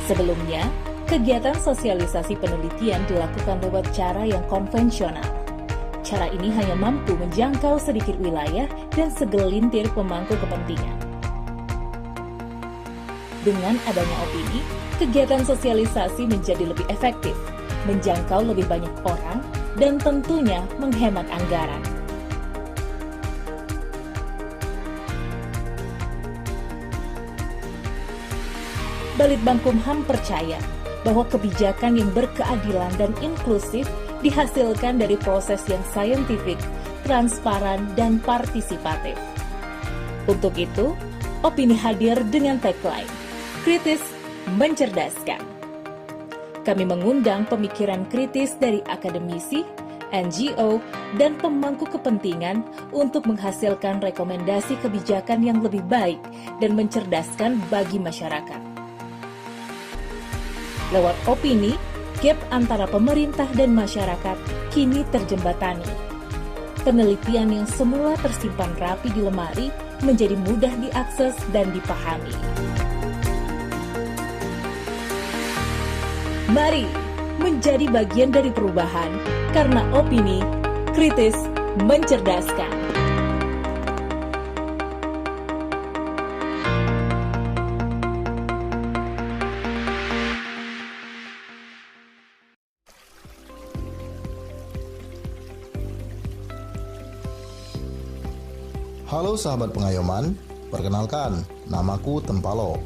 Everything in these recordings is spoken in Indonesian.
Sebelumnya, kegiatan sosialisasi penelitian dilakukan lewat cara yang konvensional. Cara ini hanya mampu menjangkau sedikit wilayah dan segelintir pemangku kepentingan. Dengan adanya opini, kegiatan sosialisasi menjadi lebih efektif, menjangkau lebih banyak orang, dan tentunya menghemat anggaran. Balitbangkumham percaya bahwa kebijakan yang berkeadilan dan inklusif dihasilkan dari proses yang saintifik, transparan, dan partisipatif. Untuk itu, opini hadir dengan tagline, kritis, mencerdaskan. Kami mengundang pemikiran kritis dari akademisi, NGO, dan pemangku kepentingan untuk menghasilkan rekomendasi kebijakan yang lebih baik dan mencerdaskan bagi masyarakat. Lewat opini, gap antara pemerintah dan masyarakat kini terjembatani. Penelitian yang semula tersimpan rapi di lemari menjadi mudah diakses dan dipahami. Mari menjadi bagian dari perubahan karena opini kritis mencerdaskan. Halo sahabat pengayoman, perkenalkan, namaku Tempalo.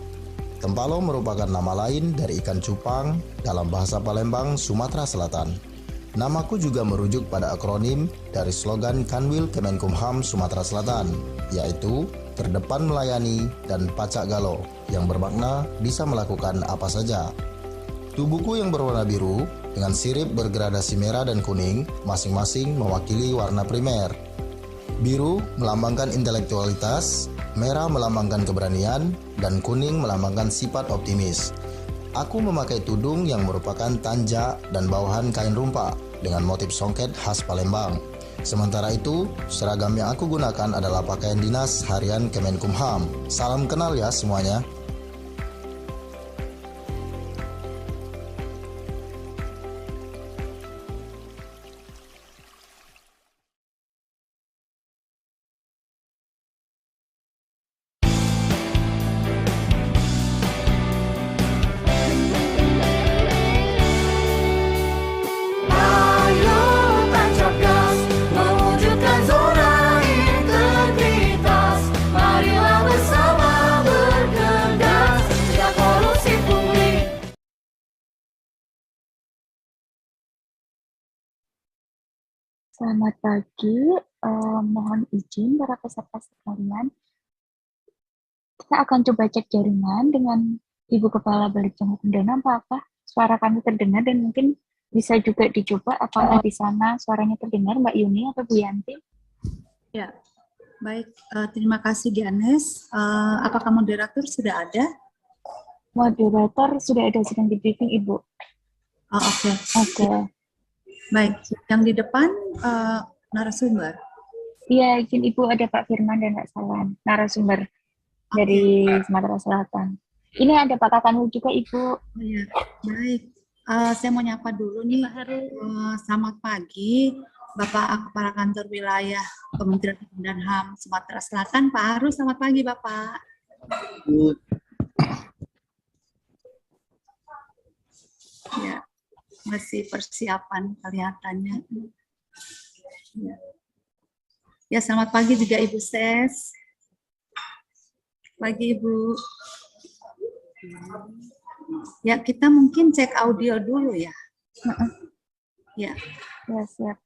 Tempalo merupakan nama lain dari ikan cupang dalam bahasa Palembang, Sumatera Selatan. Namaku juga merujuk pada akronim dari slogan Kanwil Kemenkumham Sumatera Selatan, yaitu terdepan melayani dan pacak galo, yang bermakna bisa melakukan apa saja. Tubuhku yang berwarna biru dengan sirip bergradasi merah dan kuning masing-masing mewakili warna primer. Biru melambangkan intelektualitas, merah melambangkan keberanian, dan kuning melambangkan sifat optimis. Aku memakai tudung yang merupakan tanja dan bawahan kain rumpa dengan motif songket khas Palembang. Sementara itu, seragam yang aku gunakan adalah pakaian dinas harian Kemenkumham. Salam kenal ya semuanya. Selamat pagi, mohon izin para peserta sekalian. Kita akan coba cek jaringan dengan Ibu Kepala Balitbang Hukum dan HAM. Apakah suara kami terdengar dan mungkin bisa juga dicoba apakah di sana suaranya terdengar, Mbak Yuni atau Bu Yanti? Ya, baik. Terima kasih Dianes. Apakah moderator sudah ada? Moderator sudah ada, sedang di briefing Ibu. Oh, oke. Oke. Baik, yang di depan narasumber. Iya, izin Ibu ada Pak Firman dan Pak Salam, narasumber dari Sumatera Selatan. Ini ada Pak Kakanul juga Ibu. Oh, ya. Baik, saya mau nyapa dulu nih. Selamat pagi, Bapak Kepala Kantor Wilayah Kementerian Hukum dan HAM Sumatera Selatan, Pak Haru. Selamat pagi, Bapak. Ya. Masih persiapan kelihatannya. Ya, selamat pagi juga Ibu Ses. Pagi Ibu. Ya, kita mungkin cek audio dulu ya. Ya. Ya, siap.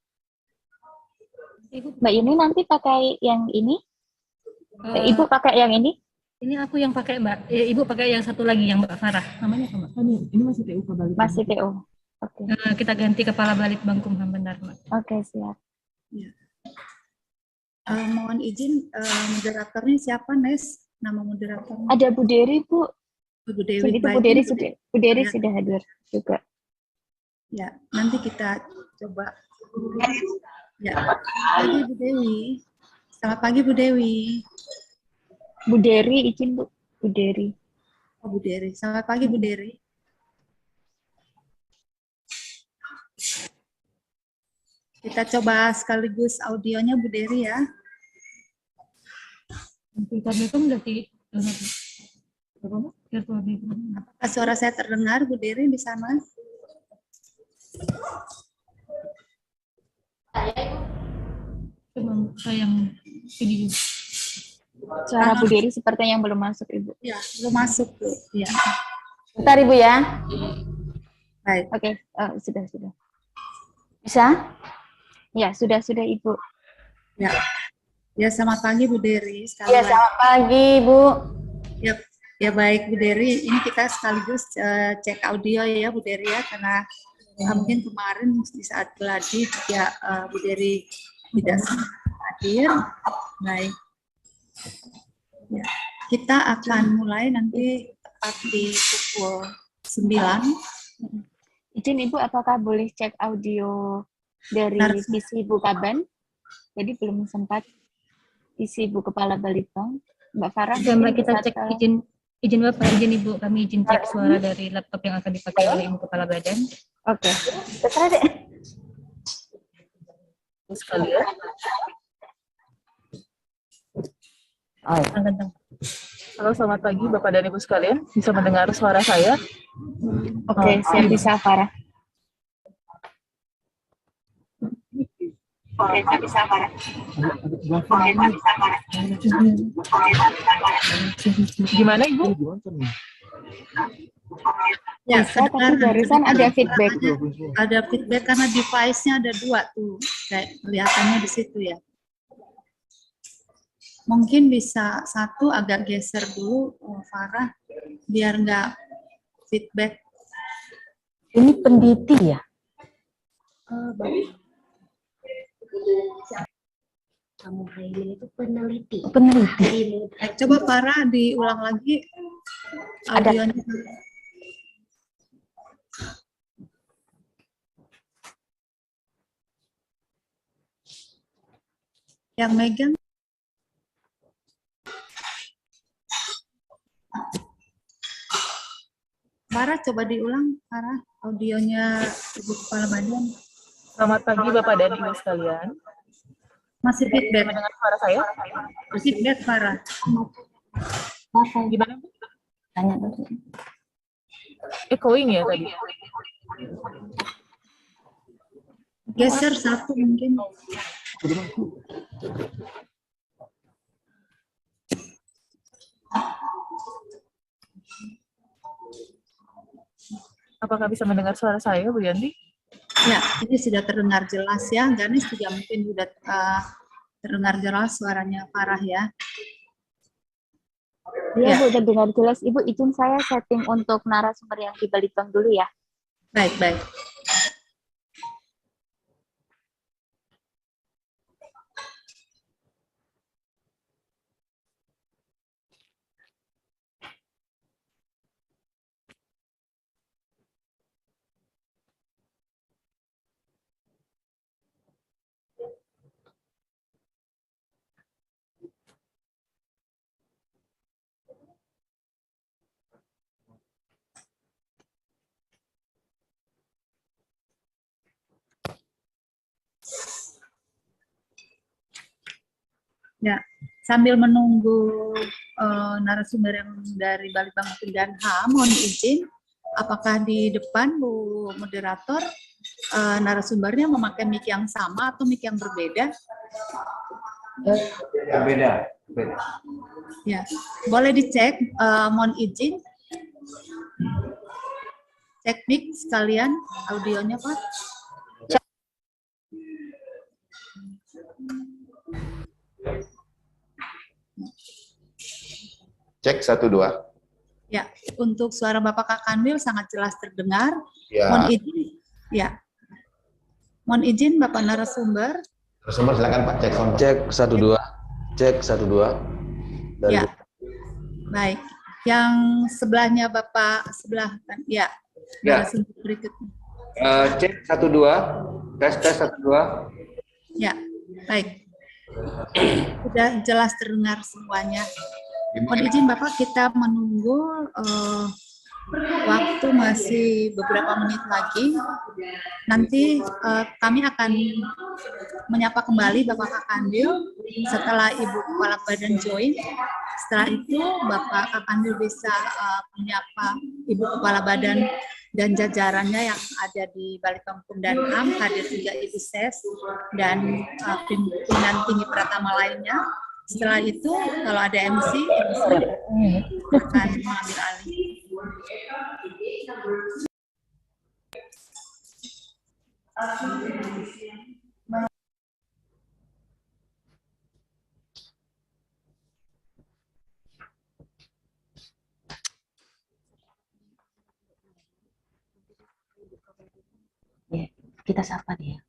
Mbak Yuni nanti pakai yang ini? Ibu pakai yang ini? Ini aku yang pakai Mbak. Ibu pakai yang satu lagi yang Mbak Farah. Namanya apa Mbak? Ini masih TU Balitbang. Masih TU. Oke. Kita ganti Kepala Balitbangkumham, benar Mbak. Oke, siap. Ya. Mohon izin, moderatornya siapa, Nes? Nama moderatornya? Ada Bu Dewi, Bu. Bu Dewi. Itu Bu Dewi sudah hadir juga. Ya, nanti kita coba. Ya, pagi Bu Dewi. Selamat pagi Bu Dewi. Bu Dewi, izin Bu. Bu Dewi. Oh, Bu Dewi. Selamat pagi Bu Dewi. Kita coba sekaligus audionya Bu Dery ya. Kami itu berarti virtual background. Apakah suara saya terdengar Bu Dery di sana? Coba yang video. Suara Bu Dery sepertinya yang belum masuk, Ibu. Ya, belum masuk Bu. Ya. Bentar Ibu ya. Baik. Oke, sudah. Bisa? Ya, sudah Ibu. Ya. Ya, selamat pagi Bu Dery. Sekali Iya, lagi. selamat pagi Bu. Ya, ya baik Bu Dery. Ini kita sekaligus cek audio ya Bu Dery ya, karena mungkin kemarin di saat geladi ya Bu Dery tidak sempat hadir. Baik. Ya, kita akan mulai nanti tepat di pukul 9. Izin Ibu, apakah boleh cek audio dari Harus. PC Ibu Kaban? Jadi belum sempat PC Ibu Kepala Balitbang. Mbak Farah. Oke, Mbak, mungkin kita bisa cek izin Bapak, izin Ibu, kami izin cek suara dari laptop yang akan dipakai oleh Ibu Kepala Badan. Oke. Terserah deh. Sekalian. Tentang. Halo, selamat pagi Bapak dan Ibu sekalian. Bisa mendengar suara saya? Oke, siap bisa Farah. Gimana Ibu? Ya, Bisa, tapi barusan ada feedback. Ada feedback karena device-nya ada 2 tuh. Kayak kelihatannya di situ ya. Mungkin bisa satu agak geser dulu Farah biar nggak feedback. Ini peneliti ya? Kamu Haimin itu peneliti. Peneliti. Coba Farah diulang lagi audionya. Yang megang. Farah coba diulang, Farah audionya Ibu Kepala Badan. Selamat pagi Bapak dan Ibu sekalian. Masih Bisa feedback. mendengar suara saya? Feedback Farah. Gimana Bu? Tanya dulu. Echoing ya tadi? Geser satu mungkin. Apakah bisa mendengar suara saya Bu Yanti? Ya, ini sudah terdengar jelas ya. Ganis juga mungkin sudah terdengar jelas suaranya Farah ya. Iya, Ya. Bu, udah dengar jelas. Ibu, izin saya setting untuk narasumber yang di Balitbang dulu ya. Baik, baik. Ya, sambil menunggu narasumber yang dari Balitbang Hukum dan HAM, mohon izin, apakah di depan Bu Moderator narasumbernya memakai mic yang sama atau mic yang berbeda? Beda. Ya, boleh dicek, mohon izin. Cek mic sekalian, audionya Pak. Cek 1 2. Ya, untuk suara Bapak Kakanwil sangat jelas terdengar. Ya. Mohon izin, ya. Mohon izin Bapak narasumber. Narasumber silakan Pak cek sound. Cek 1 2. Cek 1 2. Dari Ya. Baik. Yang sebelahnya Bapak sebelah kan. Ya. Ya. Narasumber berikutnya. Cek 1 2. Tes 1 2. Ya. Baik. Sudah jelas terdengar semuanya. Mohon izin Bapak, kita menunggu Waktu masih beberapa menit lagi. Nanti kami akan menyapa kembali Bapak Kakandil setelah Ibu Kepala Badan join. Setelah itu Bapak Kakandil bisa menyapa Ibu Kepala Badan dan jajarannya yang ada di Balitbang Kumdanham, hadir juga Ibu Ses dan pimpinan tinggi Pratama lainnya. Setelah itu kalau ada MC akan mengambil alih. Ya, kita sapa dia.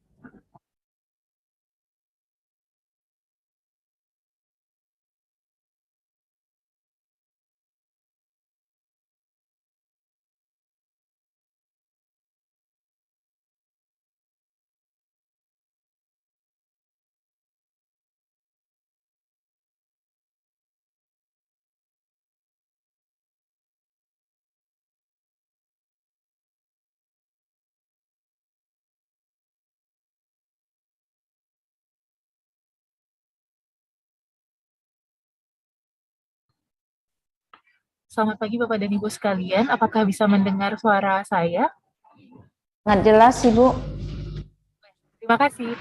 Selamat pagi Bapak dan Ibu sekalian, apakah bisa mendengar suara saya? Nggak jelas, Ibu. Terima kasih.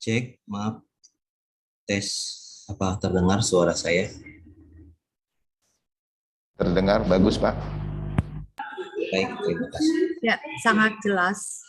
Cek, maaf. Tes, apa terdengar suara saya? Terdengar bagus, Pak. Baik, terima kasih. Ya, sangat jelas.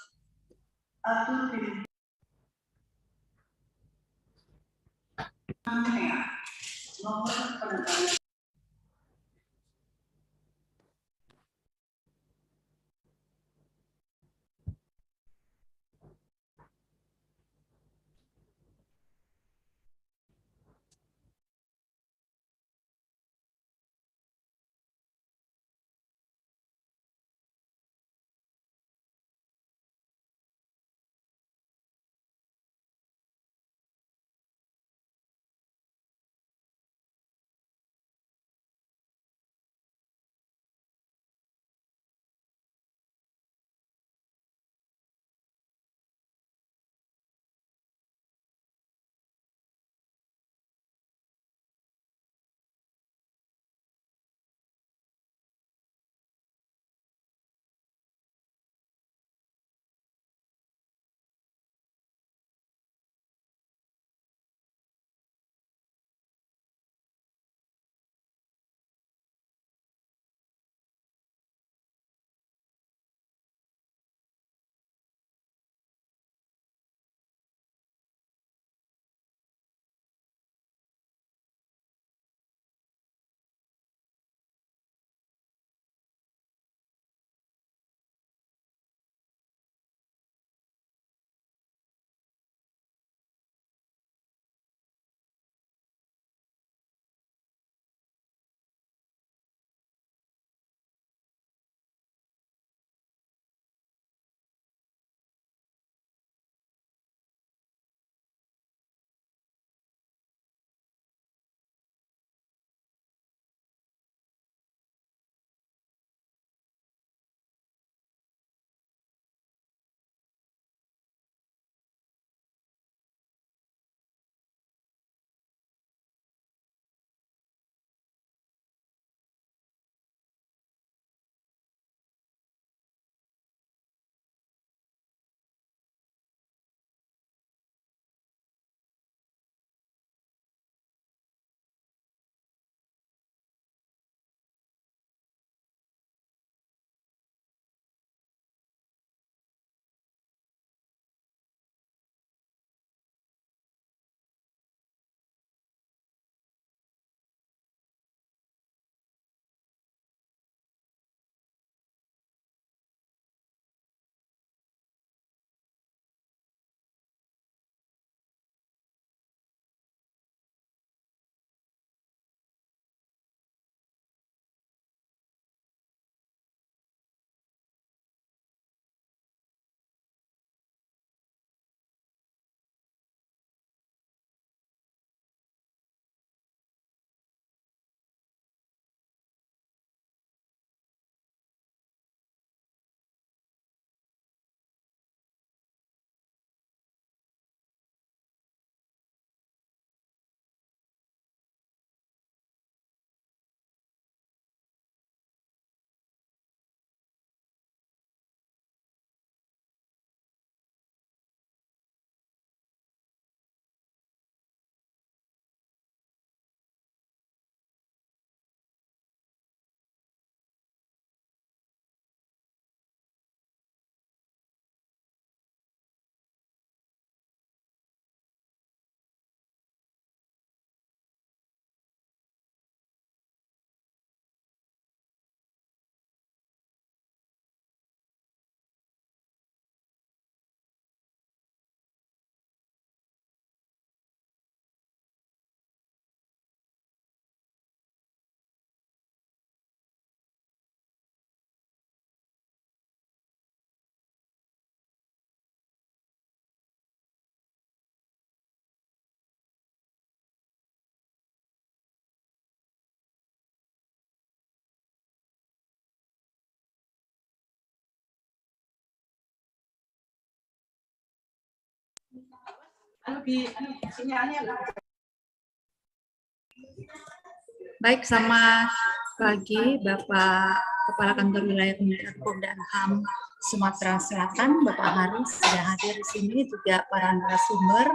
Baik, selamat pagi Bapak Kepala Kantor Wilayah Kementerian Hukum dan HAM Sumatera Selatan, Bapak Haris sudah hadir di sini, juga para narasumber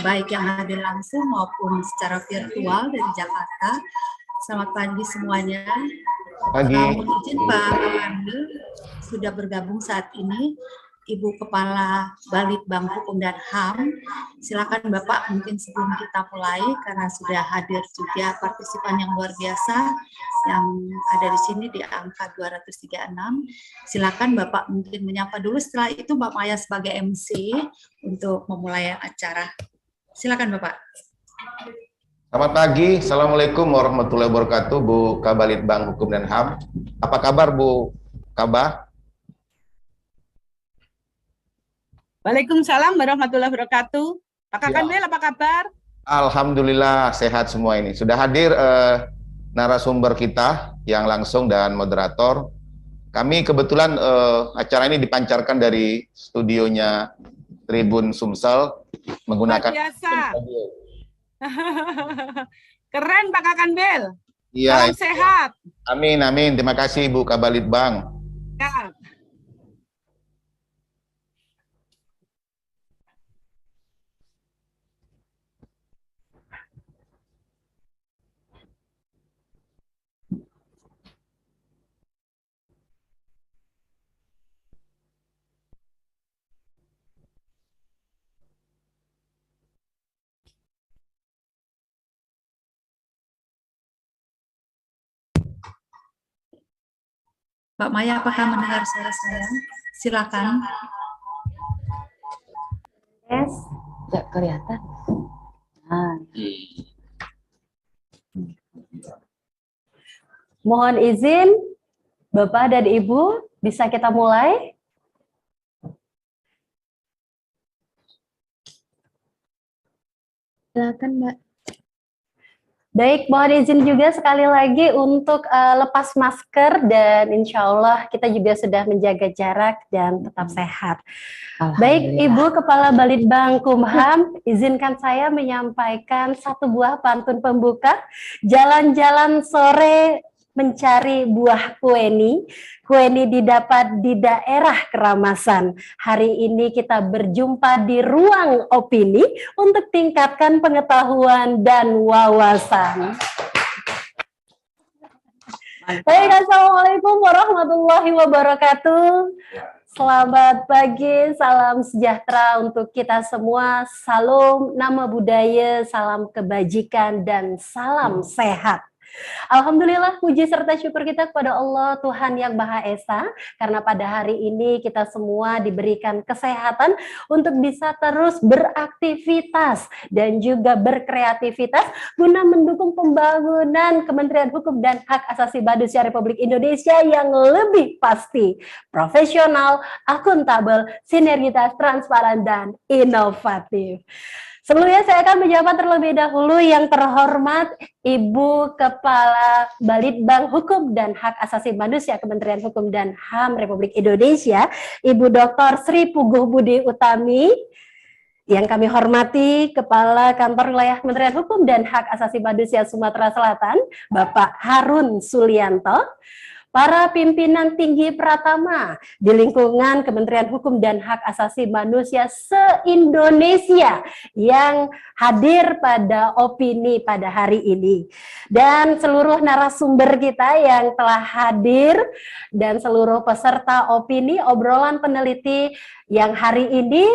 baik yang hadir langsung maupun secara virtual dari Jakarta. Selamat pagi semuanya. Pagi. Mohon izin Pak Andi sudah bergabung saat ini Ibu Kepala Balitbang Hukum dan HAM. Silakan Bapak, mungkin sebelum kita mulai karena sudah hadir juga partisipan yang luar biasa yang ada di sini di angka 236. Silakan Bapak mungkin menyapa dulu, setelah itu Mbak Maya sebagai MC untuk memulai acara. Silakan Bapak. Selamat pagi, Assalamualaikum warahmatullahi wabarakatuh, Bu Kabalitbang Hukum dan HAM. Apa kabar Bu Kabah? Waalaikumsalam warahmatullahi wabarakatuh. Pak Kakanbel, apa kabar? Alhamdulillah sehat semua ini. Sudah hadir narasumber kita yang langsung dan moderator. Kami kebetulan acara ini dipancarkan dari studionya Tribun Sumsel menggunakan luar biasa. Keren Pak Kakanbel. Iya. Salam sehat. Amin, amin. Terima kasih Bu Kabalitbang. Ya. Pak Maya, apakah mendengar suara saya? Silakan. Yes, nggak kelihatan. Mohon izin, Bapak dan Ibu, bisa kita mulai? Silakan Mbak. Baik, mohon izin juga sekali lagi untuk lepas masker dan insya Allah kita juga sudah menjaga jarak dan tetap sehat. Baik, Ibu Kepala Balitbang Kumham, izinkan saya menyampaikan satu buah pantun pembuka. Jalan-jalan sore mencari buah kueni. Kueni didapat di daerah Keramasan. Hari ini kita berjumpa di ruang opini untuk tingkatkan pengetahuan dan wawasan. Baik, assalamualaikum warahmatullahi wabarakatuh. Selamat pagi, salam sejahtera untuk kita semua. Salam nama budaya, salam kebajikan, dan salam sehat. Alhamdulillah, puji serta syukur kita kepada Allah Tuhan yang Maha Esa, karena pada hari ini kita semua diberikan kesehatan untuk bisa terus beraktivitas dan juga berkreativitas guna mendukung pembangunan Kementerian Hukum dan Hak Asasi Manusia Republik Indonesia yang lebih pasti, profesional, akuntabel, sinergitas, transparan, dan inovatif. Sebelumnya saya akan menyapa terlebih dahulu yang terhormat Ibu Kepala Balitbang Hukum dan Hak Asasi Manusia Kementerian Hukum dan HAM Republik Indonesia, Ibu Dr. Sri Puguh Budi Utami. Yang kami hormati Kepala Kantor Wilayah Kementerian Hukum dan Hak Asasi Manusia Sumatera Selatan, Bapak Harun Sulianto. Para pimpinan tinggi Pratama di lingkungan Kementerian Hukum dan Hak Asasi Manusia se-Indonesia yang hadir pada opini pada hari ini. Dan seluruh narasumber kita yang telah hadir dan seluruh peserta opini obrolan peneliti yang hari ini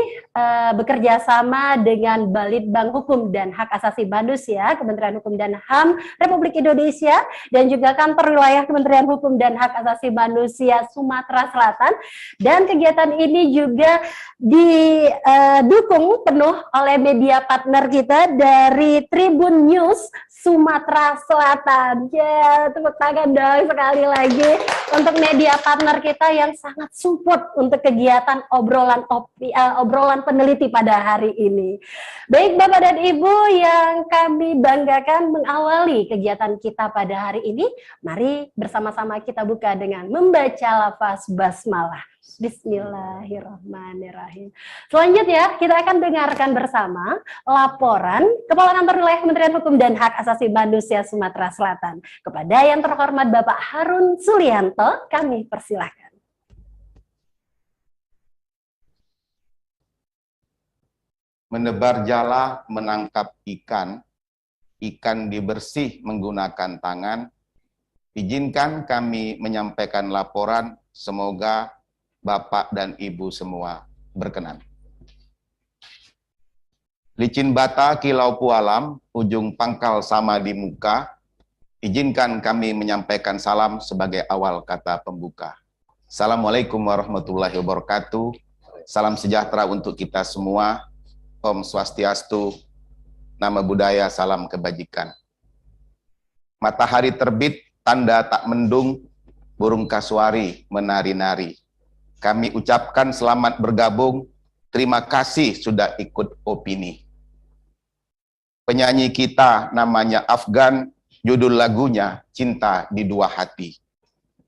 bekerja sama dengan Balitbang Hukum dan Hak Asasi Manusia Kementerian Hukum dan HAM Republik Indonesia dan juga Kantor Wilayah Kementerian Hukum dan Hak Asasi Manusia Sumatera Selatan. Dan kegiatan ini juga didukung penuh oleh media partner kita dari Tribun News Sumatera Selatan. Ya, tepuk tangan dong sekali lagi untuk media partner kita yang sangat support untuk kegiatan obrolan peneliti pada hari ini. Baik Bapak dan Ibu yang kami banggakan mengawali kegiatan kita pada hari ini, mari bersama-sama kita buka dengan membaca lafaz basmalah. Bismillahirrahmanirrahim. Selanjutnya kita akan dengarkan bersama laporan Kepala Kantor Wilayah Kementerian Hukum dan Hak Asasi Manusia Sumatera Selatan. Kepada yang terhormat Bapak Harun Sulianto, kami persilahkan. menebar jala menangkap ikan, ikan dibersih menggunakan tangan. Izinkan kami menyampaikan laporan, semoga Bapak dan Ibu semua berkenan. Licin bata kilau pualam, ujung pangkal sama di muka. Izinkan kami menyampaikan salam sebagai awal kata pembuka. Assalamualaikum warahmatullahi wabarakatuh. Salam sejahtera untuk kita semua. Om Swastiastu, nama budaya, salam kebajikan. Matahari terbit, tanda tak mendung, burung kasuari menari-nari. Kami ucapkan selamat bergabung, terima kasih sudah ikut opini. Penyanyi kita namanya Afgan, judul lagunya Cinta di Dua Hati.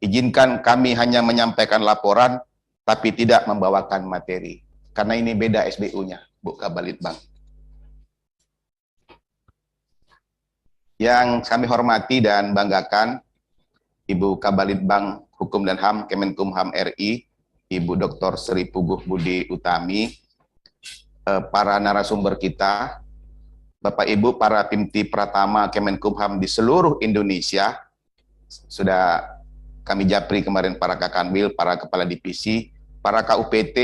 Izinkan kami hanya menyampaikan laporan, tapi tidak membawakan materi. Karena ini beda SBU-nya, Bu Kabalitbang. Yang kami hormati dan banggakan, Ibu Kabalitbang Hukum dan HAM Kemenkumham RI, Ibu Dr. Sri Puguh Budi Utami, para narasumber kita, Bapak Ibu para Pimti Pratama Kemenkumham di seluruh Indonesia, sudah kami japri kemarin para Kakanwil, para Kepala Divisi, para KUPT,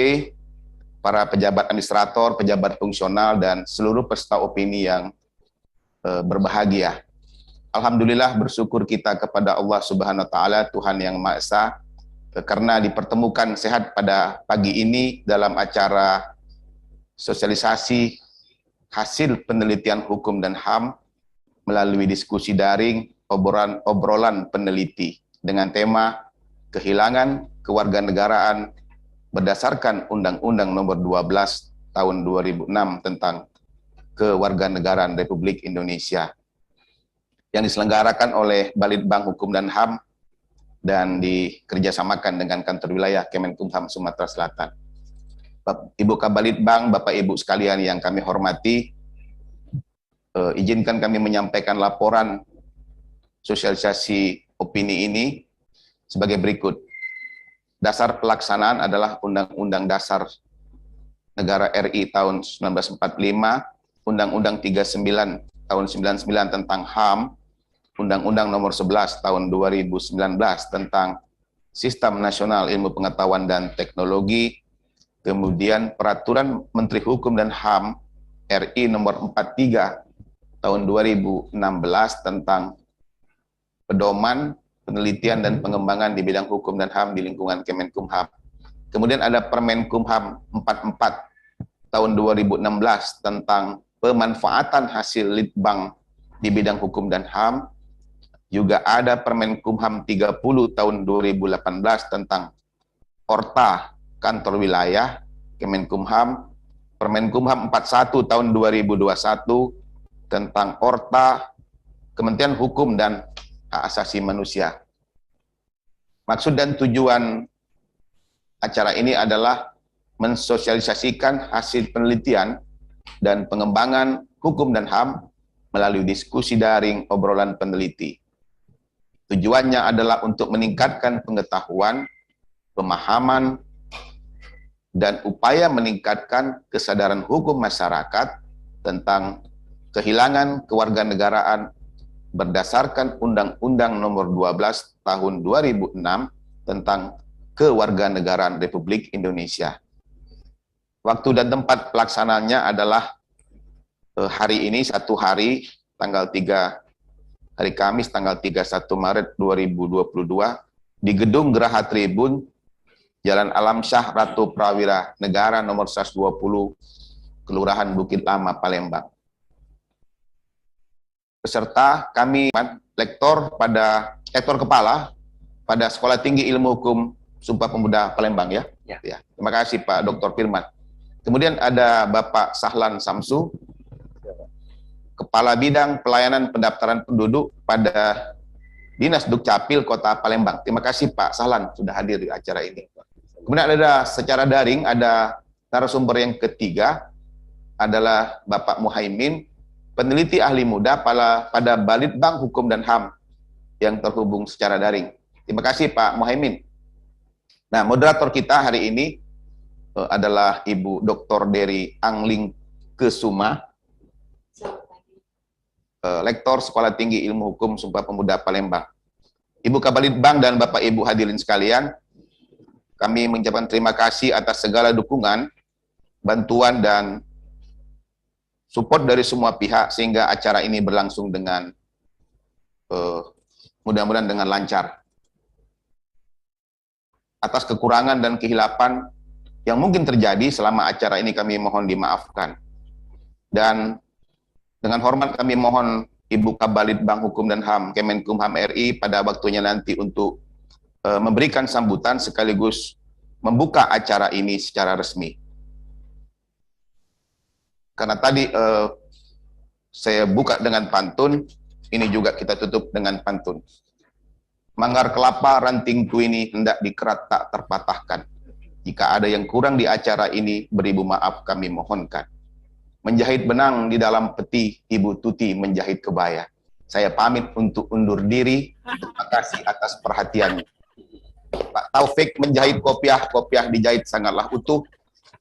para pejabat administrator, pejabat fungsional, dan seluruh peserta opini yang berbahagia. Alhamdulillah bersyukur kita kepada Allah Subhanahu wa Ta'ala, Tuhan yang Maha Esa, karena dipertemukan sehat pada pagi ini dalam acara sosialisasi hasil penelitian hukum dan HAM melalui diskusi daring obrolan peneliti dengan tema kehilangan kewarganegaraan berdasarkan Undang-Undang Nomor 12 Tahun 2006 tentang Kewarganegaraan Republik Indonesia yang diselenggarakan oleh Balitbang Hukum dan HAM dan dikerjasamakan dengan kantor wilayah Kemenkumham Sumatera Selatan. Ibu Kabalitbang, Bapak Ibu sekalian yang kami hormati, izinkan kami menyampaikan laporan sosialisasi opini ini sebagai berikut. Dasar pelaksanaan adalah Undang-Undang Dasar Negara RI tahun 1945, Undang-Undang 39 tahun 99 tentang HAM, Undang-Undang Nomor 11 tahun 2019 tentang Sistem Nasional Ilmu Pengetahuan dan Teknologi, kemudian Peraturan Menteri Hukum dan HAM RI Nomor 43 tahun 2016 tentang pedoman penelitian dan pengembangan di bidang hukum dan HAM di lingkungan Kemenkumham. Kemudian ada Permenkumham 44 tahun 2016 tentang pemanfaatan hasil litbang di bidang hukum dan HAM. Juga ada Permenkumham 30 tahun 2018 tentang Orta Kantor Wilayah Kemenkumham, Permenkumham 41 tahun 2021 tentang Orta Kementerian Hukum dan Hak Asasi Manusia. Maksud dan tujuan acara ini adalah mensosialisasikan hasil penelitian dan pengembangan hukum dan HAM melalui diskusi daring obrolan peneliti. Tujuannya adalah untuk meningkatkan pengetahuan, pemahaman, dan upaya meningkatkan kesadaran hukum masyarakat tentang kehilangan kewarganegaraan berdasarkan Undang-Undang Nomor 12 Tahun 2006 tentang Kewarganegaraan Republik Indonesia. Waktu dan tempat pelaksanaannya adalah hari ini, satu hari, tanggal 3, hari Kamis, tanggal 31 Maret 2022, di Gedung Geraha Tribun, Jalan Alam Syah Ratu Prawira Negara nomor 120, Kelurahan Bukit Lama, Palembang. Peserta kami lektor kepala pada Sekolah Tinggi Ilmu Hukum Sumpah Pemuda Palembang ya. Ya. Terima kasih Pak Dr. Firman. Kemudian ada Bapak Sahlan Samsu, Kepala Bidang Pelayanan Pendaftaran Penduduk pada Dinas Dukcapil Kota Palembang. Terima kasih Pak Sahlan sudah hadir di acara ini. Kemudian ada secara daring, ada narasumber yang ketiga adalah Bapak Muhaimin, peneliti ahli muda pada Balitbang Hukum dan HAM yang terhubung secara daring. Terima kasih Pak Muhaimin. Nah, moderator kita hari ini adalah Ibu Dr. Dery Angling Kesuma, Lektor Sekolah Tinggi Ilmu Hukum Sumpah Pemuda Palembang. Ibu Kabalitbang dan Bapak Ibu hadirin sekalian, kami mengucapkan terima kasih atas segala dukungan, bantuan, dan support dari semua pihak sehingga acara ini berlangsung dengan mudah-mudahan dengan lancar. Atas kekurangan dan kehilapan yang mungkin terjadi selama acara ini kami mohon dimaafkan. Dan dengan hormat kami mohon Ibu Kabalitbang Hukum dan HAM Kemenkumham RI pada waktunya nanti untuk memberikan sambutan sekaligus membuka acara ini secara resmi. Karena tadi saya buka dengan pantun, ini juga kita tutup dengan pantun. Manggar kelapa ranting ini hendak dikerat tak terpatahkan. Jika ada yang kurang di acara ini, beribu maaf kami mohonkan. Menjahit benang di dalam peti, Ibu Tuti menjahit kebaya. Saya pamit untuk undur diri. Terima kasih atas perhatiannya. Pak Taufik menjahit kopiah, kopiah dijahit sangatlah utuh.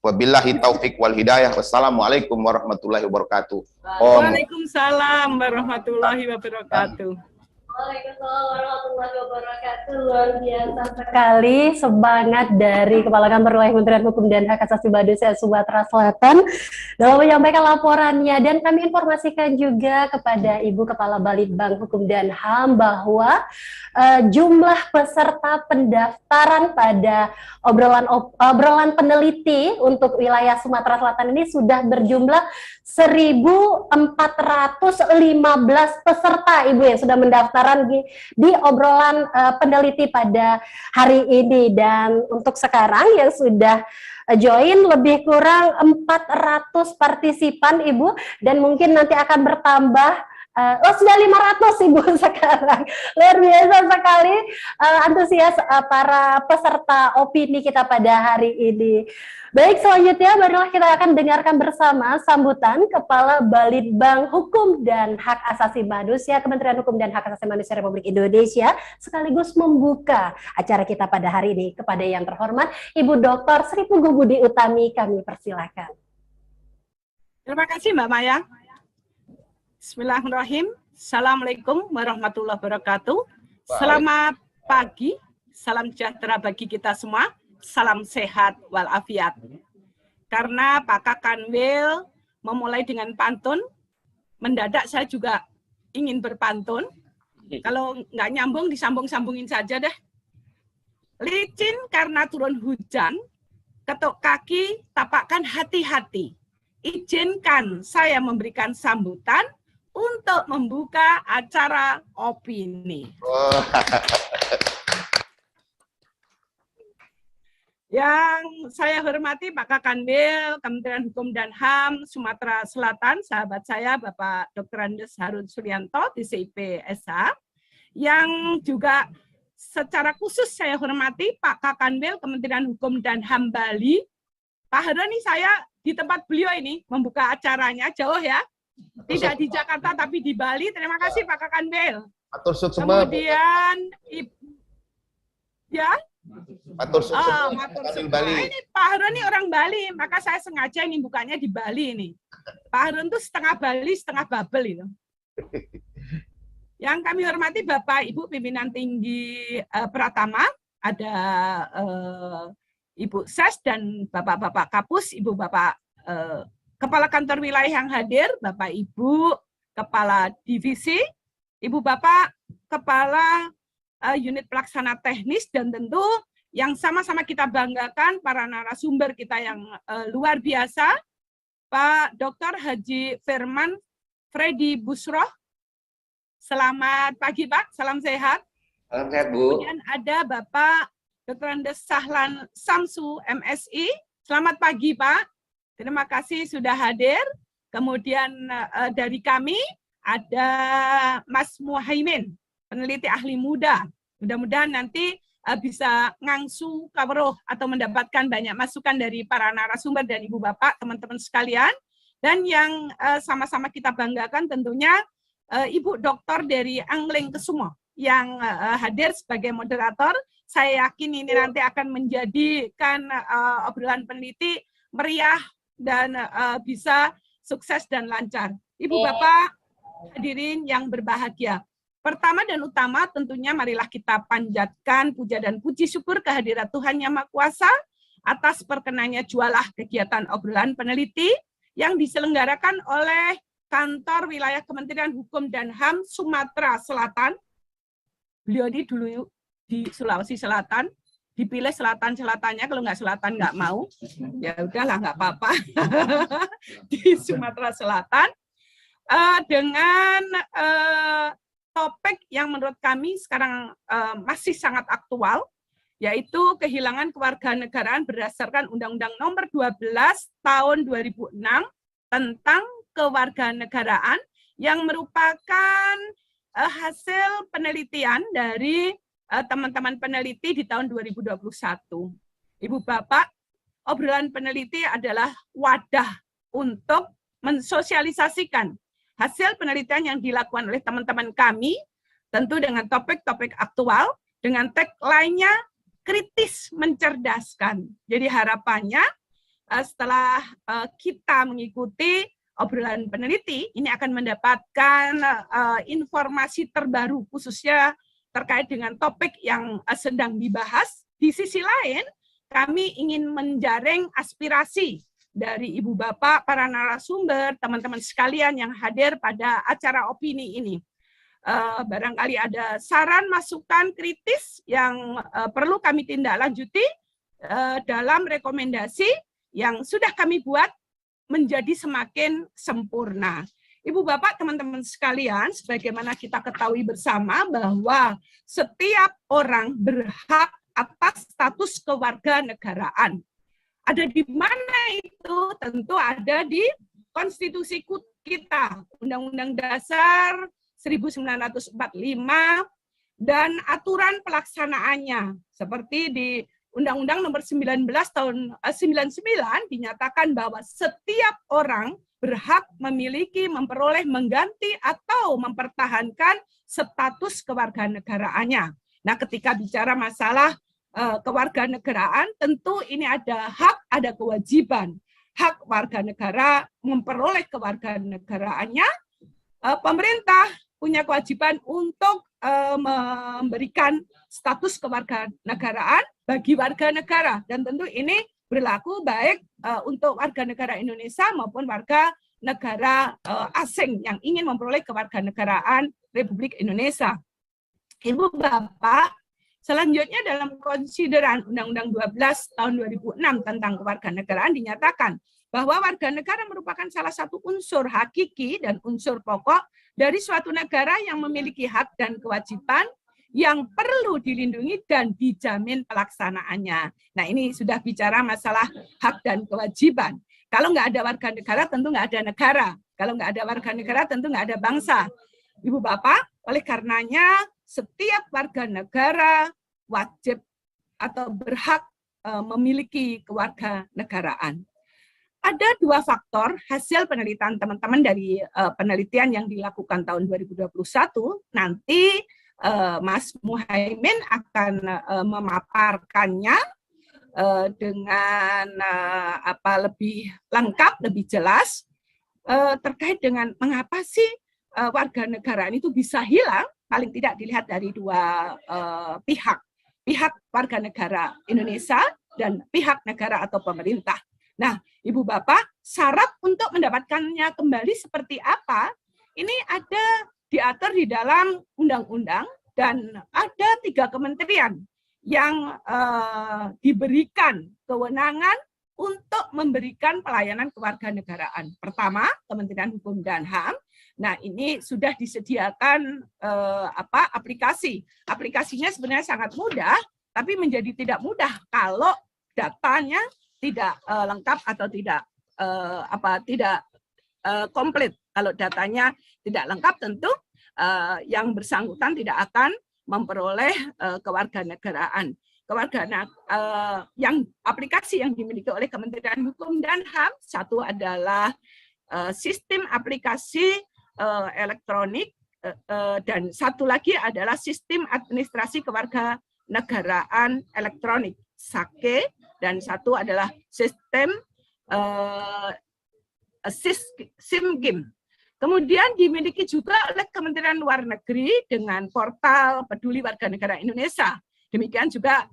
Wabillahi taufik wal hidayah. Wassalamualaikum warahmatullahi wabarakatuh. Waalaikumsalam warahmatullahi wabarakatuh. Waalaikumsalam warahmatullahi wabarakatuh. Luar biasa sekali semangat dari Kepala Kantor Wilayah Kementerian Hukum dan Hak Asasi Manusia Sumatera Selatan dalam menyampaikan laporannya, dan kami informasikan juga kepada Ibu Kepala Balitbang Hukum dan HAM bahwa jumlah peserta pendaftaran pada obrolan peneliti untuk wilayah Sumatera Selatan ini sudah berjumlah 1.415 peserta, Ibu, yang sudah mendaftaran di obrolan peneliti pada hari ini. Dan untuk sekarang yang sudah join lebih kurang 400 partisipan, Ibu, dan mungkin nanti akan bertambah. Sudah 500, Ibu, sekarang. Luar biasa sekali antusias para peserta opini kita pada hari ini. Baik, selanjutnya marilah kita akan dengarkan bersama sambutan Kepala Balitbang Hukum dan Hak Asasi Manusia Kementerian Hukum dan Hak Asasi Manusia Republik Indonesia, sekaligus membuka acara kita pada hari ini. Kepada yang terhormat Ibu Dr. Sri Pugu Budi Utami, kami persilakan. Terima kasih Mbak Maya. Bismillahirrahmanirrahim. Assalamualaikum warahmatullahi wabarakatuh. Selamat pagi, salam sejahtera bagi kita semua. Salam sehat walafiat. Karena Pak Kakanwil memulai dengan pantun, mendadak saya juga ingin berpantun. Kalau nggak nyambung, disambung-sambungin saja deh. Licin karena turun hujan, ketuk kaki, tapakkan hati-hati. Izinkan saya memberikan sambutan untuk membuka acara opini. Yang saya hormati Pak Kakanwil, Kementerian Hukum dan HAM Sumatera Selatan, sahabat saya Bapak Dr. Andes Harun Suryanto, DCIP SH, yang juga secara khusus saya hormati Pak Kakanwil, Kementerian Hukum dan HAM Bali. Pak Harun, ini saya di tempat beliau ini membuka acaranya, jauh ya, tidak di Jakarta tapi di Bali. Terima kasih Pak Kakanwil. Kemudian ya. Matur suwun. Bali. Ini Pak Harun ini orang Bali, maka saya sengaja ini bukanya di Bali ini. Pak Harun itu setengah Bali, setengah Babel itu. Yang kami hormati Bapak Ibu pimpinan tinggi Pratama, ada Ibu Ses dan Bapak-bapak Kapus, Ibu Bapak Kepala Kantor Wilayah yang hadir, Bapak Ibu Kepala Divisi, Ibu Bapak Kepala Unit Pelaksana Teknis, dan tentu yang sama-sama kita banggakan para narasumber kita yang luar biasa, Pak Dr. Haji Firman Freddy Busroh. Selamat pagi Pak, salam sehat. Salam sehat Bu. Kemudian ada Bapak Dr. Andes Sahlan Samsu MSI. Selamat pagi Pak, terima kasih sudah hadir. Kemudian dari kami ada Mas Muhaimin, peneliti ahli muda. Mudah-mudahan nanti bisa ngangsu kawruh atau mendapatkan banyak masukan dari para narasumber dan Ibu Bapak, teman-teman sekalian. Dan yang sama-sama kita banggakan tentunya Ibu Doktor dari Angling Kesumo yang hadir sebagai moderator. Saya yakin ini nanti akan menjadikan obrolan peneliti meriah dan bisa sukses dan lancar. Ibu Bapak hadirin yang berbahagia. Pertama dan utama tentunya marilah kita panjatkan puja dan puji syukur kehadirat Tuhan Yang Maha Kuasa atas perkenannya jualah kegiatan obrolan peneliti yang diselenggarakan oleh Kantor Wilayah Kementerian Hukum dan HAM Sumatera Selatan. Beliau ini dulu di Sulawesi Selatan, dipilih selatan-selatannya, kalau nggak selatan nggak mau, ya udahlah nggak apa-apa. Di Sumatera Selatan, dengan topik yang menurut kami sekarang masih sangat aktual, yaitu kehilangan kewarganegaraan berdasarkan Undang-Undang Nomor 12 Tahun 2006 tentang kewarganegaraan yang merupakan hasil penelitian dari teman-teman peneliti di tahun 2021. Ibu Bapak, obrolan peneliti adalah wadah untuk mensosialisasikan hasil penelitian yang dilakukan oleh teman-teman kami, tentu dengan topik-topik aktual, dengan tagline-nya kritis mencerdaskan. Jadi harapannya setelah kita mengikuti obrolan peneliti, ini akan mendapatkan informasi terbaru, khususnya terkait dengan topik yang sedang dibahas. Di sisi lain, kami ingin menjaring aspirasi dari Ibu Bapak, para narasumber, teman-teman sekalian yang hadir pada acara opini ini. Barangkali ada saran, masukan, kritis yang perlu kami tindak lanjuti dalam rekomendasi yang sudah kami buat menjadi semakin sempurna. Ibu Bapak, teman-teman sekalian, sebagaimana kita ketahui bersama bahwa setiap orang berhak atas status kewarganegaraan. Ada di mana itu? Tentu ada di konstitusi kita, Undang-Undang Dasar 1945 dan aturan pelaksanaannya seperti di Undang-Undang Nomor 19 tahun 99 dinyatakan bahwa setiap orang berhak memiliki, memperoleh, mengganti atau mempertahankan status kewarganegaraannya. Nah, ketika bicara masalah kewarganegaraan, tentu ini ada hak, ada kewajiban. Hak warga negara memperoleh kewarganegaraannya, pemerintah punya kewajiban untuk memberikan status kewarganegaraan bagi warga negara. Dan tentu ini berlaku baik untuk warga negara Indonesia maupun warga negara asing yang ingin memperoleh kewarganegaraan Republik Indonesia. Ibu Bapak, selanjutnya dalam konsideran Undang-Undang 12 tahun 2006 tentang kewarganegaraan dinyatakan bahwa warga negara merupakan salah satu unsur hakiki dan unsur pokok dari suatu negara yang memiliki hak dan kewajiban yang perlu dilindungi dan dijamin pelaksanaannya. Nah, ini sudah bicara masalah hak dan kewajiban. Kalau nggak ada warga negara, tentu nggak ada negara. Kalau nggak ada warga negara, tentu nggak ada bangsa. Ibu Bapak, oleh karenanya setiap warga negara wajib atau berhak memiliki kewarganegaraan. Ada dua faktor hasil penelitian teman-teman dari penelitian yang dilakukan tahun 2021. Nanti Mas Muhaimin akan memaparkannya dengan lebih lengkap, lebih jelas terkait dengan mengapa sih warga negaraan itu bisa hilang. Paling tidak dilihat dari dua pihak warga negara Indonesia dan pihak negara atau pemerintah. Nah, Ibu Bapak, syarat untuk mendapatkannya kembali seperti apa? Ini ada diatur di dalam undang-undang dan ada 3 kementerian yang diberikan kewenangan untuk memberikan pelayanan kewarganegaraan. Pertama, Kementerian Hukum dan HAM. Nah, ini sudah disediakan aplikasi. Aplikasinya sebenarnya sangat mudah, tapi menjadi tidak mudah kalau datanya tidak lengkap atau tidak komplit. Kalau datanya tidak lengkap, tentu yang bersangkutan tidak akan memperoleh kewarganegaraan. Yang aplikasi yang dimiliki oleh Kementerian Hukum dan HAM, satu adalah sistem aplikasi elektronik dan satu lagi adalah sistem administrasi kewarganegaraan elektronik SAKE, dan satu adalah sistem SIMKIM. Kemudian dimiliki juga oleh Kementerian Luar Negeri dengan portal Peduli Warga Negara Indonesia. Demikian juga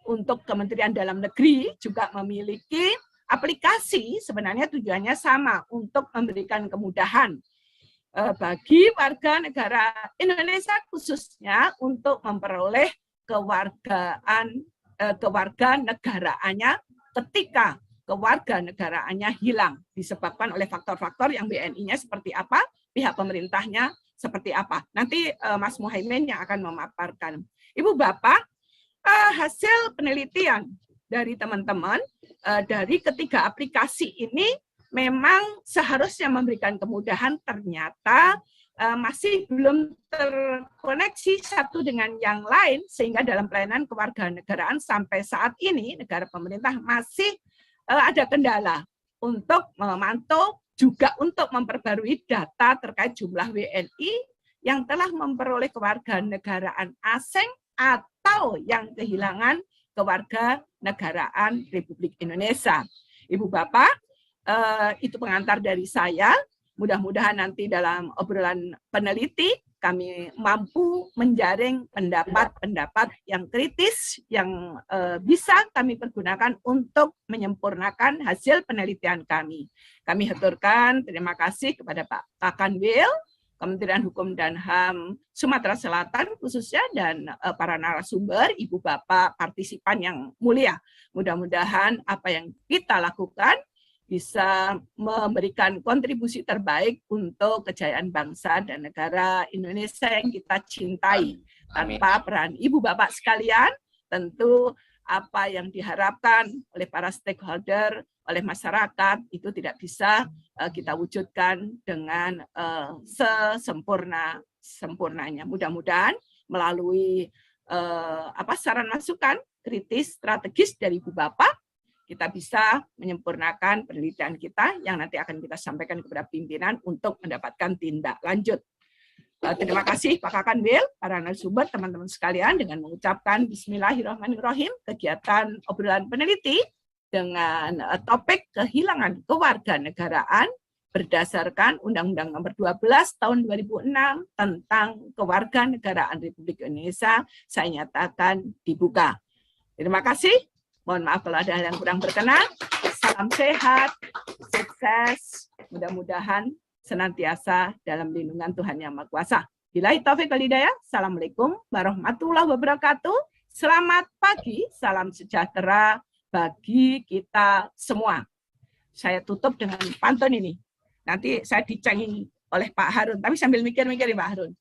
untuk Kementerian Dalam Negeri juga memiliki aplikasi, sebenarnya tujuannya sama, untuk memberikan kemudahan bagi warga negara Indonesia khususnya untuk memperoleh kewarganegaraannya ketika kewarganegaraannya hilang disebabkan oleh faktor-faktor yang BNI-nya seperti apa, pihak pemerintahnya seperti apa. Nanti Mas Muhaimin yang akan memaparkan. Ibu Bapak, hasil penelitian dari teman-teman dari ketiga aplikasi ini memang seharusnya memberikan kemudahan, ternyata masih belum terkoneksi satu dengan yang lain, sehingga dalam pelayanan kewarganegaraan sampai saat ini negara pemerintah masih ada kendala untuk memantau, juga untuk memperbarui data terkait jumlah WNI yang telah memperoleh kewarganegaraan asing atau yang kehilangan kewarganegaraan Republik Indonesia. Ibu Bapak, itu pengantar dari saya. Mudah-mudahan nanti dalam obrolan peneliti kami mampu menjaring pendapat-pendapat yang kritis yang bisa kami pergunakan untuk menyempurnakan hasil penelitian kami. Kami haturkan terima kasih kepada Pak Kakanwil, Kementerian Hukum dan HAM Sumatera Selatan khususnya, dan para narasumber, Ibu Bapak partisipan yang mulia. Mudah-mudahan apa yang kita lakukan bisa memberikan kontribusi terbaik untuk kejayaan bangsa dan negara Indonesia yang kita cintai. Tanpa peran Ibu Bapak sekalian, tentu apa yang diharapkan oleh para stakeholder, oleh masyarakat, itu tidak bisa kita wujudkan dengan sesempurnanya. Mudah-mudahan melalui saran masukan kritis strategis dari Ibu Bapak, kita bisa menyempurnakan penelitian kita yang nanti akan kita sampaikan kepada pimpinan untuk mendapatkan tindak lanjut. Terima kasih Pak Kakanwil, para narasumber, teman-teman sekalian, dengan mengucapkan Bismillahirrahmanirrahim, kegiatan obrolan peneliti dengan topik kehilangan kewarganegaraan berdasarkan Undang-Undang Nomor 12 Tahun 2006 tentang Kewarganegaraan Republik Indonesia saya nyatakan dibuka. Terima kasih. Mohon maaf kalau ada hal yang kurang berkenan. Salam sehat, sukses, mudah-mudahan senantiasa dalam lindungan Tuhan Yang Maha Kuasa. Billahi taufiq wal hidayah. Assalamualaikum warahmatullahi wabarakatuh. Selamat pagi, salam sejahtera bagi kita semua. Saya tutup dengan pantun ini. Nanti saya dicengi oleh Pak Harun, tapi sambil mikir-mikir Pak Harun.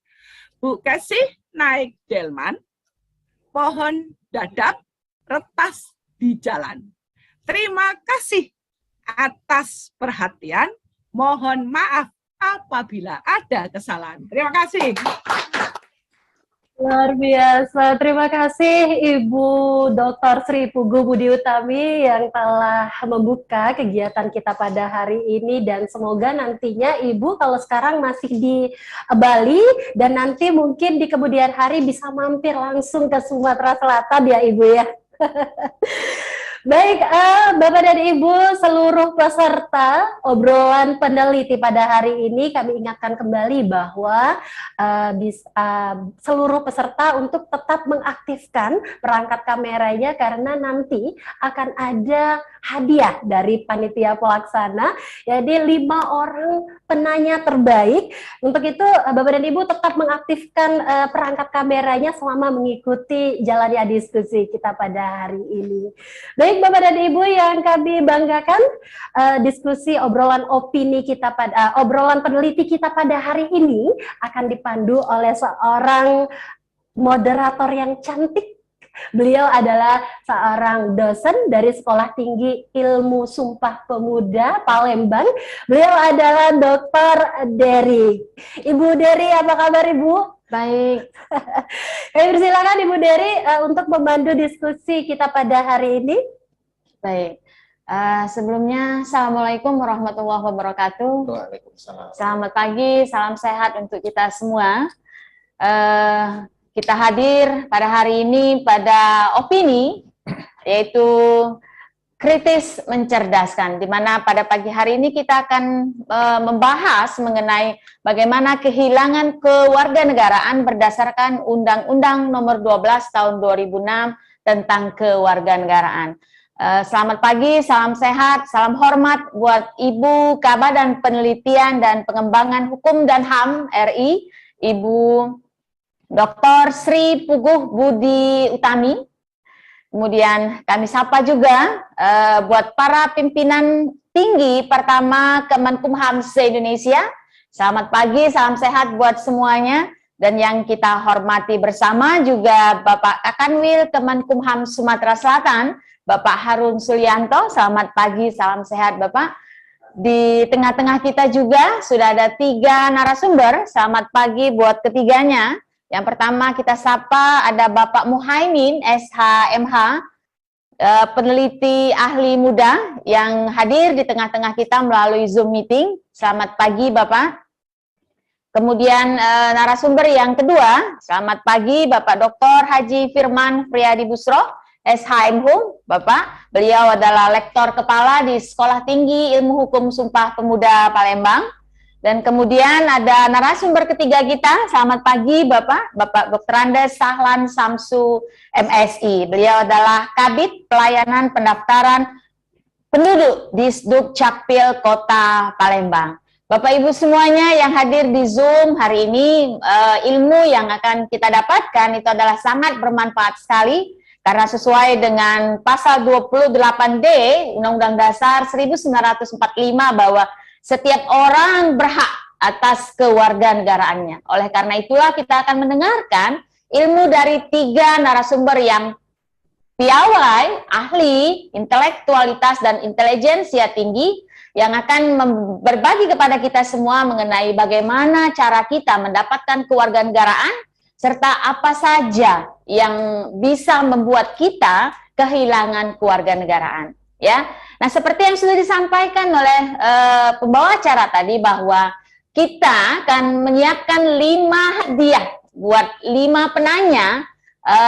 Bu Kesih naik delman, pohon dadap, retas di jalan. Terima kasih atas perhatian. Mohon maaf apabila ada kesalahan. Terima kasih. Luar biasa. Terima kasih Ibu Dr. Sri Pugu Budi Utami yang telah membuka kegiatan kita pada hari ini, dan semoga nantinya Ibu kalau sekarang masih di Bali dan nanti mungkin di kemudian hari bisa mampir langsung ke Sumatera Selatan ya Ibu ya. Baik, Bapak dan Ibu seluruh peserta obrolan peneliti pada hari ini, kami ingatkan kembali bahwa seluruh peserta untuk tetap mengaktifkan perangkat kameranya karena nanti akan ada hadiah dari panitia pelaksana, jadi 5 orang penanya terbaik. Untuk itu Bapak dan Ibu tetap mengaktifkan perangkat kameranya selama mengikuti jalannya diskusi kita pada hari ini. Baik Bapak dan Ibu yang kami banggakan, diskusi obrolan opini kita pada obrolan peneliti kita pada hari ini akan dipandu oleh seorang moderator yang cantik. Beliau adalah seorang dosen dari Sekolah Tinggi Ilmu Sumpah Pemuda Palembang. Beliau adalah Dr. Dery. Ibu Dery, apa kabar Ibu? Baik. Kami persilakan Ibu Dery untuk memandu diskusi kita pada hari ini. Baik. Sebelumnya, Assalamualaikum warahmatullahi wabarakatuh. Waalaikumsalam. Selamat pagi, salam sehat untuk kita semua. Kita hadir pada hari ini pada opini, yaitu kritis mencerdaskan, di mana pada pagi hari ini kita akan membahas mengenai bagaimana kehilangan kewarganegaraan berdasarkan Undang-Undang Nomor 12 Tahun 2006 tentang kewarganegaraan. Selamat pagi, salam sehat, salam hormat buat Ibu Kaba dan Penelitian dan Pengembangan Hukum dan HAM RI, Ibu Dr. Sri Puguh Budi Utami. Kemudian kami sapa juga buat para pimpinan tinggi pertama Kemenkumham se-Indonesia. Selamat pagi, salam sehat buat semuanya. Dan yang kita hormati bersama juga Bapak Kakanwil Kemenkumham Sumatera Selatan, Bapak Harun Sulianto. Selamat pagi, salam sehat Bapak. Di tengah-tengah kita juga sudah ada 3 narasumber. Selamat pagi buat ketiganya. Yang pertama kita sapa ada Bapak Muhaimin SHMH, peneliti ahli muda yang hadir di tengah-tengah kita melalui Zoom meeting. Selamat pagi Bapak. Kemudian narasumber yang kedua, selamat pagi Bapak Dr. Haji Firman Friadi Busro, SHMHum, Bapak. Beliau adalah lektor kepala di Sekolah Tinggi Ilmu Hukum Sumpah Pemuda Palembang. Dan kemudian ada narasumber ketiga kita, selamat pagi Bapak, Bapak Dr. Andes Sahlan Samsu MSI. Beliau adalah Kabid Pelayanan Pendaftaran Penduduk di Sduk Capil Kota Palembang. Bapak Ibu semuanya yang hadir di Zoom hari ini, ilmu yang akan kita dapatkan itu adalah sangat bermanfaat sekali, karena sesuai dengan pasal 28D Undang-Undang Dasar 1945 bahwa setiap orang berhak atas kewarganegaraannya. Oleh karena itulah kita akan mendengarkan ilmu dari 3 narasumber yang piawai, ahli, intelektualitas, dan intelijensia tinggi yang akan berbagi kepada kita semua mengenai bagaimana cara kita mendapatkan kewarganegaraan serta apa saja yang bisa membuat kita kehilangan kewarganegaraan. Ya, nah seperti yang sudah disampaikan oleh pembawa acara tadi bahwa kita akan menyiapkan 5 hadiah buat 5 penanya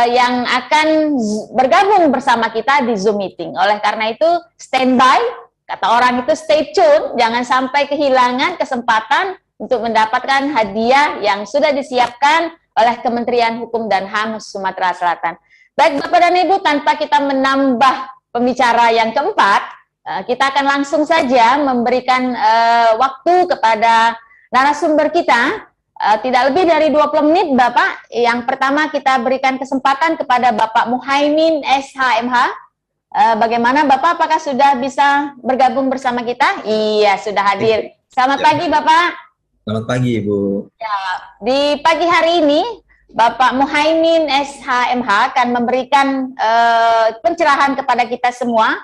yang akan bergabung bersama kita di Zoom meeting. Oleh karena itu standby, kata orang itu stay tune, jangan sampai kehilangan kesempatan untuk mendapatkan hadiah yang sudah disiapkan oleh Kementerian Hukum dan HAM Sumatera Selatan. Baik Bapak dan Ibu, tanpa kita menambah pembicara yang keempat, kita akan langsung saja memberikan waktu kepada narasumber kita, tidak lebih dari 20 menit Bapak. Yang pertama kita berikan kesempatan kepada Bapak Muhaimin SHMH. Bagaimana Bapak, apakah sudah bisa bergabung bersama kita? Iya, sudah hadir. Selamat pagi Bapak. Selamat pagi Ibu. Ya, di pagi hari ini Bapak Muhaimin SHMH akan memberikan pencerahan kepada kita semua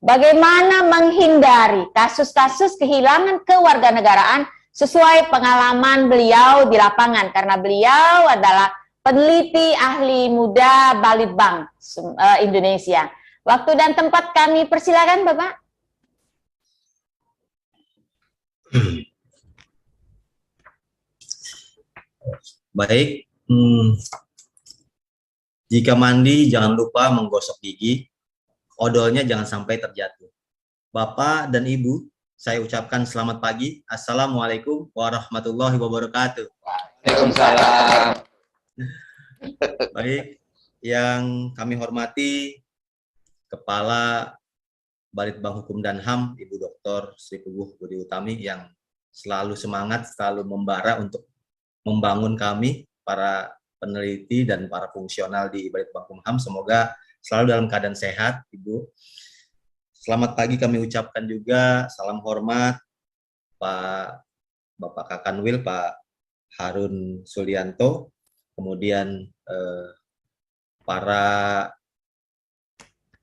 bagaimana menghindari kasus-kasus kehilangan kewarganegaraan sesuai pengalaman beliau di lapangan, karena beliau adalah peneliti ahli muda Balitbang Indonesia. Waktu dan tempat kami persilakan Bapak. Baik. Jika mandi jangan lupa menggosok gigi, odolnya jangan sampai terjatuh. Bapak dan Ibu, saya ucapkan selamat pagi. Assalamualaikum warahmatullahi wabarakatuh. Waalaikumsalam. Baik, yang kami hormati Kepala Balitbang Hukum dan HAM, Ibu Dr. Sri Puguh Budi Utami yang selalu semangat, selalu membara untuk membangun kami, para peneliti dan para fungsional di Balitbang Hukum HAM. Semoga selalu dalam keadaan sehat, Ibu. Selamat pagi kami ucapkan juga, salam hormat Pak Bapak Kakanwil, Pak Harun Sulianto, kemudian para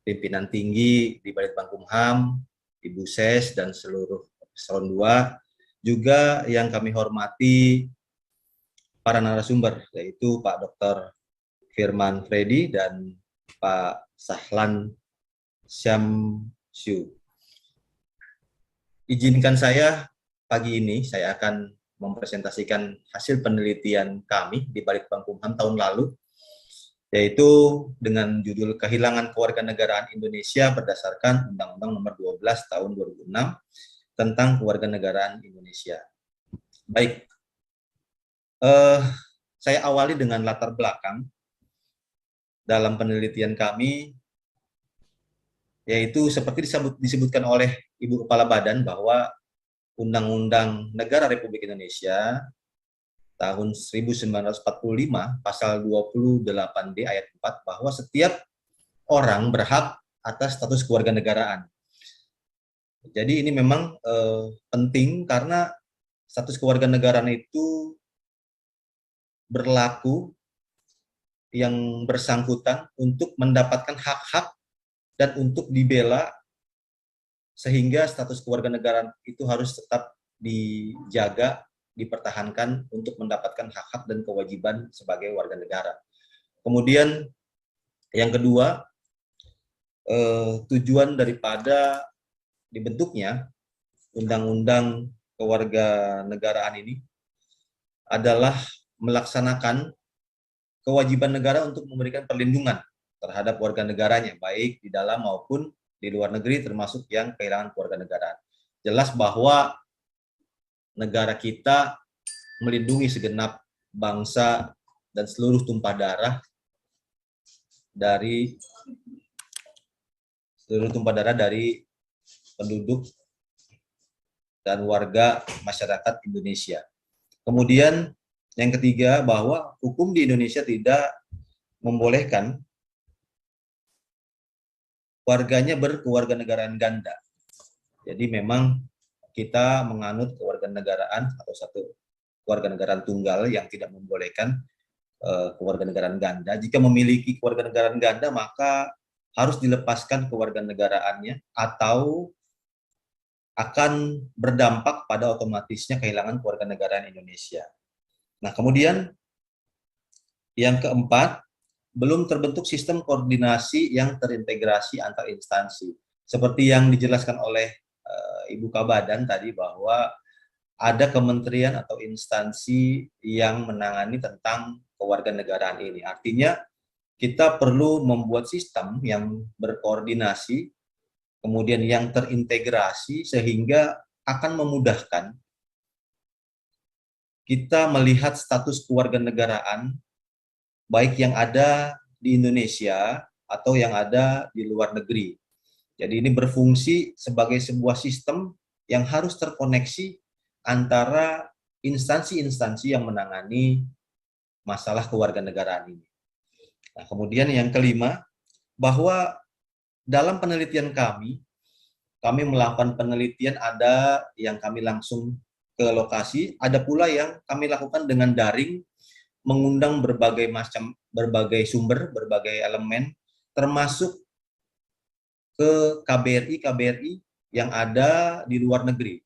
pimpinan tinggi di Balitbang Hukum HAM, Ibu Ses dan seluruh eselon 2, juga yang kami hormati para narasumber, yaitu Pak Dr. Firman Friadi dan Pak Sahlan Syamsu. Izinkan saya pagi ini, saya akan mempresentasikan hasil penelitian kami di Balitbang Hukum HAM tahun lalu, yaitu dengan judul Kehilangan Kewarganegaraan Indonesia berdasarkan Undang-Undang Nomor 12 Tahun 2006 tentang Kewarganegaraan Indonesia. Baik, saya awali dengan latar belakang dalam penelitian kami, yaitu seperti disebutkan oleh Ibu Kepala Badan bahwa Undang-Undang Negara Republik Indonesia tahun 1945 pasal 28D ayat 4 bahwa setiap orang berhak atas status kewarganegaraan. Jadi ini memang penting karena status kewarganegaraan itu berlaku yang bersangkutan untuk mendapatkan hak-hak dan untuk dibela, sehingga status kewarganegaraan itu harus tetap dijaga, dipertahankan untuk mendapatkan hak-hak dan kewajiban sebagai warga negara. Kemudian yang kedua, tujuan daripada dibentuknya Undang-Undang Kewarganegaraan ini adalah melaksanakan kewajiban negara untuk memberikan perlindungan terhadap warga negaranya, baik di dalam maupun di luar negeri, termasuk yang kehilangan kewarganegaraan. Jelas bahwa negara kita melindungi segenap bangsa dan seluruh tumpah darah dari penduduk dan warga masyarakat Indonesia. Kemudian yang ketiga, bahwa hukum di Indonesia tidak membolehkan warganya berkewarganegaraan ganda. Jadi memang kita menganut kewarganegaraan atau satu kewarganegaraan tunggal yang tidak membolehkan kewarganegaraan ganda. Jika memiliki kewarganegaraan ganda, maka harus dilepaskan kewarganegaraannya atau akan berdampak pada otomatisnya kehilangan kewarganegaraan Indonesia. Nah, kemudian yang keempat, belum terbentuk sistem koordinasi yang terintegrasi antar instansi. Seperti yang dijelaskan oleh Ibu Kabadan tadi, bahwa ada kementerian atau instansi yang menangani tentang kewarganegaraan ini. Artinya kita perlu membuat sistem yang berkoordinasi, kemudian yang terintegrasi, sehingga akan memudahkan kita melihat status kewarganegaraan baik yang ada di Indonesia atau yang ada di luar negeri. Jadi ini berfungsi sebagai sebuah sistem yang harus terkoneksi antara instansi-instansi yang menangani masalah kewarganegaraan ini. Nah, kemudian yang kelima, bahwa dalam penelitian kami melakukan penelitian, ada yang kami langsung ke lokasi, ada pula yang kami lakukan dengan daring, mengundang berbagai sumber, berbagai elemen, termasuk ke KBRI yang ada di luar negeri.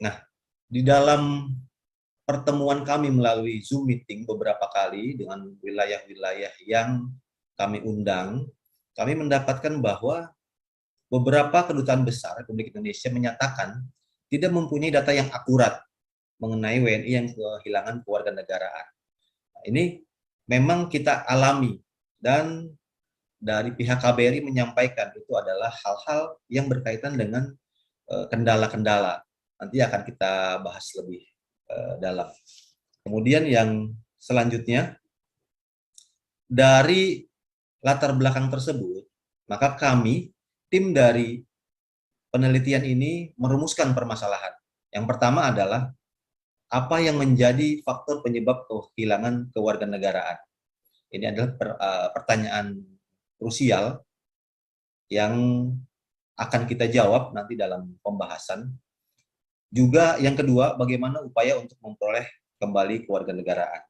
Nah, di dalam pertemuan kami melalui Zoom meeting beberapa kali dengan wilayah-wilayah yang kami undang, kami mendapatkan bahwa beberapa kedutaan besar Republik Indonesia menyatakan tidak mempunyai data yang akurat mengenai WNI yang kehilangan kewarganegaraan. Nah, ini memang kita alami, dan dari pihak KBRI menyampaikan itu adalah hal-hal yang berkaitan dengan kendala-kendala. Nanti akan kita bahas lebih dalam. Kemudian yang selanjutnya, dari latar belakang tersebut, maka kami, tim dari penelitian ini merumuskan permasalahan. Yang pertama adalah apa yang menjadi faktor penyebab kehilangan kewarganegaraan. Ini adalah pertanyaan krusial yang akan kita jawab nanti dalam pembahasan. Juga yang kedua, bagaimana upaya untuk memperoleh kembali kewarganegaraan.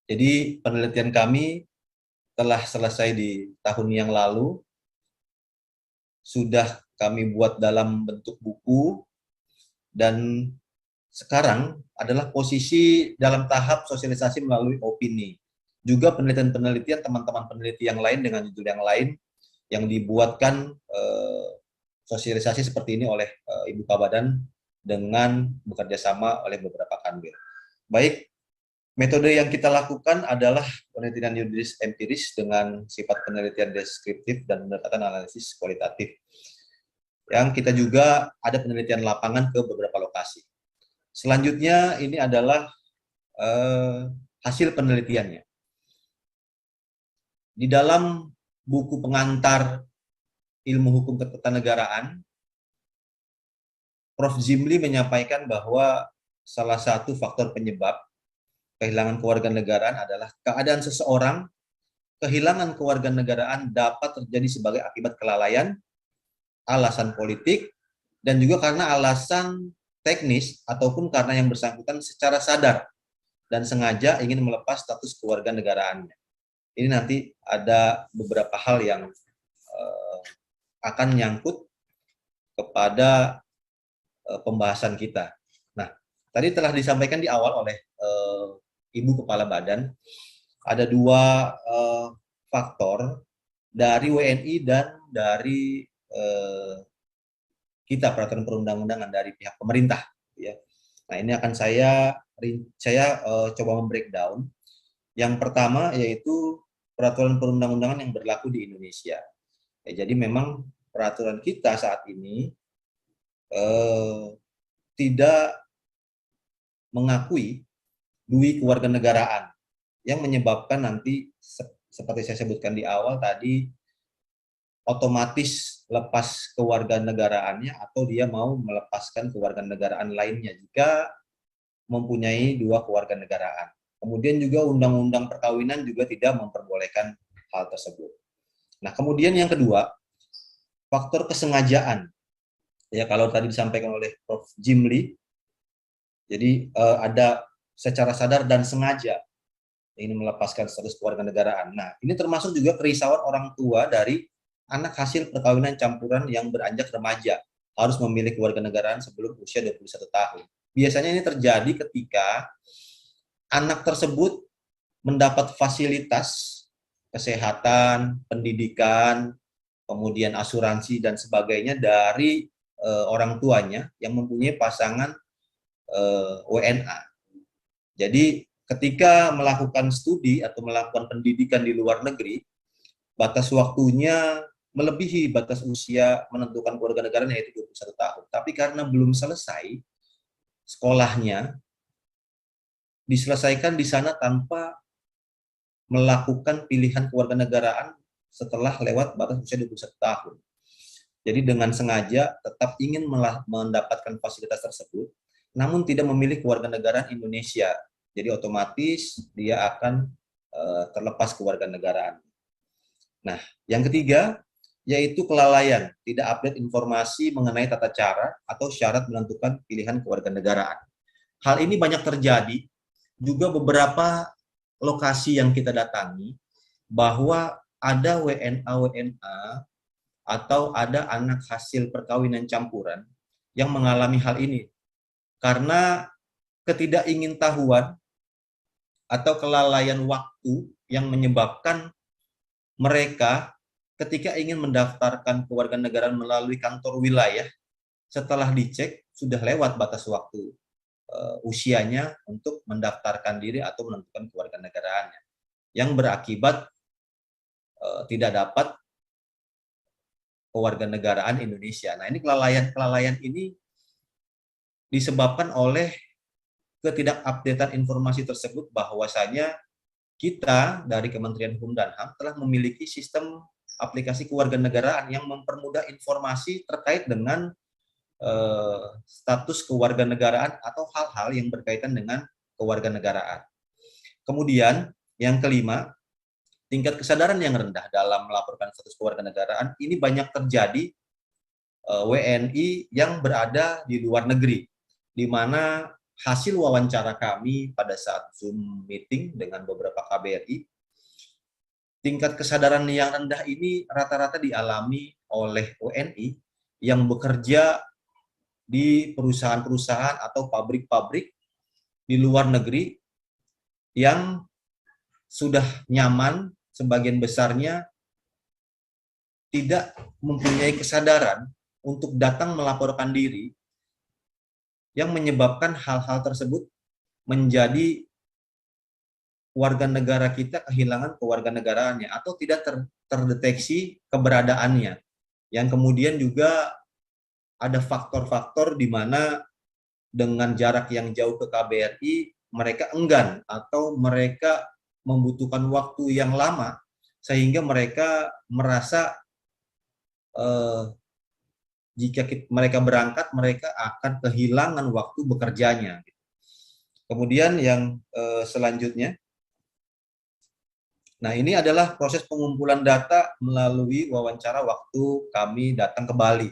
Jadi penelitian kami telah selesai di tahun yang lalu, sudah kami buat dalam bentuk buku, dan sekarang adalah posisi dalam tahap sosialisasi melalui opini. Juga penelitian-penelitian teman-teman peneliti yang lain dengan judul yang lain yang dibuatkan sosialisasi seperti ini oleh Ibu Kabadan dengan bekerja sama oleh beberapa kanwil. Baik, Metode yang kita lakukan adalah penelitian yuridis empiris dengan sifat penelitian deskriptif dan pendekatan analisis kualitatif. Yang kita juga ada penelitian lapangan ke beberapa lokasi. Selanjutnya ini adalah hasil penelitiannya. Di dalam buku pengantar ilmu hukum ketatanegaraan, Prof. Zimli menyampaikan bahwa salah satu faktor penyebab kehilangan kewarganegaraan adalah keadaan seseorang kehilangan kewarganegaraan dapat terjadi sebagai akibat kelalaian, alasan politik, dan juga karena alasan teknis ataupun karena yang bersangkutan secara sadar dan sengaja ingin melepas status kewarganegaraannya. Ini nanti ada beberapa hal yang akan nyangkut kepada pembahasan kita. Nah, tadi telah disampaikan di awal oleh Ibu Kepala Badan, ada dua faktor dari WNI dan dari kita peraturan perundang-undangan dari pihak pemerintah. Ya. Nah, ini akan saya coba membreakdown. Yang pertama yaitu peraturan perundang-undangan yang berlaku di Indonesia. Ya, jadi memang peraturan kita saat ini tidak mengakui dui kewarganegaraan yang menyebabkan nanti seperti saya sebutkan di awal tadi otomatis lepas kewarganegaraannya atau dia mau melepaskan kewarganegaraan lainnya jika mempunyai dua kewarganegaraan. Kemudian juga undang-undang perkawinan juga tidak memperbolehkan hal tersebut. Nah, kemudian yang kedua, faktor kesengajaan. Ya, kalau tadi disampaikan oleh Prof. Zimli, jadi ada secara sadar dan sengaja ingin melepaskan status kewarganegaraan. Nah, ini termasuk juga kerisauan orang tua dari anak hasil perkawinan campuran yang beranjak remaja, harus memilih kewarganegaraan sebelum usia 21 tahun. Biasanya ini terjadi ketika anak tersebut mendapat fasilitas kesehatan, pendidikan, kemudian asuransi dan sebagainya dari orang tuanya yang mempunyai pasangan WNA. Jadi ketika melakukan studi atau melakukan pendidikan di luar negeri, batas waktunya melebihi batas usia menentukan kewarganegaraan yaitu 21 tahun. Tapi karena belum selesai sekolahnya, diselesaikan di sana tanpa melakukan pilihan kewarganegaraan setelah lewat batas usia 21 tahun. Jadi dengan sengaja tetap ingin mendapatkan fasilitas tersebut, namun tidak memilih kewarganegaraan Indonesia. Jadi otomatis dia akan terlepas kewarganegaraan. Nah, yang ketiga yaitu kelalaian, tidak update informasi mengenai tata cara atau syarat menentukan pilihan kewarganegaraan. Hal ini banyak terjadi juga beberapa lokasi yang kita datangi bahwa ada WNA atau ada anak hasil perkawinan campuran yang mengalami hal ini karena ketidakingintahuan atau kelalaian waktu yang menyebabkan mereka ketika ingin mendaftarkan kewarganegaraan melalui kantor wilayah, setelah dicek sudah lewat batas waktu usianya untuk mendaftarkan diri atau menentukan kewarganegaraannya, yang berakibat tidak dapat kewarganegaraan Indonesia. Nah, ini kelalaian ini disebabkan oleh ketidakupdatean informasi tersebut bahwasanya kita dari Kementerian Hukum dan HAM telah memiliki sistem aplikasi kewarganegaraan yang mempermudah informasi terkait dengan status kewarganegaraan atau hal-hal yang berkaitan dengan kewarganegaraan. Kemudian yang kelima, tingkat kesadaran yang rendah dalam melaporkan status kewarganegaraan ini banyak terjadi WNI yang berada di luar negeri, di mana hasil wawancara kami pada saat Zoom meeting dengan beberapa KBRI, tingkat kesadaran yang rendah ini rata-rata dialami oleh WNI yang bekerja di perusahaan-perusahaan atau pabrik-pabrik di luar negeri yang sudah nyaman, sebagian besarnya tidak mempunyai kesadaran untuk datang melaporkan diri, yang menyebabkan hal-hal tersebut menjadi warga negara kita kehilangan kewarganegaraannya atau tidak terdeteksi keberadaannya. Yang kemudian juga ada faktor-faktor di mana dengan jarak yang jauh ke KBRI mereka enggan atau mereka membutuhkan waktu yang lama sehingga mereka merasa jika mereka berangkat mereka akan kehilangan waktu bekerjanya. Kemudian yang selanjutnya, nah ini adalah proses pengumpulan data melalui wawancara waktu kami datang ke Bali.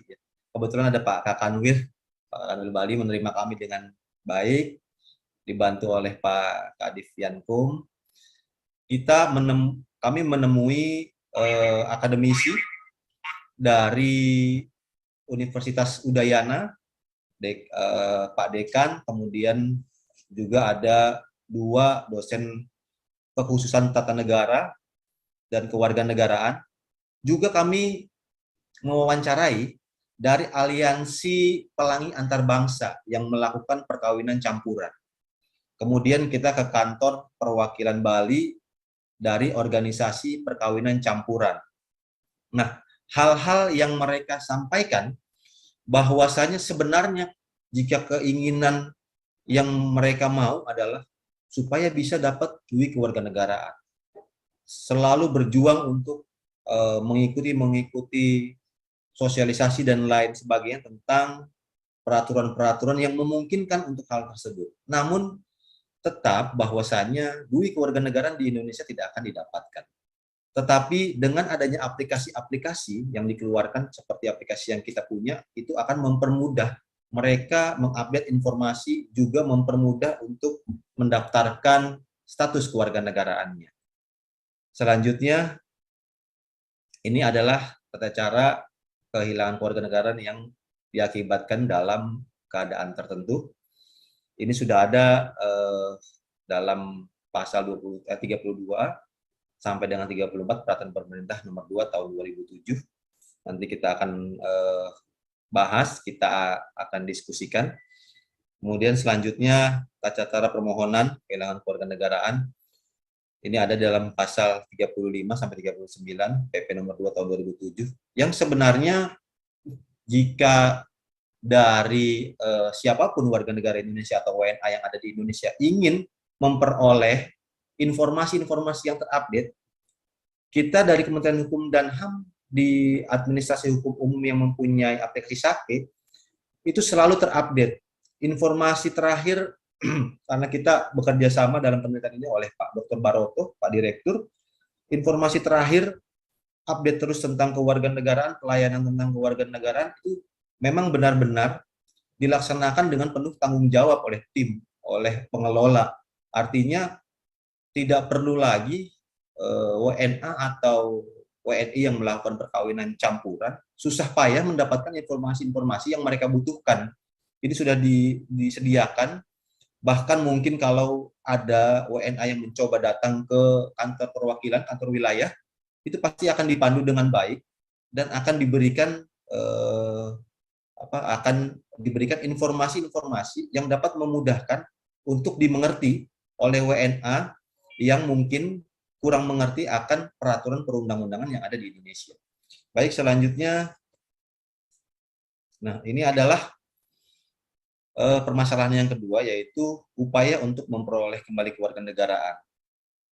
Kebetulan ada Pak Kakanwil Bali menerima kami dengan baik, dibantu oleh Pak Kadif Yankum. Kami menemui akademisi dari Universitas Udayana, Pak Dekan, kemudian juga ada 2 dosen kekhususan tata negara dan kewarganegaraan. Juga kami mewawancarai dari Aliansi Pelangi Antarbangsa yang melakukan perkawinan campuran. Kemudian kita ke kantor perwakilan Bali dari organisasi perkawinan campuran. Nah, hal-hal yang mereka sampaikan bahwasanya sebenarnya jika keinginan yang mereka mau adalah supaya bisa dapat duit kewarganegaraan. Selalu berjuang untuk mengikuti sosialisasi dan lain sebagainya tentang peraturan-peraturan yang memungkinkan untuk hal tersebut. Namun tetap bahwasanya duit kewarganegaraan di Indonesia tidak akan didapatkan. Tetapi dengan adanya aplikasi-aplikasi yang dikeluarkan seperti aplikasi yang kita punya, itu akan mempermudah mereka mengupdate informasi, juga mempermudah untuk mendaftarkan status kewarganegaraannya. Selanjutnya, ini adalah tata cara kehilangan kewarganegaraan yang diakibatkan dalam keadaan tertentu. Ini sudah ada dalam pasal 32 sampai dengan 34 Peraturan Pemerintah Nomor 2 Tahun 2007. Nanti kita akan bahas, kita akan diskusikan. Kemudian selanjutnya tata cara permohonan kehilangan kewarganegaraan. Ini ada dalam pasal 35 sampai 39 PP Nomor 2 Tahun 2007 yang sebenarnya jika dari siapapun warga negara Indonesia atau WNA yang ada di Indonesia ingin memperoleh informasi-informasi yang terupdate, kita dari Kementerian Hukum dan HAM di Administrasi Hukum Umum yang mempunyai aplikasi SAKE itu selalu terupdate. Informasi terakhir karena kita bekerja sama dalam penelitian ini oleh Pak Dr. Baroto, Pak Direktur, informasi terakhir update terus tentang kewarganegaraan, pelayanan tentang kewarganegaraan itu memang benar-benar dilaksanakan dengan penuh tanggung jawab oleh tim, oleh pengelola. Artinya tidak perlu lagi WNA atau WNI yang melakukan perkawinan campuran susah payah mendapatkan informasi-informasi yang mereka butuhkan. Ini sudah disediakan. Bahkan mungkin kalau ada WNA yang mencoba datang ke kantor perwakilan, kantor wilayah, itu pasti akan dipandu dengan baik dan akan diberikan informasi-informasi yang dapat memudahkan untuk dimengerti oleh WNA yang mungkin kurang mengerti akan peraturan perundang-undangan yang ada di Indonesia. Baik, selanjutnya, nah ini adalah permasalahan yang kedua, yaitu upaya untuk memperoleh kembali kewarganegaraan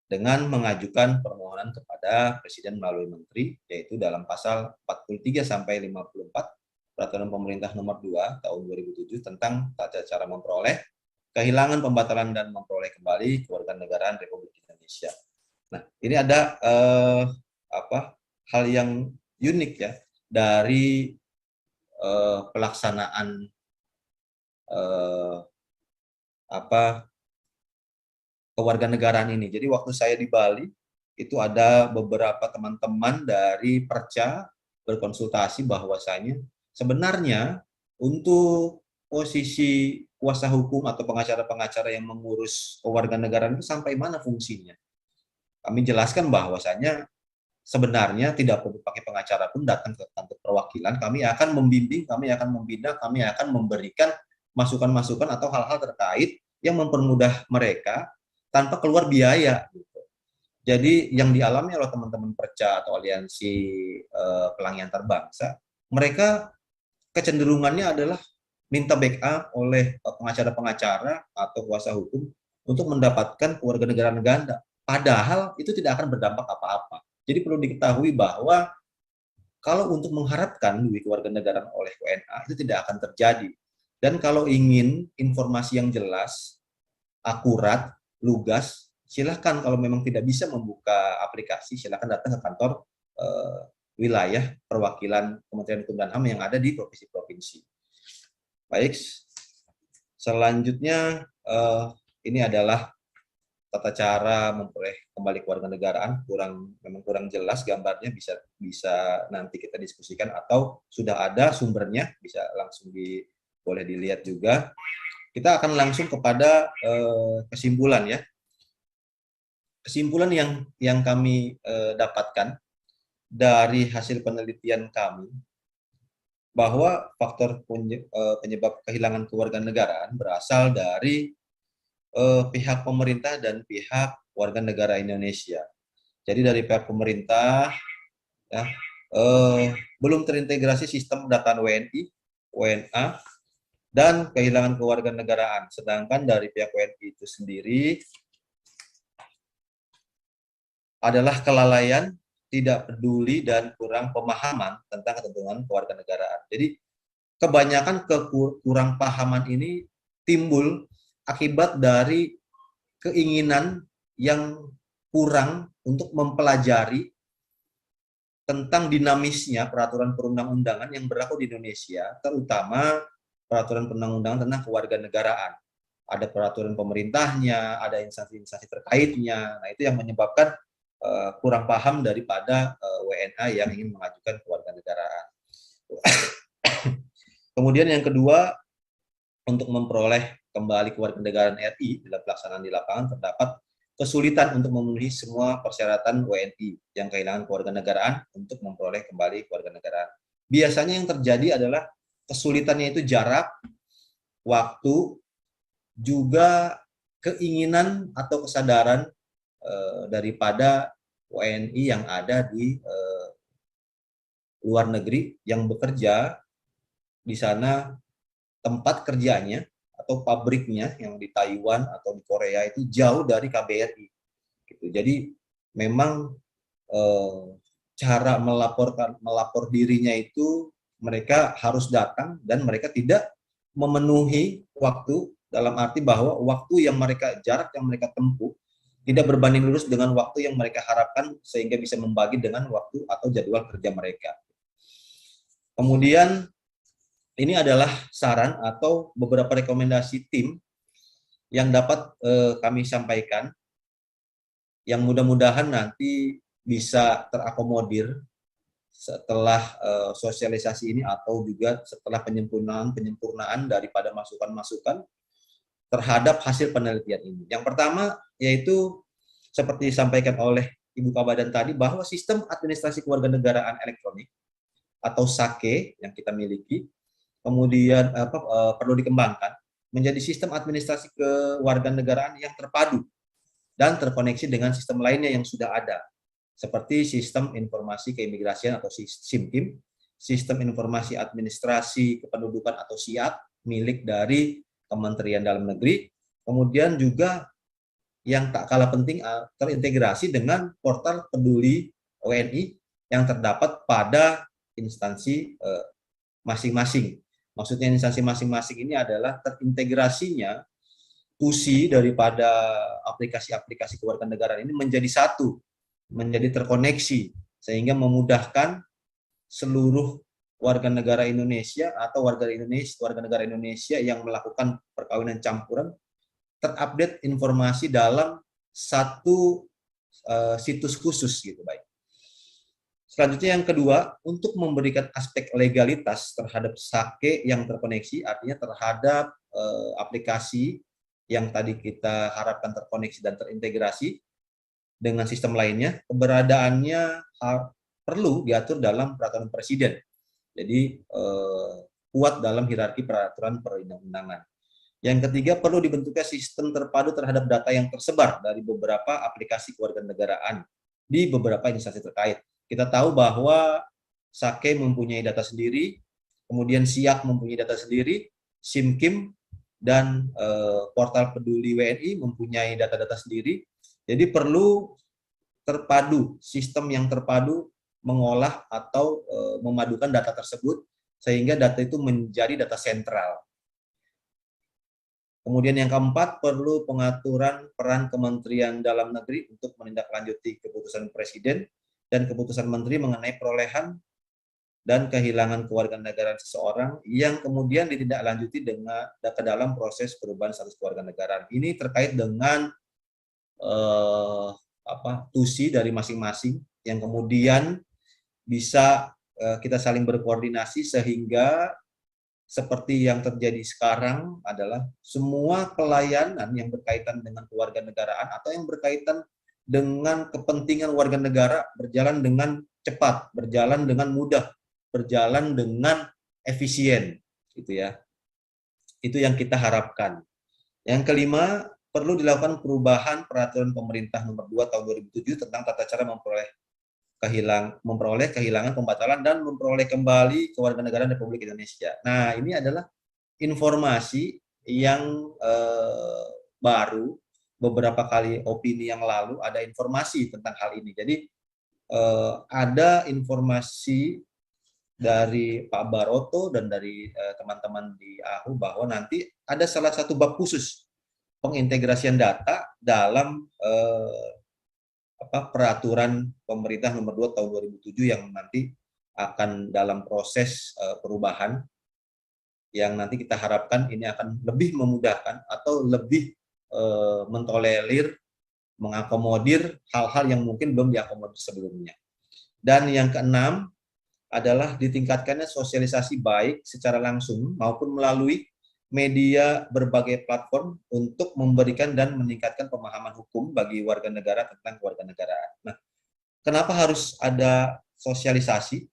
dengan mengajukan permohonan kepada Presiden melalui Menteri, yaitu dalam pasal 43 sampai 54 Peraturan Pemerintah Nomor 2 Tahun 2007 tentang tata cara memperoleh, kehilangan, pembatalan, dan memperoleh kembali kewarganegaraan Republik Indonesia. Nah, ini ada hal yang unik ya dari pelaksanaan kewarganegaraan ini. Jadi waktu saya di Bali itu ada beberapa teman-teman dari Perca berkonsultasi bahwasanya sebenarnya untuk posisi kuasa hukum atau pengacara-pengacara yang mengurus kewarganegaraan itu sampai mana fungsinya. Kami jelaskan bahwasanya sebenarnya tidak perlu pakai pengacara pun datang ke kantor perwakilan, kami akan membimbing, kami akan membina, kami akan memberikan masukan-masukan atau hal-hal terkait yang mempermudah mereka tanpa keluar biaya. Gitu. Jadi yang dialami oleh teman-teman Perca atau aliansi pelangi antarbangsa, mereka kecenderungannya adalah minta backup oleh pengacara-pengacara atau kuasa hukum untuk mendapatkan kewarganegaraan ganda. Padahal itu tidak akan berdampak apa-apa. Jadi perlu diketahui bahwa kalau untuk mengharapkan duit kewarganegaraan oleh WNA itu tidak akan terjadi. Dan kalau ingin informasi yang jelas, akurat, lugas, silahkan kalau memang tidak bisa membuka aplikasi, silahkan datang ke kantor wilayah perwakilan Kementerian Hukum dan HAM yang ada di provinsi-provinsi. Baik, selanjutnya ini adalah tata cara memperoleh kembali kewarganegaraan. Memang kurang jelas gambarnya, bisa nanti kita diskusikan atau sudah ada sumbernya, bisa langsung boleh dilihat juga. Kita akan langsung kepada kesimpulan ya. Kesimpulan yang kami dapatkan dari hasil penelitian kami bahwa faktor penyebab kehilangan kewarganegaraan berasal dari pihak pemerintah dan pihak warga negara Indonesia. Jadi dari pihak pemerintah ya, belum terintegrasi sistem pendataan WNI, WNA, dan kehilangan kewarganegaraan. Sedangkan dari pihak WNI itu sendiri adalah kelalaian, tidak peduli, dan kurang pemahaman tentang ketentuan kewarganegaraan. Jadi kebanyakan kurang pahaman ini timbul akibat dari keinginan yang kurang untuk mempelajari tentang dinamisnya peraturan perundang-undangan yang berlaku di Indonesia, terutama peraturan perundang-undangan tentang kewarganegaraan. Ada peraturan pemerintahnya, ada instansi-instansi terkaitnya. Nah, itu yang menyebabkan kurang paham daripada WNA yang ingin mengajukan kewarganegaraan. Kemudian yang kedua, untuk memperoleh kembali kewarganegaraan RI dalam pelaksanaan di lapangan terdapat kesulitan untuk memenuhi semua persyaratan WNI yang kehilangan kewarganegaraan untuk memperoleh kembali kewarganegaraan. Biasanya yang terjadi adalah kesulitannya itu jarak, waktu, juga keinginan atau kesadaran daripada WNI yang ada di luar negeri yang bekerja di sana, tempat kerjanya atau pabriknya yang di Taiwan atau di Korea itu jauh dari KBRI. Gitu. Jadi memang cara melapor dirinya itu mereka harus datang dan mereka tidak memenuhi waktu, dalam arti bahwa waktu yang jarak yang mereka tempuh tidak berbanding lurus dengan waktu yang mereka harapkan sehingga bisa membagi dengan waktu atau jadwal kerja mereka. Kemudian ini adalah saran atau beberapa rekomendasi tim yang dapat kami sampaikan yang mudah-mudahan nanti bisa terakomodir setelah sosialisasi ini atau juga setelah penyempurnaan daripada masukan-masukan terhadap hasil penelitian ini. Yang pertama yaitu seperti disampaikan oleh Ibu Kabadan tadi bahwa sistem administrasi kewarganegaraan elektronik atau SAKE yang kita miliki kemudian perlu dikembangkan menjadi sistem administrasi kewarganegaraan yang terpadu dan terkoneksi dengan sistem lainnya yang sudah ada seperti sistem informasi keimigrasian atau SIMKIM, sistem informasi administrasi kependudukan atau SIAT milik dari Kementerian Dalam Negeri, kemudian juga yang tak kalah penting terintegrasi dengan portal peduli WNI yang terdapat pada instansi masing-masing. Maksudnya instansi masing-masing ini adalah terintegrasinya fungsi daripada aplikasi-aplikasi kewarganegaraan ini menjadi satu, menjadi terkoneksi, sehingga memudahkan seluruh warga negara Indonesia atau warga negara Indonesia yang melakukan perkawinan campuran terupdate informasi dalam satu situs khusus gitu, baik. Selanjutnya yang kedua, untuk memberikan aspek legalitas terhadap SAKE yang terkoneksi, artinya terhadap aplikasi yang tadi kita harapkan terkoneksi dan terintegrasi dengan sistem lainnya, keberadaannya perlu diatur dalam peraturan presiden. Jadi kuat dalam hierarki peraturan perundang-undangan. Yang ketiga, perlu dibentuknya sistem terpadu terhadap data yang tersebar dari beberapa aplikasi kewarganegaraan di beberapa instansi terkait. Kita tahu bahwa Sake mempunyai data sendiri, kemudian Siak mempunyai data sendiri, Simkim dan portal peduli WNI mempunyai data-data sendiri. Jadi perlu terpadu, sistem yang terpadu mengolah atau memadukan data tersebut sehingga data itu menjadi data sentral. Kemudian yang keempat, perlu pengaturan peran Kementerian Dalam Negeri untuk menindaklanjuti keputusan Presiden dan keputusan Menteri mengenai perolehan dan kehilangan kewarganegaraan seseorang yang kemudian ditindaklanjuti dengan ke dalam proses perubahan status kewarganegaraan. Ini terkait dengan tusi dari masing-masing yang kemudian bisa kita saling berkoordinasi sehingga seperti yang terjadi sekarang adalah semua pelayanan yang berkaitan dengan kewarganegaraan atau yang berkaitan dengan kepentingan warga negara berjalan dengan cepat, berjalan dengan mudah, berjalan dengan efisien, gitu ya. Itu yang kita harapkan. Yang kelima, perlu dilakukan perubahan peraturan pemerintah nomor 2 tahun 2007 tentang tata cara memperoleh kehilangan, pembatalan, dan memperoleh kembali kewarganegaraan Republik Indonesia. Nah, ini adalah informasi yang baru. Beberapa kali opini yang lalu ada informasi tentang hal ini. Jadi ada informasi dari Pak Baroto dan dari teman-teman di AHU bahwa nanti ada salah satu bab khusus pengintegrasian data dalam peraturan pemerintah nomor 2 tahun 2007 yang nanti akan dalam proses perubahan yang nanti kita harapkan ini akan lebih memudahkan atau lebih mentolerir, mengakomodir hal-hal yang mungkin belum diakomodir sebelumnya. Dan yang keenam adalah ditingkatkannya sosialisasi baik secara langsung maupun melalui media berbagai platform untuk memberikan dan meningkatkan pemahaman hukum bagi warga negara tentang kewarganegaraan. Nah, kenapa harus ada sosialisasi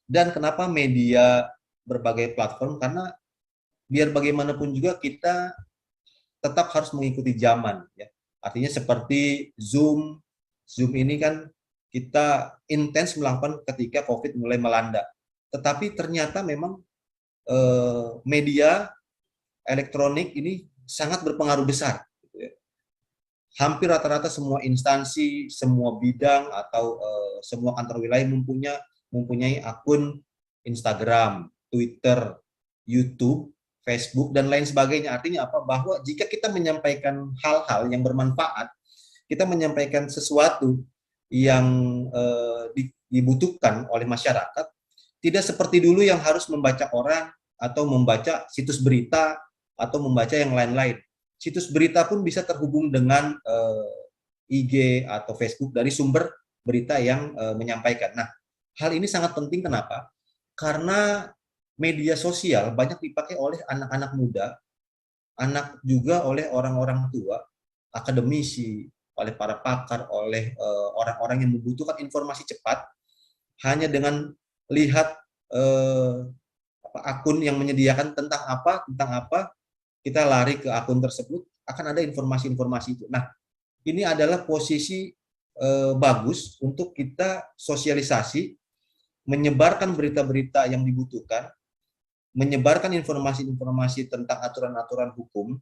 dan kenapa media berbagai platform? Karena biar bagaimanapun juga kita tetap harus mengikuti zaman, ya. Artinya seperti Zoom ini kan kita intens melakukan ketika COVID mulai melanda. Tetapi ternyata memang media elektronik ini sangat berpengaruh besar. Gitu ya. Hampir rata-rata semua instansi, semua bidang atau semua kantor wilayah mempunyai akun Instagram, Twitter, YouTube, Facebook, dan lain sebagainya. Artinya apa? Bahwa jika kita menyampaikan hal-hal yang bermanfaat, kita menyampaikan sesuatu yang dibutuhkan oleh masyarakat, tidak seperti dulu yang harus membaca koran atau membaca situs berita atau membaca yang lain-lain. Situs berita pun bisa terhubung dengan IG atau Facebook dari sumber berita yang menyampaikan. Nah, hal ini sangat penting. Kenapa? Karena media sosial banyak dipakai oleh anak-anak muda, anak juga oleh orang-orang tua, akademisi, oleh para pakar, oleh orang-orang yang membutuhkan informasi cepat. Hanya dengan lihat akun yang menyediakan tentang apa, kita lari ke akun tersebut, akan ada informasi-informasi itu. Nah, ini adalah posisi bagus untuk kita sosialisasi, menyebarkan berita-berita yang dibutuhkan, menyebarkan informasi-informasi tentang aturan-aturan hukum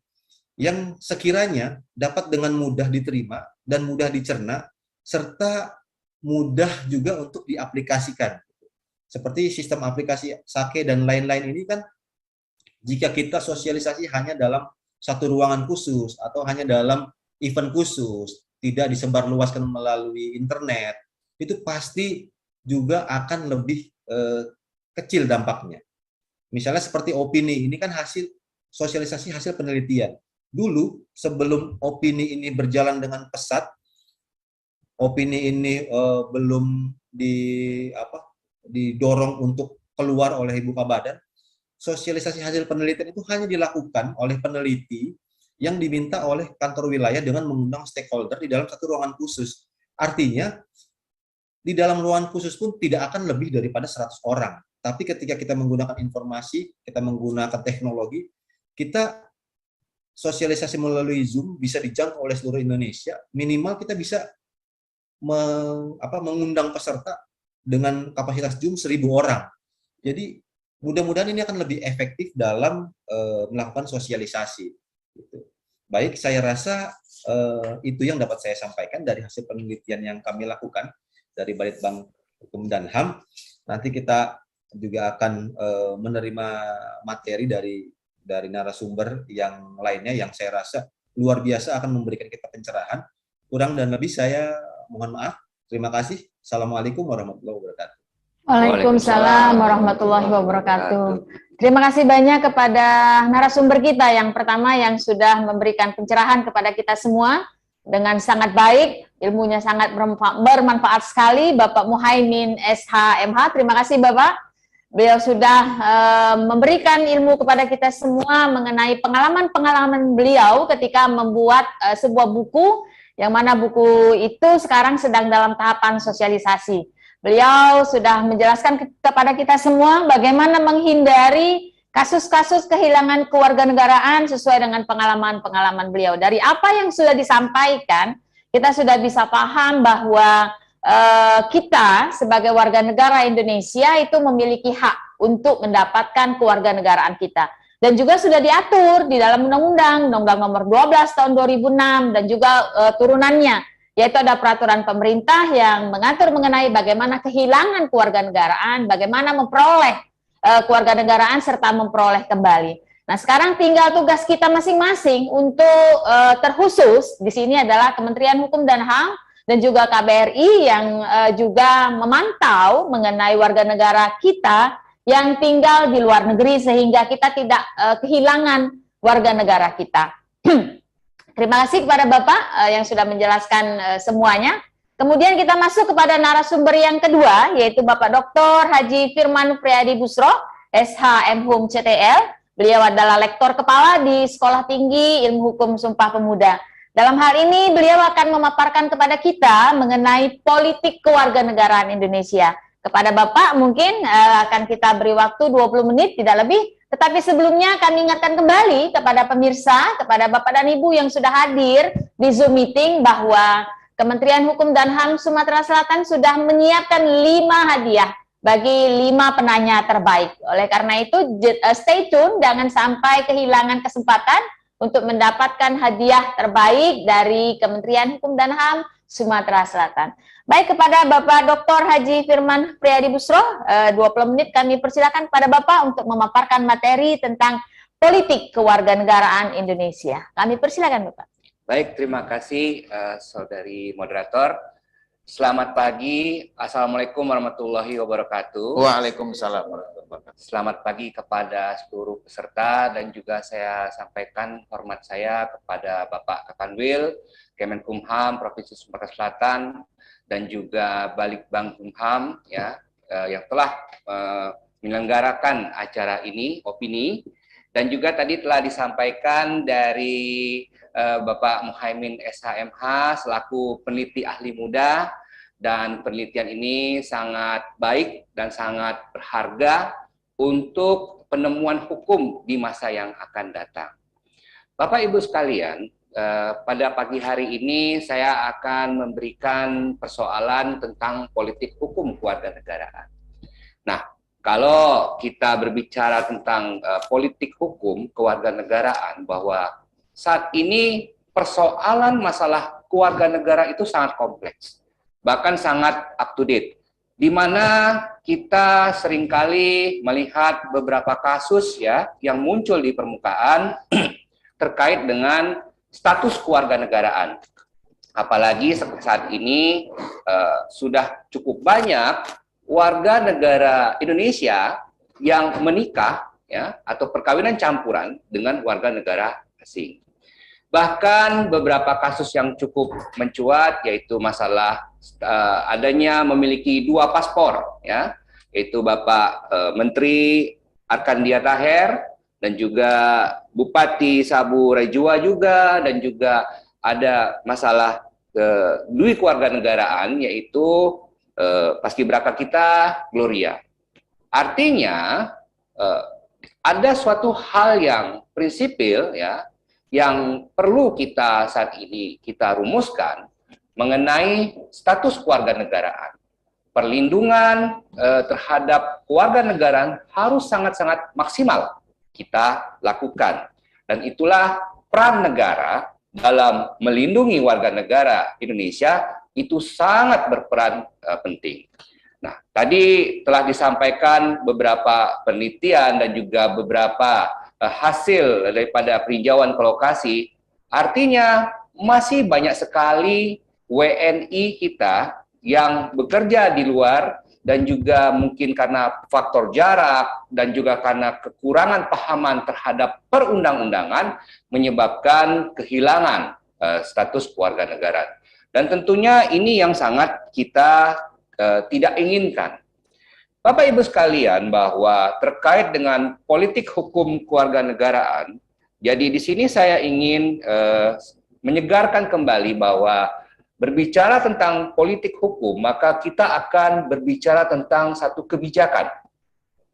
yang sekiranya dapat dengan mudah diterima dan mudah dicerna, serta mudah juga untuk diaplikasikan. Seperti sistem aplikasi Sake dan lain-lain ini kan, jika kita sosialisasi hanya dalam satu ruangan khusus atau hanya dalam event khusus, tidak disebarluaskan melalui internet, itu pasti juga akan lebih kecil dampaknya. Misalnya seperti opini, ini kan hasil sosialisasi hasil penelitian. Dulu sebelum opini ini berjalan dengan pesat, opini ini belum didorong untuk keluar oleh Ibu Kabadan, sosialisasi hasil penelitian itu hanya dilakukan oleh peneliti yang diminta oleh kantor wilayah dengan mengundang stakeholder di dalam satu ruangan khusus. Artinya, di dalam ruangan khusus pun tidak akan lebih daripada 100 orang. Tapi ketika kita menggunakan informasi, kita menggunakan teknologi, kita sosialisasi melalui Zoom bisa dijangkau oleh seluruh Indonesia, minimal kita bisa mengundang peserta dengan kapasitas Zoom 1.000 orang. Jadi mudah-mudahan ini akan lebih efektif dalam melakukan sosialisasi. Gitu. Baik, saya rasa itu yang dapat saya sampaikan dari hasil penelitian yang kami lakukan dari Balitbang Hukum dan HAM. Nanti kita juga akan menerima materi dari narasumber yang lainnya yang saya rasa luar biasa akan memberikan kita pencerahan. Kurang dan lebih saya mohon maaf. Terima kasih. Assalamualaikum warahmatullahi wabarakatuh. Waalaikumsalam warahmatullahi wabarakatuh. Terima kasih banyak kepada narasumber kita yang pertama yang sudah memberikan pencerahan kepada kita semua dengan sangat baik, ilmunya sangat bermanfaat sekali, Bapak Muhaimin SH.MH. Terima kasih Bapak. Beliau sudah memberikan ilmu kepada kita semua mengenai pengalaman-pengalaman beliau ketika membuat sebuah buku, yang mana buku itu sekarang sedang dalam tahapan sosialisasi. Beliau sudah menjelaskan kepada kita semua bagaimana menghindari kasus-kasus kehilangan kewarganegaraan sesuai dengan pengalaman-pengalaman beliau. Dari apa yang sudah disampaikan, kita sudah bisa paham bahwa kita sebagai warga negara Indonesia itu memiliki hak untuk mendapatkan kewarganegaraan kita. Dan juga sudah diatur di dalam Undang-Undang Nomor 12 Tahun 2006 dan juga turunannya, yaitu ada peraturan pemerintah yang mengatur mengenai bagaimana kehilangan kewarganegaraan, bagaimana memperoleh kewarganegaraan serta memperoleh kembali. Nah, sekarang tinggal tugas kita masing-masing untuk terkhusus di sini adalah Kementerian Hukum dan HAM dan juga KBRI yang juga memantau mengenai warga negara kita yang tinggal di luar negeri sehingga kita tidak kehilangan warga negara kita. Terima kasih kepada Bapak yang sudah menjelaskan semuanya. Kemudian kita masuk kepada narasumber yang kedua, yaitu Bapak Dr. Haji Firman Priadi Busro, SH.MHum CTL. Beliau adalah lektor kepala di Sekolah Tinggi Ilmu Hukum Sumpah Pemuda. Dalam hal ini beliau akan memaparkan kepada kita mengenai politik kewarganegaraan Indonesia. Kepada Bapak mungkin akan kita beri waktu 20 menit, tidak lebih. Tetapi sebelumnya kami ingatkan kembali kepada pemirsa, kepada Bapak dan Ibu yang sudah hadir di Zoom meeting bahwa Kementerian Hukum dan HAM Sumatera Selatan sudah menyiapkan 5 hadiah bagi 5 penanya terbaik. Oleh karena itu stay tune, jangan sampai kehilangan kesempatan untuk mendapatkan hadiah terbaik dari Kementerian Hukum dan HAM Sumatera Selatan. Baik, kepada Bapak Dr. Haji Firman Priadi Busro, 20 menit kami persilakan kepada Bapak untuk memaparkan materi tentang politik kewarganegaraan Indonesia. Kami persilakan Bapak. Baik, terima kasih Saudari Moderator. Selamat pagi, Assalamualaikum warahmatullahi wabarakatuh. Waalaikumsalam warahmatullahi wabarakatuh. Selamat pagi kepada seluruh peserta dan juga saya sampaikan hormat saya kepada Bapak Kakanwil, Kemenkumham Provinsi Sumatera Selatan, dan juga Balitbang Hukum ya yang telah menyelenggarakan acara ini, opini, dan juga tadi telah disampaikan dari Bapak Muhaimin SH.MH selaku peneliti ahli muda, dan penelitian ini sangat baik dan sangat berharga untuk penemuan hukum di masa yang akan datang. Bapak Ibu sekalian, pada pagi hari ini saya akan memberikan persoalan tentang politik hukum kewarganegaraan. Nah, kalau kita berbicara tentang politik hukum kewarganegaraan, bahwa saat ini persoalan masalah kewarganegaraan itu sangat kompleks, bahkan sangat up to date, di mana kita seringkali melihat beberapa kasus ya yang muncul di permukaan terkait dengan status kewarganegaraan. Apalagi saat ini sudah cukup banyak warga negara Indonesia yang menikah ya atau perkawinan campuran dengan warga negara asing. Bahkan beberapa kasus yang cukup mencuat yaitu masalah adanya memiliki 2 paspor ya, yaitu Bapak Menteri Arkandia Taher dan juga Bupati Sabu Rejua juga, dan juga ada masalah dui kewarganegaraan yaitu paskibraka kita Gloria. Artinya ada suatu hal yang prinsipil ya yang perlu kita saat ini kita rumuskan mengenai status kewarganegaraan. Perlindungan terhadap kewarganegaraan harus sangat-sangat maksimal kita lakukan. Dan itulah peran negara dalam melindungi warga negara Indonesia itu sangat berperan penting. Nah, tadi telah disampaikan beberapa penelitian dan juga beberapa hasil daripada peninjauan ke lokasi. Artinya masih banyak sekali WNI kita yang bekerja di luar dan juga mungkin karena faktor jarak dan juga karena kekurangan pahaman terhadap perundang-undangan menyebabkan kehilangan status kewarganegaraan. Dan tentunya ini yang sangat kita tidak inginkan. Bapak Ibu sekalian, bahwa terkait dengan politik hukum kewarganegaraan, jadi di sini saya ingin menyegarkan kembali bahwa berbicara tentang politik hukum, maka kita akan berbicara tentang satu kebijakan.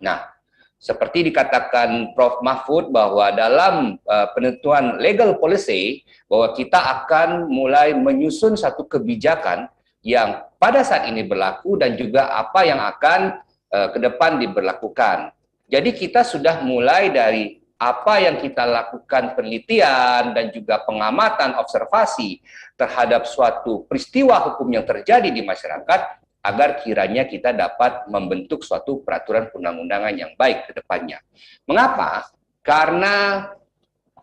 Nah, seperti dikatakan Prof. Mahfud bahwa dalam penentuan legal policy, bahwa kita akan mulai menyusun satu kebijakan yang pada saat ini berlaku dan juga apa yang akan ke depan diberlakukan. Jadi kita sudah mulai dari apa yang kita lakukan penelitian dan juga pengamatan observasi terhadap suatu peristiwa hukum yang terjadi di masyarakat agar kiranya kita dapat membentuk suatu peraturan perundang-undangan yang baik ke depannya. Mengapa? Karena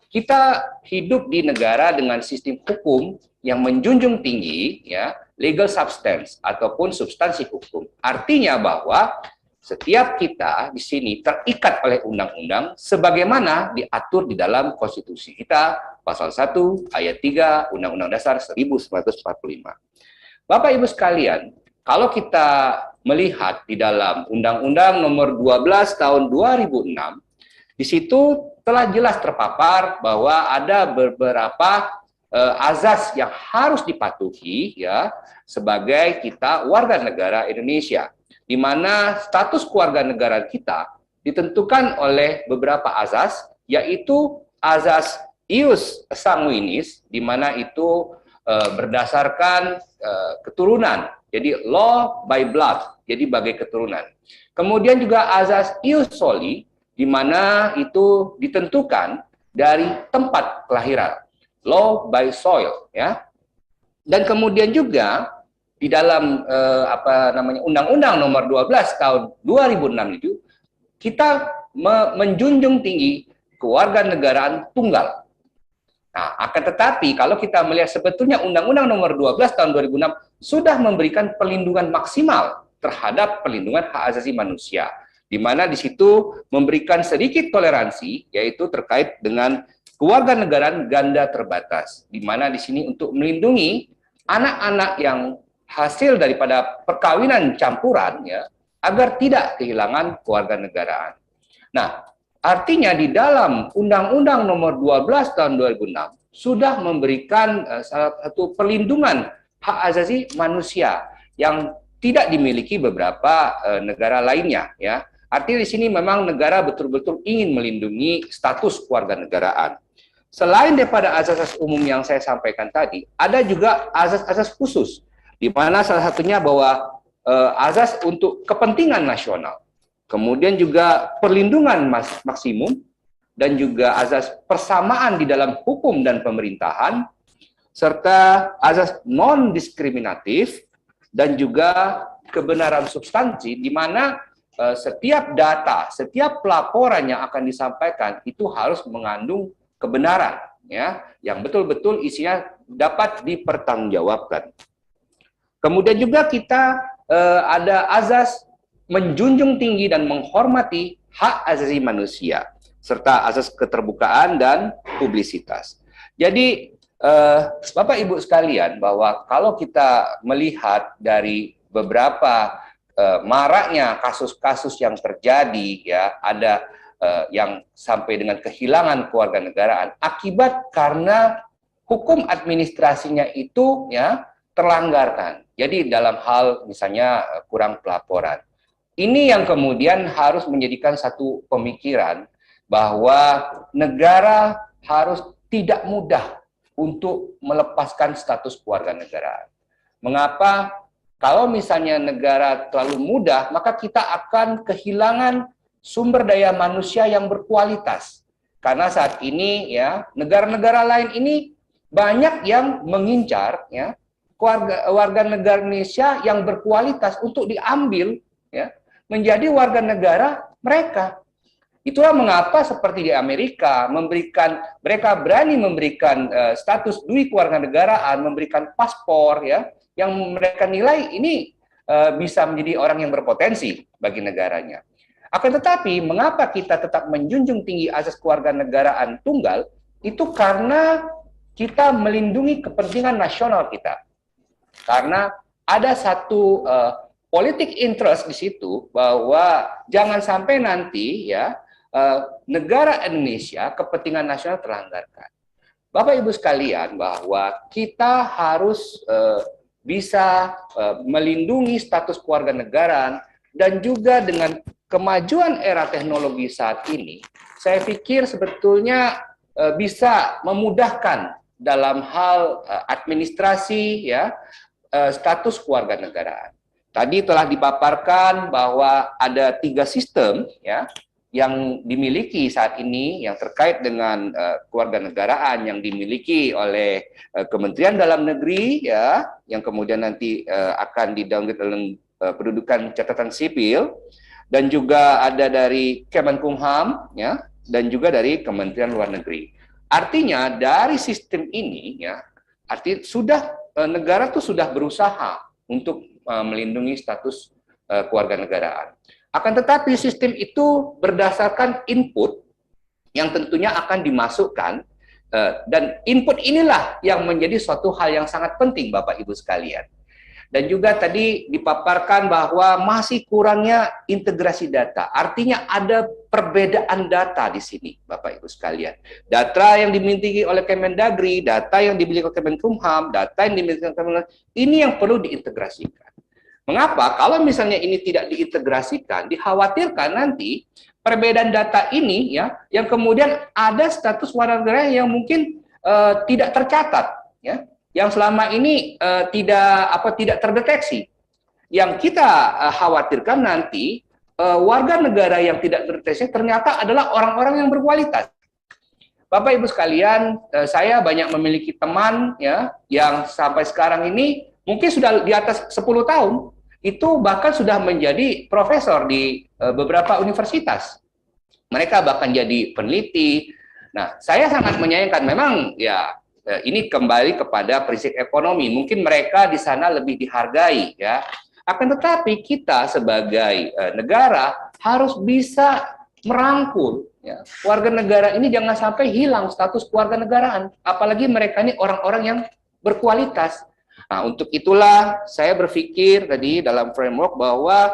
kita hidup di negara dengan sistem hukum yang menjunjung tinggi ya legal substance ataupun substansi hukum. Artinya bahwa setiap kita di sini terikat oleh undang-undang sebagaimana diatur di dalam konstitusi kita pasal 1 ayat 3 Undang-Undang Dasar 1945. Bapak Ibu sekalian, kalau kita melihat di dalam Undang-Undang Nomor 12 Tahun 2006, di situ telah jelas terpapar bahwa ada beberapa azas yang harus dipatuhi ya sebagai kita warga negara Indonesia, di mana status kewarganegaraan kita ditentukan oleh beberapa azas, yaitu azas ius sanguinis, di mana itu berdasarkan keturunan, jadi law by blood, jadi bagai keturunan. Kemudian juga azas ius soli, di mana itu ditentukan dari tempat kelahiran, law by soil, ya. Dan kemudian juga di dalam Undang-Undang Nomor 12 Tahun 2006 itu kita menjunjung tinggi kewarganegaraan tunggal. Nah, akan tetapi kalau kita melihat sebetulnya Undang-Undang Nomor 12 Tahun 2006 sudah memberikan perlindungan maksimal terhadap perlindungan hak asasi manusia, di mana di situ memberikan sedikit toleransi, yaitu terkait dengan kewarganegaraan ganda terbatas, di mana di sini untuk melindungi anak-anak yang hasil daripada perkawinan campuran ya agar tidak kehilangan kewarganegaraan. Nah, artinya di dalam Undang-Undang Nomor 12 Tahun 2006 sudah memberikan salah satu perlindungan hak asasi manusia yang tidak dimiliki beberapa negara lainnya ya. Artinya di sini memang negara betul-betul ingin melindungi status kewarganegaraan. Selain daripada azas-azas umum yang saya sampaikan tadi, ada juga azas-azas khusus, di mana salah satunya bahwa azas untuk kepentingan nasional, kemudian juga perlindungan maksimum, dan juga azas persamaan di dalam hukum dan pemerintahan, serta azas non-diskriminatif, dan juga kebenaran substansi, di mana setiap data, setiap pelaporan yang akan disampaikan itu harus mengandung kebenaran, ya, yang betul-betul isinya dapat dipertanggungjawabkan. Kemudian juga kita ada azas menjunjung tinggi dan menghormati hak asasi manusia, serta azas keterbukaan dan publisitas. Jadi, Bapak Ibu sekalian, bahwa kalau kita melihat dari beberapa maraknya kasus-kasus yang terjadi, ya, ada yang sampai dengan kehilangan kewarganegaraan akibat karena hukum administrasinya itu ya terlanggarkan. Jadi dalam hal misalnya kurang pelaporan. Ini yang kemudian harus menjadikan satu pemikiran bahwa negara harus tidak mudah untuk melepaskan status kewarganegaraan. Mengapa? Kalau misalnya negara terlalu mudah, maka kita akan kehilangan sumber daya manusia yang berkualitas. Karena saat ini ya negara-negara lain ini banyak yang mengincar ya warga negara Indonesia yang berkualitas untuk diambil ya menjadi warga negara mereka. Itulah mengapa seperti di Amerika mereka berani memberikan status dui kewarganegaraan, memberikan paspor ya yang mereka nilai ini bisa menjadi orang yang berpotensi bagi negaranya. Akan tetapi mengapa kita tetap menjunjung tinggi asas kewarganegaraan tunggal itu karena kita melindungi kepentingan nasional kita. Karena ada satu politik interest di situ bahwa jangan sampai nanti ya negara Indonesia kepentingan nasional terlanggarkan. Bapak Ibu sekalian bahwa kita harus bisa melindungi status kewarganegaraan dan juga dengan kemajuan era teknologi saat ini, saya pikir sebetulnya bisa memudahkan dalam hal administrasi ya status kewarganegaraan. Tadi telah dipaparkan bahwa ada 3 sistem ya yang dimiliki saat ini yang terkait dengan kewarganegaraan yang dimiliki oleh Kementerian Dalam Negeri ya yang kemudian nanti akan di-downgrade dalam pendudukan catatan sipil dan juga ada dari Kemenkumham ya dan juga dari Kementerian Luar Negeri. Artinya dari sistem ini ya negara tuh sudah berusaha untuk melindungi status kewarganegaraan. Akan tetapi sistem itu berdasarkan input yang tentunya akan dimasukkan dan input inilah yang menjadi suatu hal yang sangat penting Bapak Ibu sekalian. Dan juga tadi dipaparkan bahwa masih kurangnya integrasi data. Artinya ada perbedaan data di sini Bapak Ibu sekalian. Data yang dimiliki oleh Kemendagri, data yang dimiliki oleh Kemenkumham, data yang dimiliki oleh Kemenkumham, ini yang perlu diintegrasikan. Mengapa? Kalau misalnya ini tidak diintegrasikan, dikhawatirkan nanti perbedaan data ini ya, yang kemudian ada status warga negara yang mungkin tidak tercatat, ya, yang selama ini tidak terdeteksi. Yang kita khawatirkan nanti warga negara yang tidak terdeteksi ternyata adalah orang-orang yang berkualitas. Bapak Ibu sekalian, saya banyak memiliki teman ya yang sampai sekarang ini mungkin sudah di atas 10 tahun. Itu bahkan sudah menjadi profesor di beberapa universitas. Mereka bahkan jadi peneliti. Nah, saya sangat menyayangkan memang ya ini kembali kepada prinsip ekonomi. Mungkin mereka di sana lebih dihargai ya. Akan tetapi kita sebagai negara harus bisa merangkul ya. Warga negara ini jangan sampai hilang status kewarganegaraan. Apalagi mereka ini orang-orang yang berkualitas. Nah, untuk itulah saya berpikir tadi dalam framework bahwa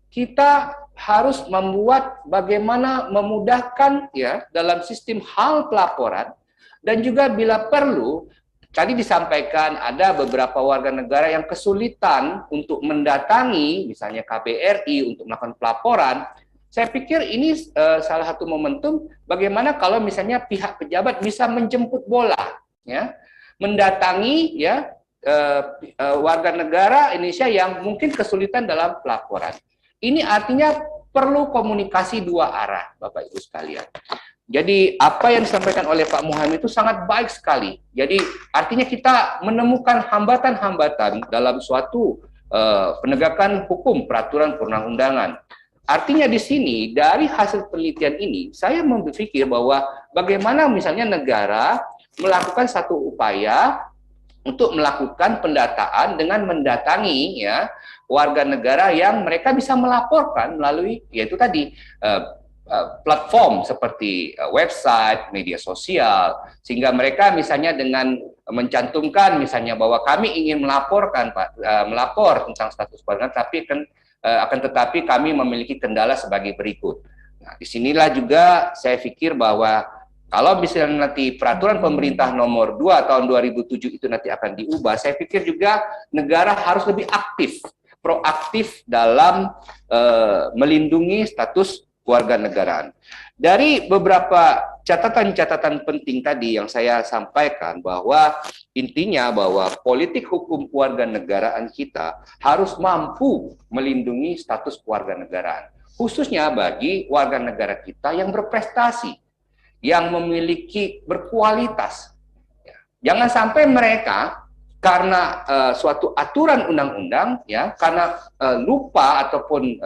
kita harus membuat bagaimana memudahkan ya dalam sistem hal pelaporan dan juga bila perlu tadi disampaikan ada beberapa warga negara yang kesulitan untuk mendatangi misalnya KBRI untuk melakukan pelaporan. Saya pikir ini salah satu momentum bagaimana kalau misalnya pihak pejabat bisa menjemput bola ya, mendatangi ya warga negara Indonesia yang mungkin kesulitan dalam pelaporan. Ini artinya perlu komunikasi 2 arah, Bapak Ibu sekalian. Jadi apa yang disampaikan oleh Pak Muhammad itu sangat baik sekali. Jadi artinya kita menemukan hambatan-hambatan dalam suatu penegakan hukum peraturan perundang-undangan. Artinya di sini dari hasil penelitian ini saya berpikir bahwa bagaimana misalnya negara melakukan satu upaya untuk melakukan pendataan dengan mendatangi ya warga negara yang mereka bisa melaporkan melalui yaitu tadi platform seperti website, media sosial sehingga mereka misalnya dengan mencantumkan misalnya bahwa kami ingin melaporkan Pak melapor tentang status kewarganegaraan tapi akan tetapi kami memiliki kendala sebagai berikut. Nah, disinilah juga saya pikir bahwa kalau misalnya nanti peraturan pemerintah nomor 2 tahun 2007 itu nanti akan diubah, saya pikir juga negara harus lebih aktif, proaktif dalam melindungi status kewarganegaraan. Dari beberapa catatan-catatan penting tadi yang saya sampaikan, bahwa intinya bahwa politik hukum kewarganegaraan kita harus mampu melindungi status kewarganegaraan, khususnya bagi warga negara kita yang berprestasi, yang memiliki berkualitas. Jangan sampai mereka karena suatu aturan undang-undang, ya, karena lupa ataupun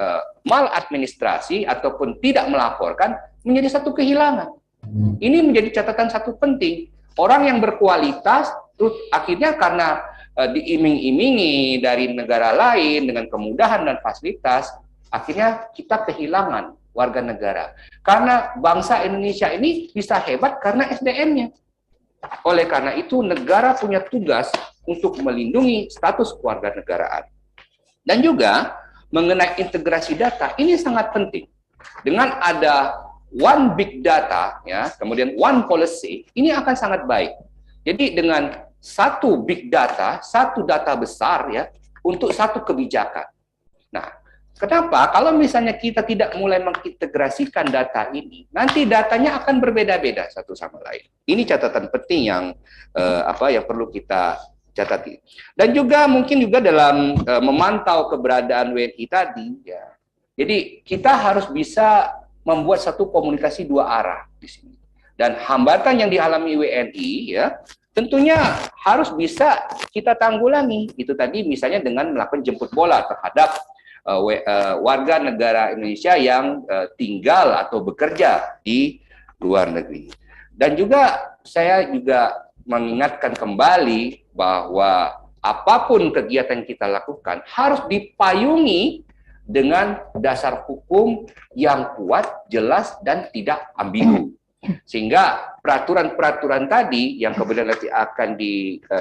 maladministrasi ataupun tidak melaporkan, menjadi satu kehilangan. Ini menjadi catatan satu penting. Orang yang berkualitas, terus akhirnya karena diiming-imingi dari negara lain dengan kemudahan dan fasilitas, akhirnya kita kehilangan warga negara. Karena bangsa Indonesia ini bisa hebat karena SDM-nya. Oleh karena itu, negara punya tugas untuk melindungi status kewarganegaraan. Dan juga mengenai integrasi data, ini sangat penting. Dengan ada one big data, ya, kemudian one policy, ini akan sangat baik. Jadi dengan satu big data, satu data besar, ya, untuk satu kebijakan. Nah, kenapa? Kalau misalnya kita tidak mulai mengintegrasikan data ini, nanti datanya akan berbeda-beda satu sama lain. Ini catatan penting yang yang perlu kita catati. Dan juga mungkin juga dalam memantau keberadaan WNI tadi, ya. Jadi kita harus bisa membuat satu komunikasi dua arah di sini. Dan hambatan yang dialami WNI, ya, tentunya harus bisa kita tanggulangi. Itu tadi misalnya dengan melakukan jemput bola terhadap warga negara Indonesia yang tinggal atau bekerja di luar negeri. Dan juga saya juga mengingatkan kembali bahwa apapun kegiatan yang kita lakukan harus dipayungi dengan dasar hukum yang kuat, jelas, dan tidak ambigu. Sehingga peraturan-peraturan tadi yang kemudian nanti akan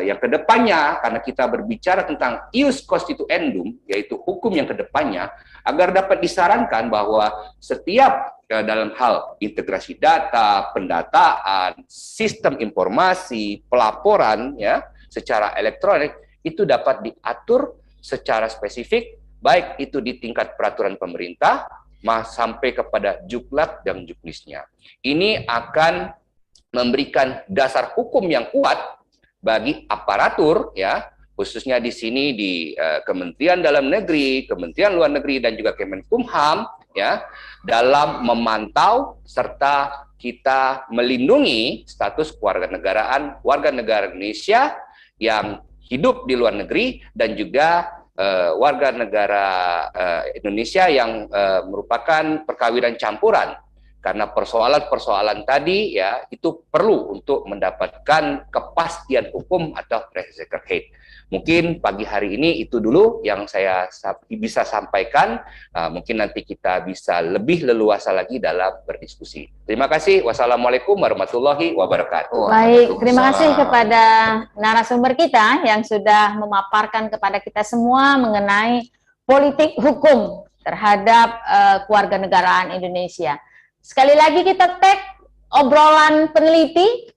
yang kedepannya, karena kita berbicara tentang ius constituendum, yaitu hukum yang kedepannya, agar dapat disarankan bahwa setiap dalam hal integrasi data, pendataan, sistem informasi, pelaporan, ya, secara elektronik, itu dapat diatur secara spesifik, baik itu di tingkat peraturan pemerintah, sampai kepada Juklak dan Juknisnya. Ini akan memberikan dasar hukum yang kuat bagi aparatur, ya, khususnya di sini di Kementerian Dalam Negeri, Kementerian Luar Negeri, dan juga Kemenkumham, ya, dalam memantau serta kita melindungi status kewarganegaraan warga negara Indonesia yang hidup di luar negeri dan juga warga negara Indonesia yang merupakan perkawinan campuran. Karena persoalan-persoalan tadi, ya, itu perlu untuk mendapatkan kepastian hukum atau reciprocate. Mungkin pagi hari ini itu dulu yang saya bisa sampaikan. Mungkin nanti kita bisa lebih leluasa lagi dalam berdiskusi. Terima kasih. Wassalamualaikum warahmatullahi wabarakatuh. Baik, terima kasih kepada narasumber kita yang sudah memaparkan kepada kita semua mengenai politik hukum terhadap kewarganegaraan Indonesia. Sekali lagi kita tag obrolan peneliti,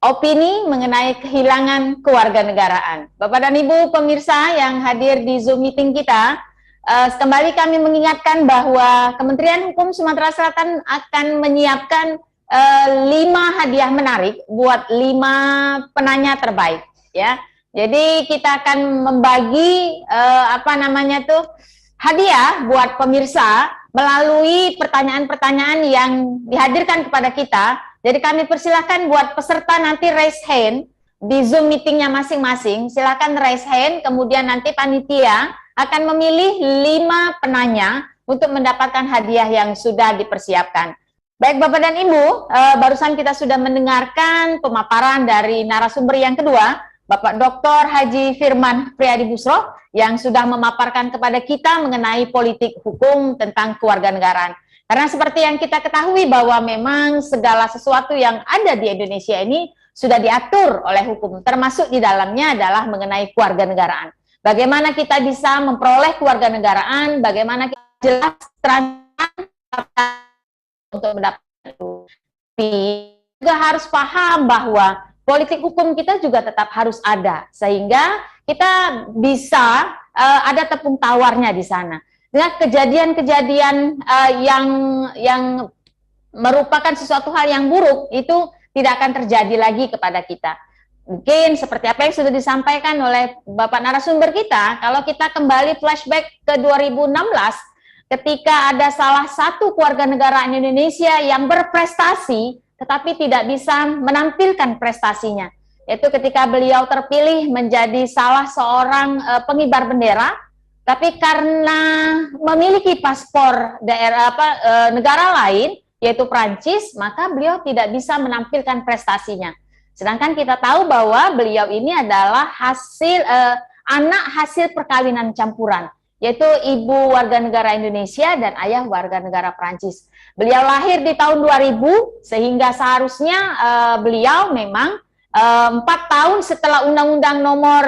opini mengenai kehilangan kewarganegaraan. Bapak dan Ibu pemirsa yang hadir di Zoom meeting kita, kembali kami mengingatkan bahwa Kementerian Hukum Sumatera Selatan akan menyiapkan 5 hadiah menarik buat 5 penanya terbaik, ya. Jadi kita akan membagi hadiah buat pemirsa melalui pertanyaan-pertanyaan yang dihadirkan kepada kita. Jadi kami persilahkan buat peserta nanti raise hand di Zoom meetingnya masing-masing. Silakan raise hand, kemudian nanti panitia akan memilih 5 penanya untuk mendapatkan hadiah yang sudah dipersiapkan. Baik Bapak dan Ibu, barusan kita sudah mendengarkan pemaparan dari narasumber yang kedua, Bapak Dr. Haji Firman Priadi Busro, yang sudah memaparkan kepada kita mengenai politik hukum tentang kewarganegaraan. Karena seperti yang kita ketahui bahwa memang segala sesuatu yang ada di Indonesia ini sudah diatur oleh hukum, termasuk di dalamnya adalah mengenai kewarganegaraan. Bagaimana kita bisa memperoleh kewarganegaraan, bagaimana kita jelas transparan untuk mendapatkan itu. Juga harus paham bahwa politik hukum kita juga tetap harus ada, sehingga kita bisa ada tepung tawarnya di sana. Dengan kejadian-kejadian yang merupakan sesuatu hal yang buruk, itu tidak akan terjadi lagi kepada kita. Mungkin seperti apa yang sudah disampaikan oleh Bapak narasumber kita, kalau kita kembali flashback ke 2016, ketika ada salah satu kewarganegaraan Indonesia yang berprestasi, tetapi tidak bisa menampilkan prestasinya, yaitu ketika beliau terpilih menjadi salah seorang pengibar bendera, tapi karena memiliki paspor negara lain, yaitu Prancis, maka beliau tidak bisa menampilkan prestasinya. Sedangkan kita tahu bahwa beliau ini adalah anak hasil perkawinan campuran, yaitu ibu warga negara Indonesia dan ayah warga negara Prancis. Beliau lahir di tahun 2000, sehingga seharusnya beliau memang 4 tahun setelah Undang-Undang Nomor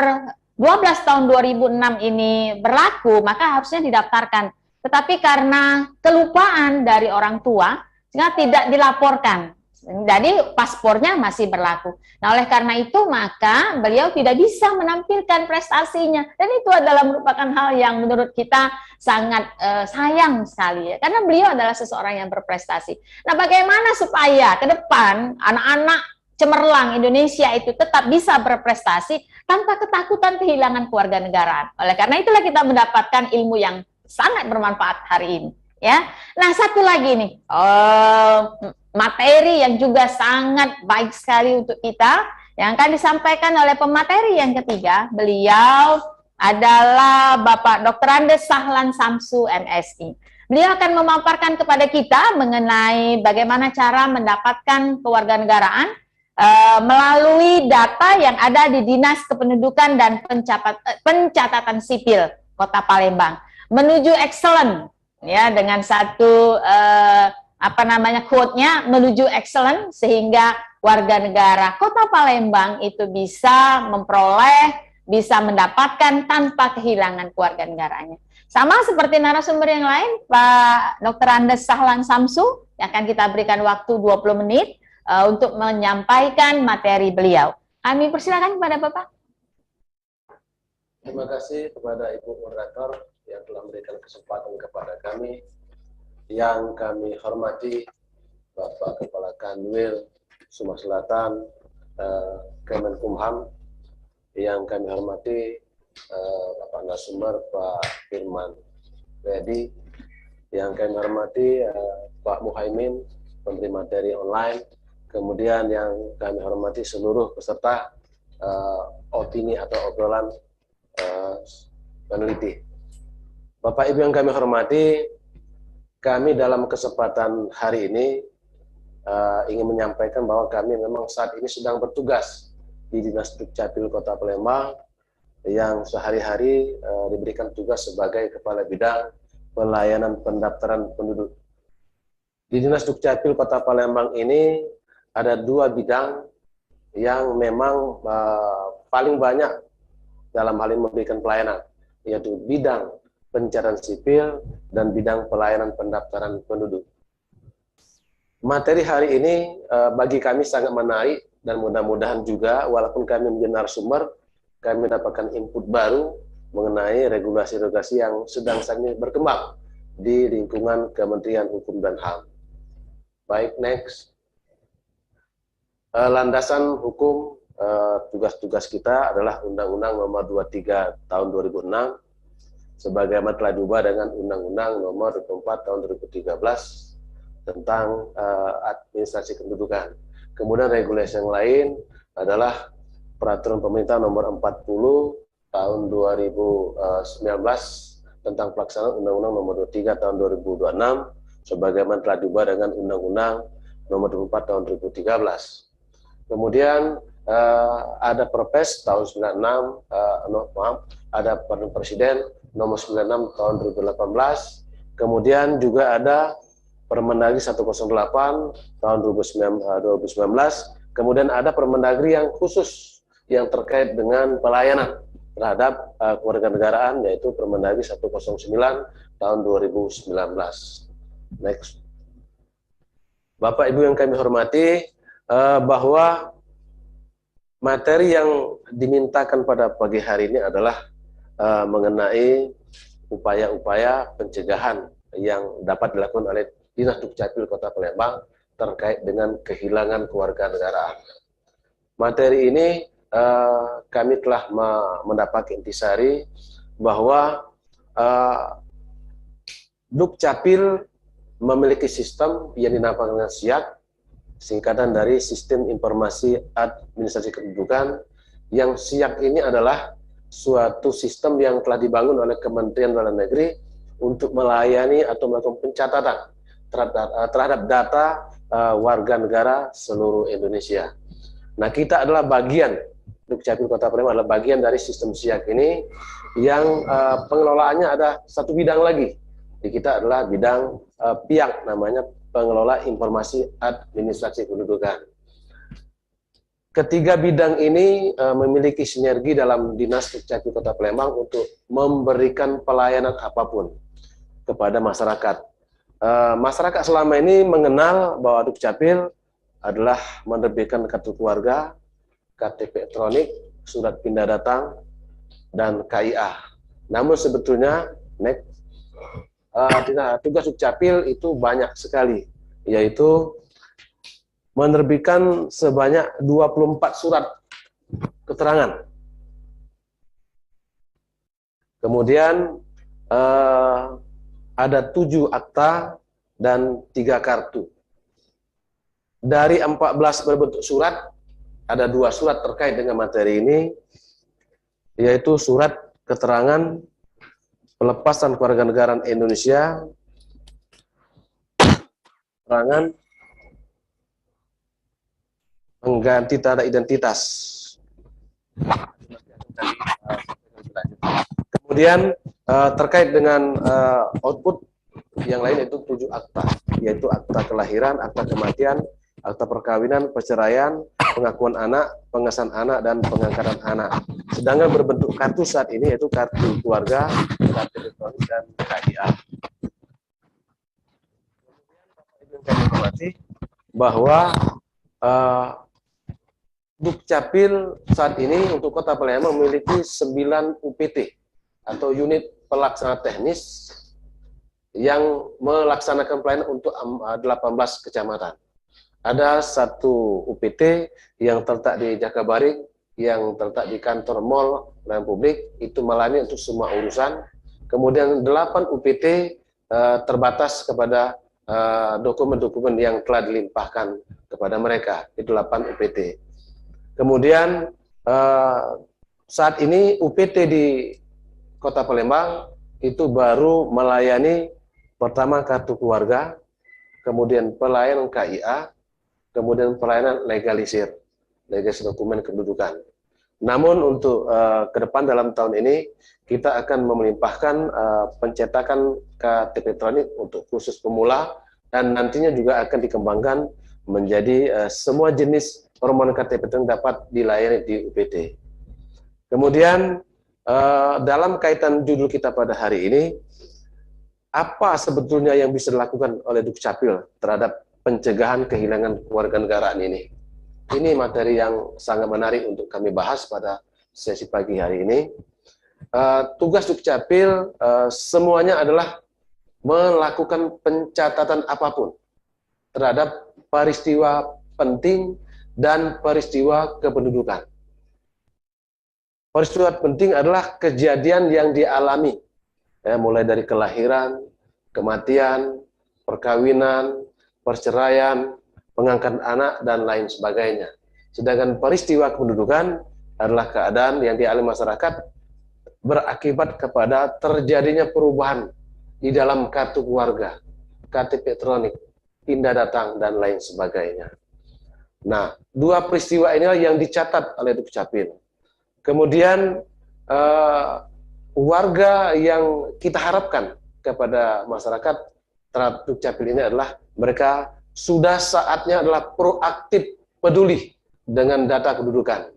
12 tahun 2006 ini berlaku, maka harusnya didaftarkan. Tetapi karena kelupaan dari orang tua, sehingga tidak dilaporkan. Jadi paspornya masih berlaku. Nah, oleh karena itu maka beliau tidak bisa menampilkan prestasinya, dan itu adalah merupakan hal yang menurut kita sangat sayang sekali ya, karena beliau adalah seseorang yang berprestasi. Nah, bagaimana supaya ke depan anak-anak cemerlang Indonesia itu tetap bisa berprestasi tanpa ketakutan kehilangan kewarganegaraan. Oleh karena itulah kita mendapatkan ilmu yang sangat bermanfaat hari ini. Ya, nah satu lagi nih materi yang juga sangat baik sekali untuk kita yang akan disampaikan oleh pemateri yang ketiga. Beliau adalah Bapak Dr. Andes Sahlan Samsu MSI. Beliau akan memaparkan kepada kita mengenai bagaimana cara mendapatkan kewarganegaraan melalui data yang ada di Dinas Kependudukan dan Pencatatan Sipil Kota Palembang menuju excellent. Ya, dengan satu quote-nya menuju excellent, sehingga warga negara Kota Palembang itu bisa memperoleh, bisa mendapatkan tanpa kehilangan kewarganegaraannya. Sama seperti narasumber yang lain, Pak Dr. Andes Sahlan Samsu, yang akan kita berikan waktu 20 menit untuk menyampaikan materi beliau. Kami persilakan kepada Bapak. Terima kasih kepada Ibu Moderator yang telah memberikan kesempatan kepada kami. Yang kami hormati Bapak Kepala Kanwil Sumatera Selatan, Kemenkumham. Yang kami hormati Bapak narasumber Pak Firman Redi. Yang kami hormati Pak Muhaimin, Menteri Materi Online. Kemudian yang kami hormati seluruh peserta opini atau obrolan peneliti. Bapak Ibu yang kami hormati, kami dalam kesempatan hari ini ingin menyampaikan bahwa kami memang saat ini sedang bertugas di Dinas Dukcapil Kota Palembang yang sehari-hari diberikan tugas sebagai Kepala Bidang Pelayanan Pendaftaran Penduduk. Di Dinas Dukcapil Kota Palembang ini ada 2 bidang yang memang paling banyak dalam hal ini memberikan pelayanan, yaitu bidang pencatatan sipil dan bidang pelayanan pendaftaran penduduk. Materi hari ini bagi kami sangat menarik, dan mudah-mudahan juga walaupun kami menjadi narasumber, kami mendapatkan input baru mengenai regulasi-regulasi yang sedang saat ini berkembang di lingkungan Kementerian Hukum dan HAM. Baik, next. Landasan hukum tugas-tugas kita adalah Undang-Undang Nomor 23 Tahun 2006, sebagaimana telah diubah dengan Undang-Undang Nomor 24 Tahun 2013 tentang administrasi kependudukan. Kemudian regulasi yang lain adalah Peraturan Pemerintah Nomor 40 Tahun 2019 tentang pelaksanaan Undang-Undang Nomor 23 Tahun 2026, sebagaimana telah diubah dengan Undang-Undang Nomor 24 Tahun 2013. Kemudian ada Perpres tahun 96, ada Peraturan Presiden Nomor 96 tahun 2018, kemudian juga ada Permendagri 108 tahun 2019, kemudian ada Permendagri yang khusus yang terkait dengan pelayanan terhadap kewarganegaraan, yaitu Permendagri 109 tahun 2019. Next. Bapak Ibu yang kami hormati, bahwa materi yang dimintakan pada pagi hari ini adalah mengenai upaya-upaya pencegahan yang dapat dilakukan oleh Dinas Dukcapil Kota Palembang terkait dengan kehilangan kewarganegaraan. Materi ini kami telah mendapat intisari bahwa Dukcapil memiliki sistem yang dinamakan dengan SIAK, singkatan dari Sistem Informasi Administrasi Kependudukan, yang SIAK ini adalah suatu sistem yang telah dibangun oleh Kementerian Dalam Negeri untuk melayani atau melakukan pencatatan terhadap data warga negara seluruh Indonesia. Nah, kita adalah bagian, Dukcapil Kota Palembang adalah bagian dari sistem SIAK ini yang pengelolaannya ada satu bidang lagi. Di kita adalah bidang PIAK, namanya Pengelola Informasi Administrasi Kependudukan. Ketiga bidang ini memiliki sinergi dalam Dinas Dukcapil Kota Palembang untuk memberikan pelayanan apapun kepada masyarakat. Masyarakat selama ini mengenal bahwa Dukcapil adalah menerbitkan kartu keluarga, KTP elektronik, surat pindah datang, dan KIA. Namun sebetulnya tugas Dukcapil itu banyak sekali, yaitu menerbitkan sebanyak 24 surat keterangan. Kemudian ada 7 akta dan 3 kartu. Dari 14 berbentuk surat, ada 2 surat terkait dengan materi ini, yaitu surat keterangan pelepasan kewarganegaraan Indonesia, keterangan mengganti tanda identitas. Kemudian terkait dengan output yang lain itu 7 akta, yaitu akta kelahiran, akta kematian, akta perkawinan, perceraian, pengakuan anak, pengesahan anak, dan pengangkatan anak. Sedangkan berbentuk kartu saat ini yaitu kartu keluarga, kartu elektronik, dan KIA. Kami informasi bahwa Dukcapil saat ini untuk Kota Palembang memiliki 9 UPT atau unit pelaksana teknis yang melaksanakan pelayanan untuk 18 kecamatan. Ada 1 UPT yang terletak di Jakabaring, yang terletak di kantor Mall Pelayanan Publik, itu melayani untuk semua urusan. Kemudian 8 UPT terbatas kepada dokumen-dokumen yang telah dilimpahkan kepada mereka, itu 8 UPT. Kemudian saat ini UPT di Kota Palembang itu baru melayani pertama kartu keluarga, kemudian pelayanan KIA, kemudian pelayanan legalisir dokumen kependudukan. Namun untuk ke depan dalam tahun ini kita akan melimpahkan pencetakan KTP elektronik untuk khusus pemula, dan nantinya juga akan dikembangkan menjadi semua jenis permohonan KTP elektronik dapat dilayani di UPT. Kemudian dalam kaitan judul kita pada hari ini, apa sebetulnya yang bisa dilakukan oleh Dukcapil terhadap pencegahan kehilangan kewarganegaraan ini? Ini materi yang sangat menarik untuk kami bahas pada sesi pagi hari ini. Tugas Dukcapil semuanya adalah melakukan pencatatan apapun terhadap peristiwa penting dan peristiwa kependudukan. Peristiwa penting adalah kejadian yang dialami, mulai dari kelahiran, kematian, perkawinan, perceraian, pengangkatan anak, dan lain sebagainya. Sedangkan peristiwa kependudukan adalah keadaan yang dialami masyarakat berakibat kepada terjadinya perubahan di dalam kartu keluarga, KTP elektronik, pindah datang, dan lain sebagainya. Nah, 2 peristiwa inilah yang dicatat oleh Dukcapil. Kemudian warga yang kita harapkan kepada masyarakat terhadap Dukcapil ini adalah mereka sudah saatnya adalah proaktif peduli dengan data kependudukan.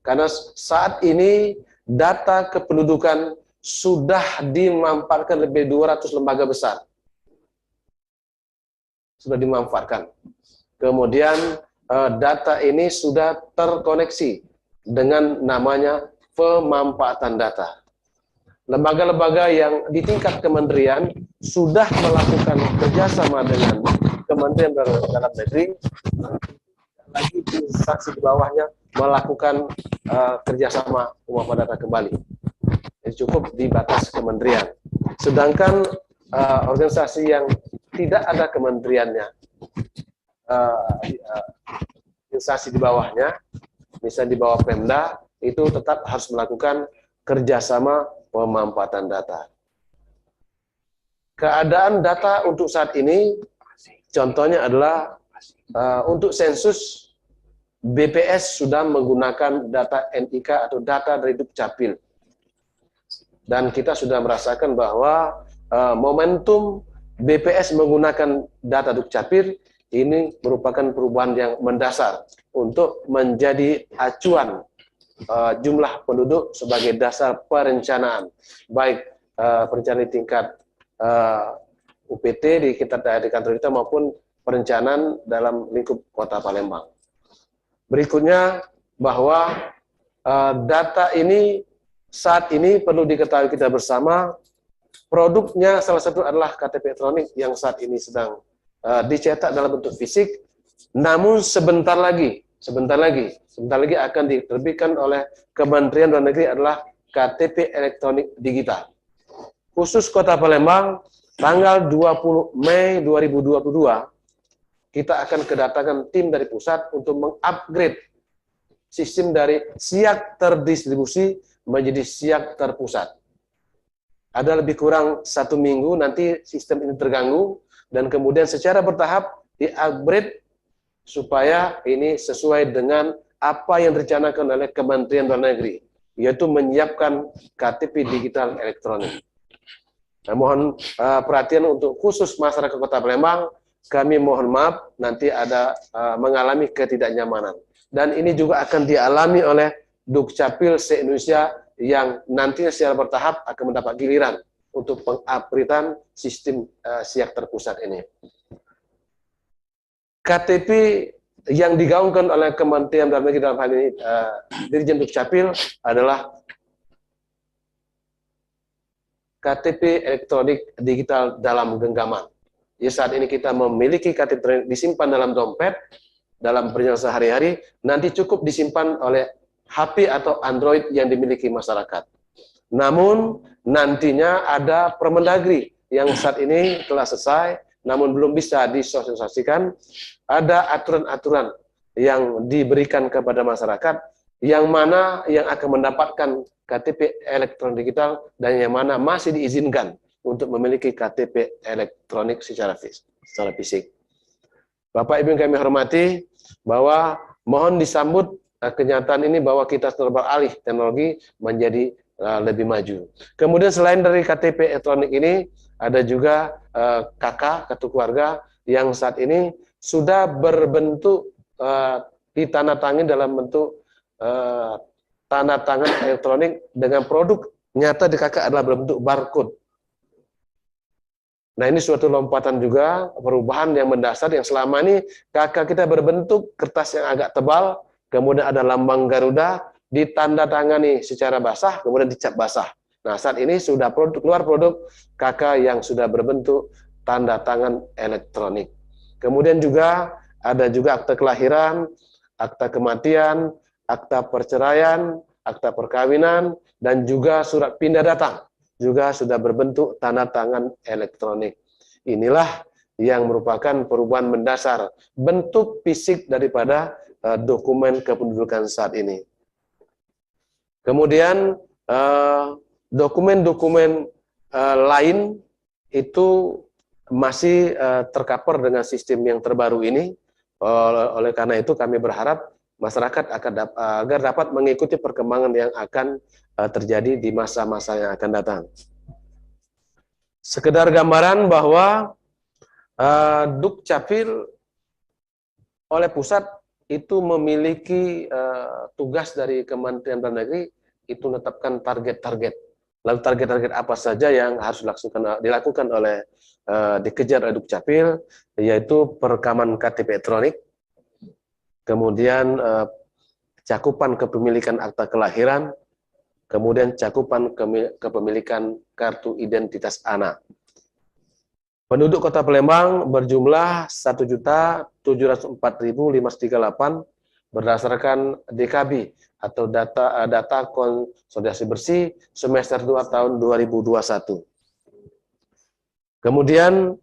Karena saat ini data kependudukan sudah dimanfaatkan lebih 200 lembaga besar. Sudah dimanfaatkan. Kemudian data ini sudah terkoneksi dengan namanya pemanfaatan data. Lembaga-lembaga yang di tingkat kementerian sudah melakukan kerjasama dengan Kementerian Dalam Negeri, lagi instansi di bawahnya melakukan kerjasama pemaparan data kembali. Jadi cukup di batas kementerian. Sedangkan organisasi yang tidak ada kementeriannya, instansi di bawahnya, misalnya di bawah Pemda, itu tetap harus melakukan kerjasama pemanfaatan data. Keadaan data untuk saat ini, contohnya adalah untuk sensus, BPS sudah menggunakan data NIK atau data dari Dukcapil. Dan kita sudah merasakan bahwa momentum BPS menggunakan data Dukcapil ini merupakan perubahan yang mendasar untuk menjadi acuan jumlah penduduk sebagai dasar perencanaan, baik perencanaan di tingkat UPT di kantor kita maupun perencanaan dalam lingkup Kota Palembang. Berikutnya bahwa data ini saat ini perlu diketahui kita bersama, produknya salah satu adalah KTP elektronik yang saat ini sedang dicetak dalam bentuk fisik, namun sebentar lagi akan diterbitkan oleh Kementerian Dalam Negeri adalah KTP elektronik digital. Khusus Kota Palembang, tanggal 20 Mei 2022, kita akan kedatangan tim dari pusat untuk mengupgrade sistem dari siak terdistribusi menjadi siak terpusat. Ada lebih kurang 1 minggu nanti sistem ini terganggu, dan kemudian secara bertahap di-upgrade supaya ini sesuai dengan apa yang direncanakan oleh Kementerian Dalam Negeri, yaitu menyiapkan KTP digital elektronik. Nah, mohon perhatian untuk khusus masyarakat Kota Palembang, kami mohon maaf nanti ada mengalami ketidaknyamanan. Dan ini juga akan dialami oleh Dukcapil se-Indonesia yang nantinya secara bertahap akan mendapat giliran untuk pengupgradean sistem siak terpusat ini. KTP yang digaungkan oleh Kementerian Dalam Negeri dalam hal ini Dirjen Dukcapil adalah KTP elektronik digital dalam genggaman. Jadi saat ini kita memiliki KTP disimpan dalam dompet, dalam perjalanan sehari-hari, nanti cukup disimpan oleh HP atau Android yang dimiliki masyarakat. Namun nantinya ada Permendagri yang saat ini telah selesai, namun belum bisa disosialisasikan. Ada aturan-aturan yang diberikan kepada masyarakat, yang mana yang akan mendapatkan KTP elektronik digital dan yang mana masih diizinkan untuk memiliki KTP elektronik secara fisik. Bapak Ibu yang kami hormati, bahwa mohon disambut kenyataan ini bahwa kita telah beralih teknologi menjadi lebih maju. Kemudian selain dari KTP elektronik ini, ada juga kartu keluarga yang saat ini sudah berbentuk ditandatangani dalam bentuk tanda tangan elektronik dengan produk nyata di KK adalah berbentuk barcode. Nah, ini suatu lompatan juga, perubahan yang mendasar yang selama ini KK kita berbentuk kertas yang agak tebal, kemudian ada lambang Garuda, ditandatangani secara basah, kemudian dicap basah. Nah, saat ini sudah keluar produk KK yang sudah berbentuk tanda tangan elektronik. Kemudian juga ada juga akta kelahiran, akta kematian, akta perceraian, akta perkawinan, dan juga surat pindah datang juga sudah berbentuk tanda tangan elektronik. Inilah yang merupakan perubahan mendasar bentuk fisik daripada dokumen kependudukan saat ini. Kemudian dokumen-dokumen lain itu masih tercover dengan sistem yang terbaru ini. Oleh karena itu kami berharap masyarakat agar dapat mengikuti perkembangan yang akan terjadi di masa-masa yang akan datang. Sekedar gambaran bahwa Dukcapil oleh pusat itu memiliki tugas dari Kementerian Dalam Negeri itu menetapkan target-target. Lalu target-target apa saja yang harus dilakukan oleh dikejar oleh Dukcapil, yaitu perekaman KTP elektronik, kemudian cakupan kepemilikan akta kelahiran, kemudian cakupan kepemilikan kartu identitas anak. Penduduk Kota Palembang berjumlah 1.704.538 berdasarkan DKB atau data konsolidasi bersih semester 2 tahun 2021. Kemudian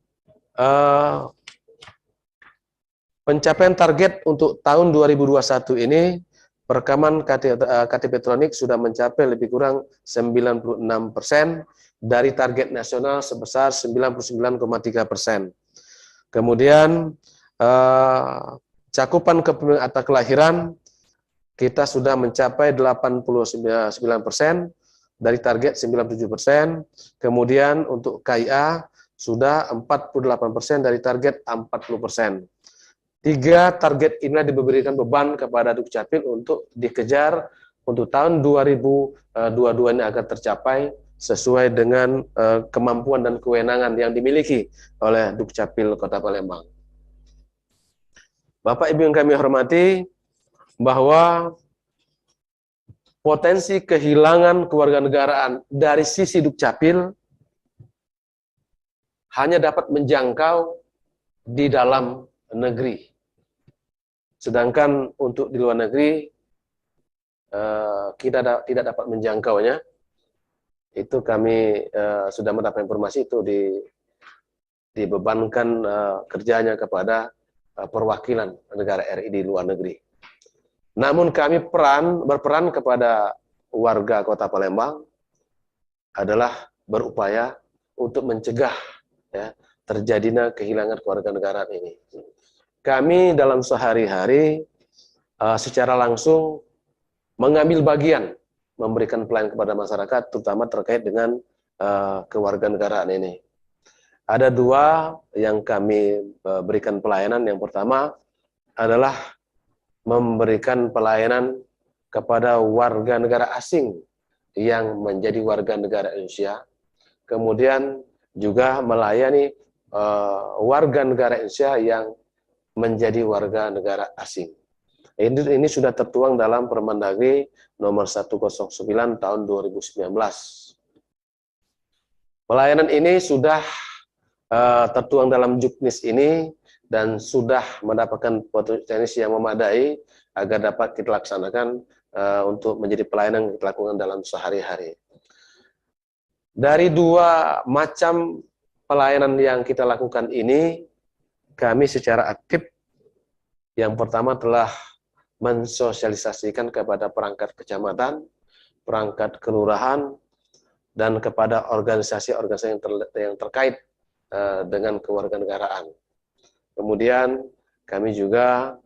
pencapaian target untuk tahun 2021 ini perekaman KTP elektronik sudah mencapai lebih kurang 96% dari target nasional sebesar 99,3%. Kemudian cakupan akta kelahiran kita sudah mencapai 89% dari target 97%. Kemudian untuk KIA sudah 48% dari target 40%. 3 target inilah diberikan beban kepada Dukcapil untuk dikejar untuk tahun 2022 ini agar tercapai sesuai dengan kemampuan dan kewenangan yang dimiliki oleh Dukcapil Kota Palembang. Bapak Ibu yang kami hormati, bahwa potensi kehilangan kewarganegaraan dari sisi Dukcapil hanya dapat menjangkau di dalam negeri. Sedangkan untuk di luar negeri kita tidak dapat menjangkaunya. Itu kami sudah mendapat informasi itu dibebankan kerjanya kepada perwakilan negara RI di luar negeri. Namun kami berperan kepada warga Kota Palembang adalah berupaya untuk mencegah terjadinya kehilangan kewarganegaraan ini. Kami dalam sehari-hari secara langsung mengambil bagian memberikan pelayanan kepada masyarakat, terutama terkait dengan kewarganegaraan ini. Ada 2 yang kami berikan pelayanan. Yang pertama adalah memberikan pelayanan kepada warga negara asing yang menjadi warga negara Indonesia. Kemudian juga melayani warga negara Indonesia yang menjadi warga negara asing. Ini sudah tertuang dalam Permendagri nomor 109 tahun 2019. Pelayanan ini sudah tertuang dalam Juknis ini dan sudah mendapatkan potensi yang memadai agar dapat kita laksanakan untuk menjadi pelayanan yang kita lakukan dalam sehari-hari. Dari 2 macam pelayanan yang kita lakukan ini, kami secara aktif yang pertama telah mensosialisasikan kepada perangkat kecamatan, perangkat kelurahan, dan kepada organisasi-organisasi yang terkait dengan kewarganegaraan. Kemudian kami juga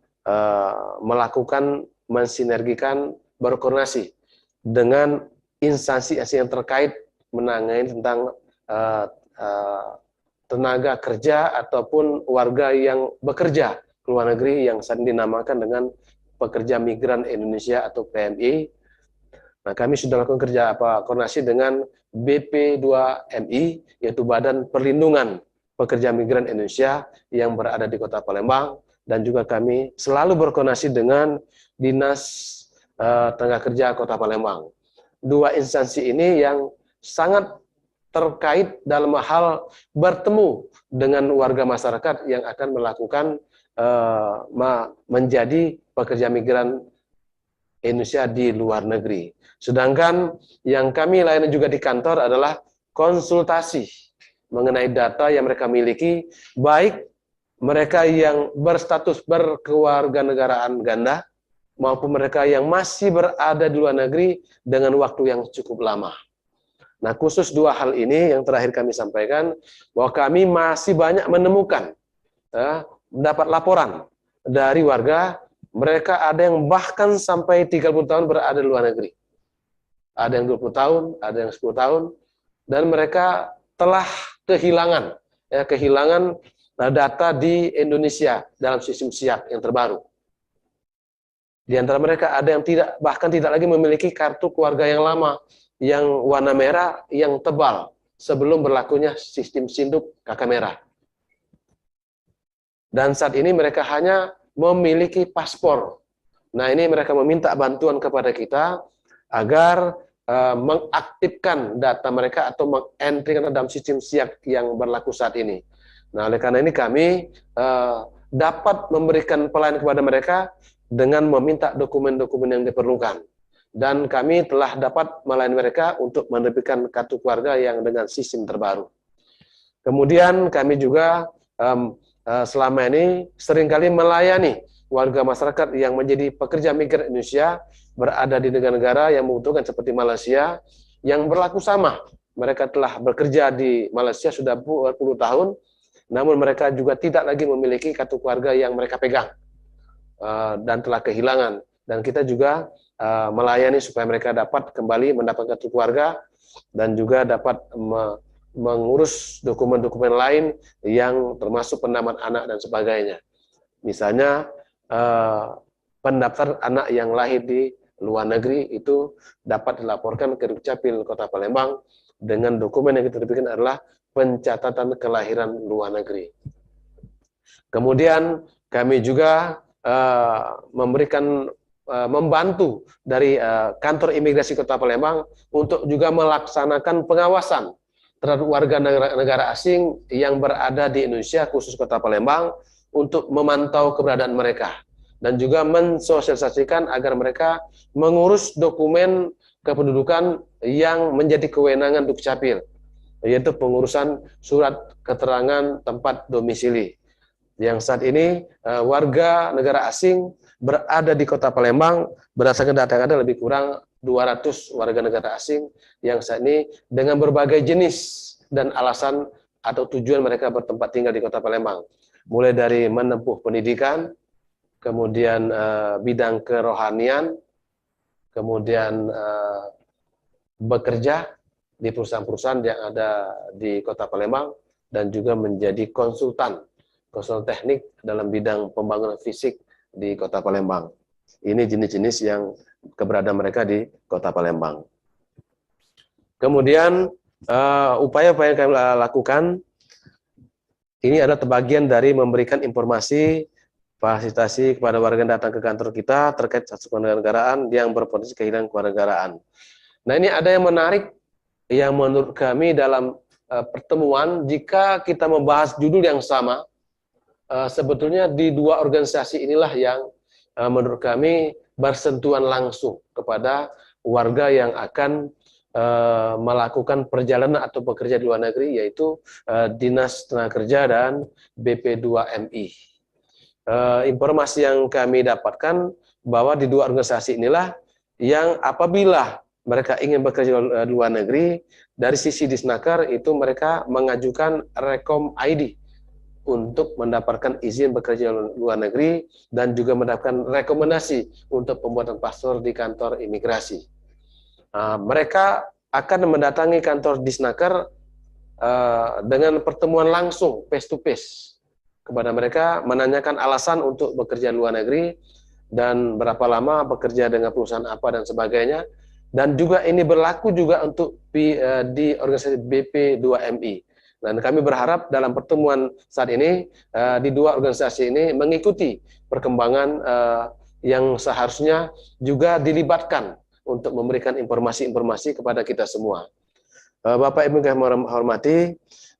melakukan mensinergikan, berkoordinasi dengan instansi yang terkait menangani tentang tenaga kerja ataupun warga yang bekerja ke luar negeri yang saat ini dinamakan dengan pekerja migran Indonesia atau PMI. Nah, kami sudah lakukan koordinasi dengan BP2MI, yaitu Badan Perlindungan Pekerja Migran Indonesia yang berada di Kota Palembang, dan juga kami selalu berkoordinasi dengan Dinas Tenaga Kerja Kota Palembang. 2 instansi ini yang sangat terkait dalam hal bertemu dengan warga masyarakat yang akan melakukan menjadi pekerja migran Indonesia di luar negeri. Sedangkan yang kami layani juga di kantor adalah konsultasi mengenai data yang mereka miliki, baik mereka yang berstatus berkewarganegaraan ganda maupun mereka yang masih berada di luar negeri dengan waktu yang cukup lama. Nah, khusus 2 hal ini yang terakhir kami sampaikan, bahwa kami masih banyak menemukan, mendapat laporan dari warga, mereka ada yang bahkan sampai 30 tahun berada di luar negeri. Ada yang 20 tahun, ada yang 10 tahun, dan mereka telah kehilangan data di Indonesia dalam sistem SIAP yang terbaru. Di antara mereka ada yang bahkan tidak lagi memiliki kartu keluarga yang lama, yang warna merah, yang tebal, sebelum berlakunya sistem SINDUK KK merah. Dan saat ini mereka hanya memiliki paspor. Nah, ini mereka meminta bantuan kepada kita agar mengaktifkan data mereka atau mengentrikan dalam sistem SIAP yang berlaku saat ini. Nah, oleh karena ini kami dapat memberikan pelayanan kepada mereka dengan meminta dokumen-dokumen yang diperlukan. Dan kami telah dapat melayani mereka untuk menerbitkan kartu keluarga yang dengan sistem terbaru. Kemudian kami juga selama ini seringkali melayani warga masyarakat yang menjadi pekerja migran Indonesia berada di negara-negara yang membutuhkan seperti Malaysia yang berlaku sama. Mereka telah bekerja di Malaysia sudah berpuluh tahun, namun mereka juga tidak lagi memiliki kartu keluarga yang mereka pegang dan telah kehilangan. Dan kita juga melayani supaya mereka dapat kembali mendapat kartu keluarga dan juga dapat mengurus dokumen-dokumen lain yang termasuk penambahan anak dan sebagainya. Misalnya pendaftaran anak yang lahir di luar negeri itu dapat dilaporkan ke Dukcapil Kota Palembang dengan dokumen yang diterbitkan adalah pencatatan kelahiran luar negeri. Kemudian kami juga membantu dari kantor imigrasi Kota Palembang untuk juga melaksanakan pengawasan terhadap warga negara asing yang berada di Indonesia, khusus Kota Palembang, untuk memantau keberadaan mereka dan juga mensosialisasikan agar mereka mengurus dokumen kependudukan yang menjadi kewenangan Dukcapil, yaitu pengurusan surat keterangan tempat domisili. Yang saat ini warga negara asing berada di Kota Palembang berdasarkan data yang ada lebih kurang 200 warga negara asing yang saat ini dengan berbagai jenis dan alasan atau tujuan mereka bertempat tinggal di Kota Palembang. Mulai dari menempuh pendidikan, kemudian bidang kerohanian, kemudian bekerja di perusahaan-perusahaan yang ada di Kota Palembang, dan juga menjadi konsultan teknik dalam bidang pembangunan fisik di Kota Palembang. Ini jenis-jenis yang keberadaan mereka di Kota Palembang. Kemudian upaya-upaya yang kami lakukan ini adalah terbagian dari memberikan informasi fasilitasi kepada warga yang datang ke kantor kita terkait status kewarganegaraan yang berpotensi kehilangan kewarganegaraan. Nah, ini ada yang menarik yang menurut kami dalam pertemuan, jika kita membahas judul yang sama, sebetulnya di dua organisasi inilah yang menurut kami bersentuhan langsung kepada warga yang akan melakukan perjalanan atau bekerja di luar negeri, yaitu Dinas Tenaga Kerja dan BP2MI. Informasi yang kami dapatkan bahwa di dua organisasi inilah yang apabila mereka ingin bekerja di luar negeri, dari sisi Disnaker itu mereka mengajukan Rekom ID untuk mendapatkan izin bekerja di luar negeri dan juga mendapatkan rekomendasi untuk pembuatan paspor di kantor imigrasi. Mereka akan mendatangi kantor Disnaker dengan pertemuan langsung face to face kepada mereka, menanyakan alasan untuk bekerja di luar negeri dan berapa lama bekerja dengan perusahaan apa dan sebagainya. Dan juga ini berlaku juga untuk di organisasi BP2MI. Dan kami berharap dalam pertemuan saat ini di dua organisasi ini mengikuti perkembangan yang seharusnya juga dilibatkan untuk memberikan informasi-informasi kepada kita semua. Bapak Ibu yang kami hormati,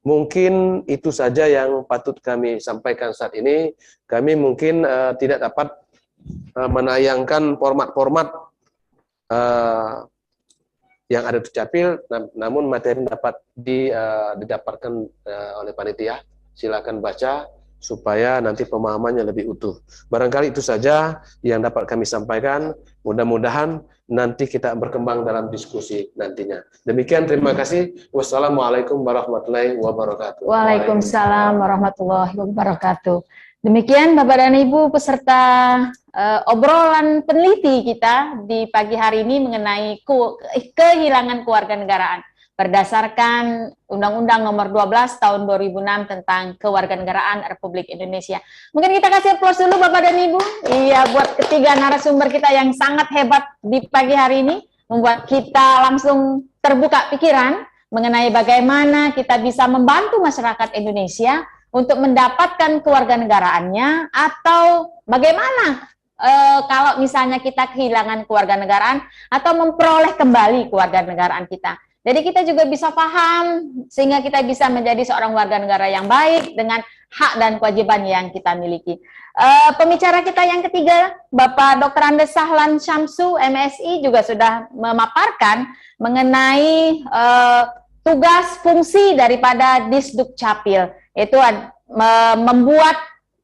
mungkin itu saja yang patut kami sampaikan saat ini. Kami mungkin tidak dapat menayangkan format-format yang ada di Dukcapil, namun materi dapat didapatkan oleh panitia. Silakan baca supaya nanti pemahamannya lebih utuh. Barangkali itu saja yang dapat kami sampaikan. Mudah-mudahan nanti kita berkembang dalam diskusi nantinya. Demikian, terima kasih. Wassalamualaikum warahmatullahi wabarakatuh. Waalaikumsalam warahmatullahi wabarakatuh. Demikian Bapak dan Ibu peserta obrolan peneliti kita di pagi hari ini mengenai kehilangan kewarganegaraan berdasarkan Undang-Undang Nomor 12 Tahun 2006 tentang Kewarganegaraan Republik Indonesia. Mungkin kita kasih aplaus dulu Bapak dan Ibu. Iya, buat ketiga narasumber kita yang sangat hebat di pagi hari ini, membuat kita langsung terbuka pikiran mengenai bagaimana kita bisa membantu masyarakat Indonesia untuk mendapatkan kewarganegaraannya, atau bagaimana kalau misalnya kita kehilangan kewarganegaraan atau memperoleh kembali kewarganegaraan kita. Jadi kita juga bisa paham sehingga kita bisa menjadi seorang warga negara yang baik dengan hak dan kewajiban yang kita miliki. Pembicara kita yang ketiga, Bapak Dr. Andes Sahlan Syamsu, MSI, juga sudah memaparkan mengenai tugas fungsi daripada Disduk Capil, yaitu membuat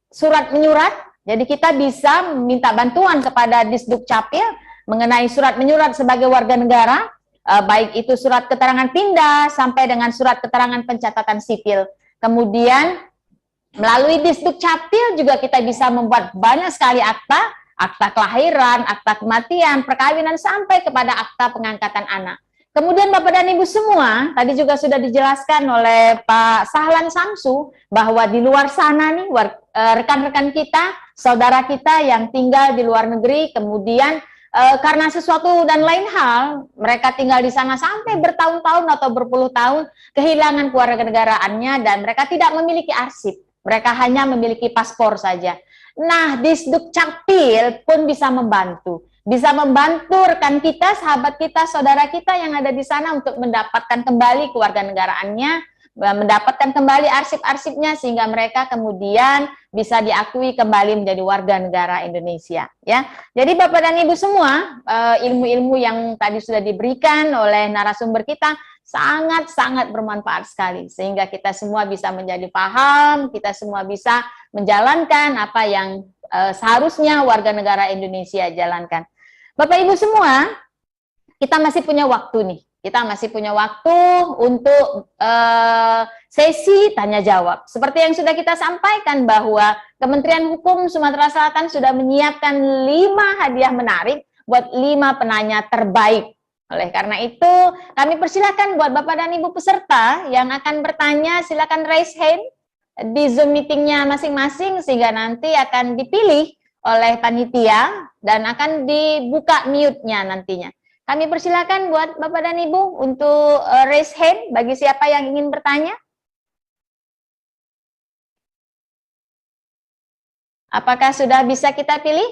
surat menyurat. Jadi kita bisa minta bantuan kepada Disduk Capil mengenai surat menyurat sebagai warga negara, baik itu surat keterangan pindah sampai dengan surat keterangan pencatatan sipil. Kemudian melalui Disduk Capil juga kita bisa membuat banyak sekali akta kelahiran, akta kematian, perkawinan, sampai kepada akta pengangkatan anak. Kemudian Bapak dan Ibu semua, tadi juga sudah dijelaskan oleh Pak Sahlan Syamsu bahwa di luar sana nih rekan-rekan kita, saudara kita yang tinggal di luar negeri, kemudian karena sesuatu dan lain hal, mereka tinggal di sana sampai bertahun-tahun atau berpuluh tahun, kehilangan kewarganegaraannya dan mereka tidak memiliki arsip. Mereka hanya memiliki paspor saja. Nah, Disduk Capil pun bisa membantu. Bisa membantu rekan kita, sahabat kita, saudara kita yang ada di sana untuk mendapatkan kembali kewarganegaraannya, mendapatkan kembali arsip-arsipnya sehingga mereka kemudian bisa diakui kembali menjadi warga negara Indonesia, ya. Jadi Bapak dan Ibu semua, ilmu-ilmu yang tadi sudah diberikan oleh narasumber kita sangat-sangat bermanfaat sekali sehingga kita semua bisa menjadi paham, kita semua bisa menjalankan apa yang seharusnya warga negara Indonesia jalankan. Bapak Ibu semua, kita masih punya waktu nih. Kita masih punya waktu untuk sesi tanya jawab. Seperti yang sudah kita sampaikan bahwa Kementerian Hukum Sumatera Selatan sudah menyiapkan 5 hadiah menarik buat 5 penanya terbaik. Oleh karena itu, kami persilakan buat Bapak dan Ibu peserta yang akan bertanya, silakan raise hand di Zoom meetingnya masing-masing sehingga nanti akan dipilih oleh panitia dan akan dibuka mute-nya nantinya. Kami persilakan buat Bapak dan Ibu untuk raise hand bagi siapa yang ingin bertanya. Apakah sudah bisa kita pilih?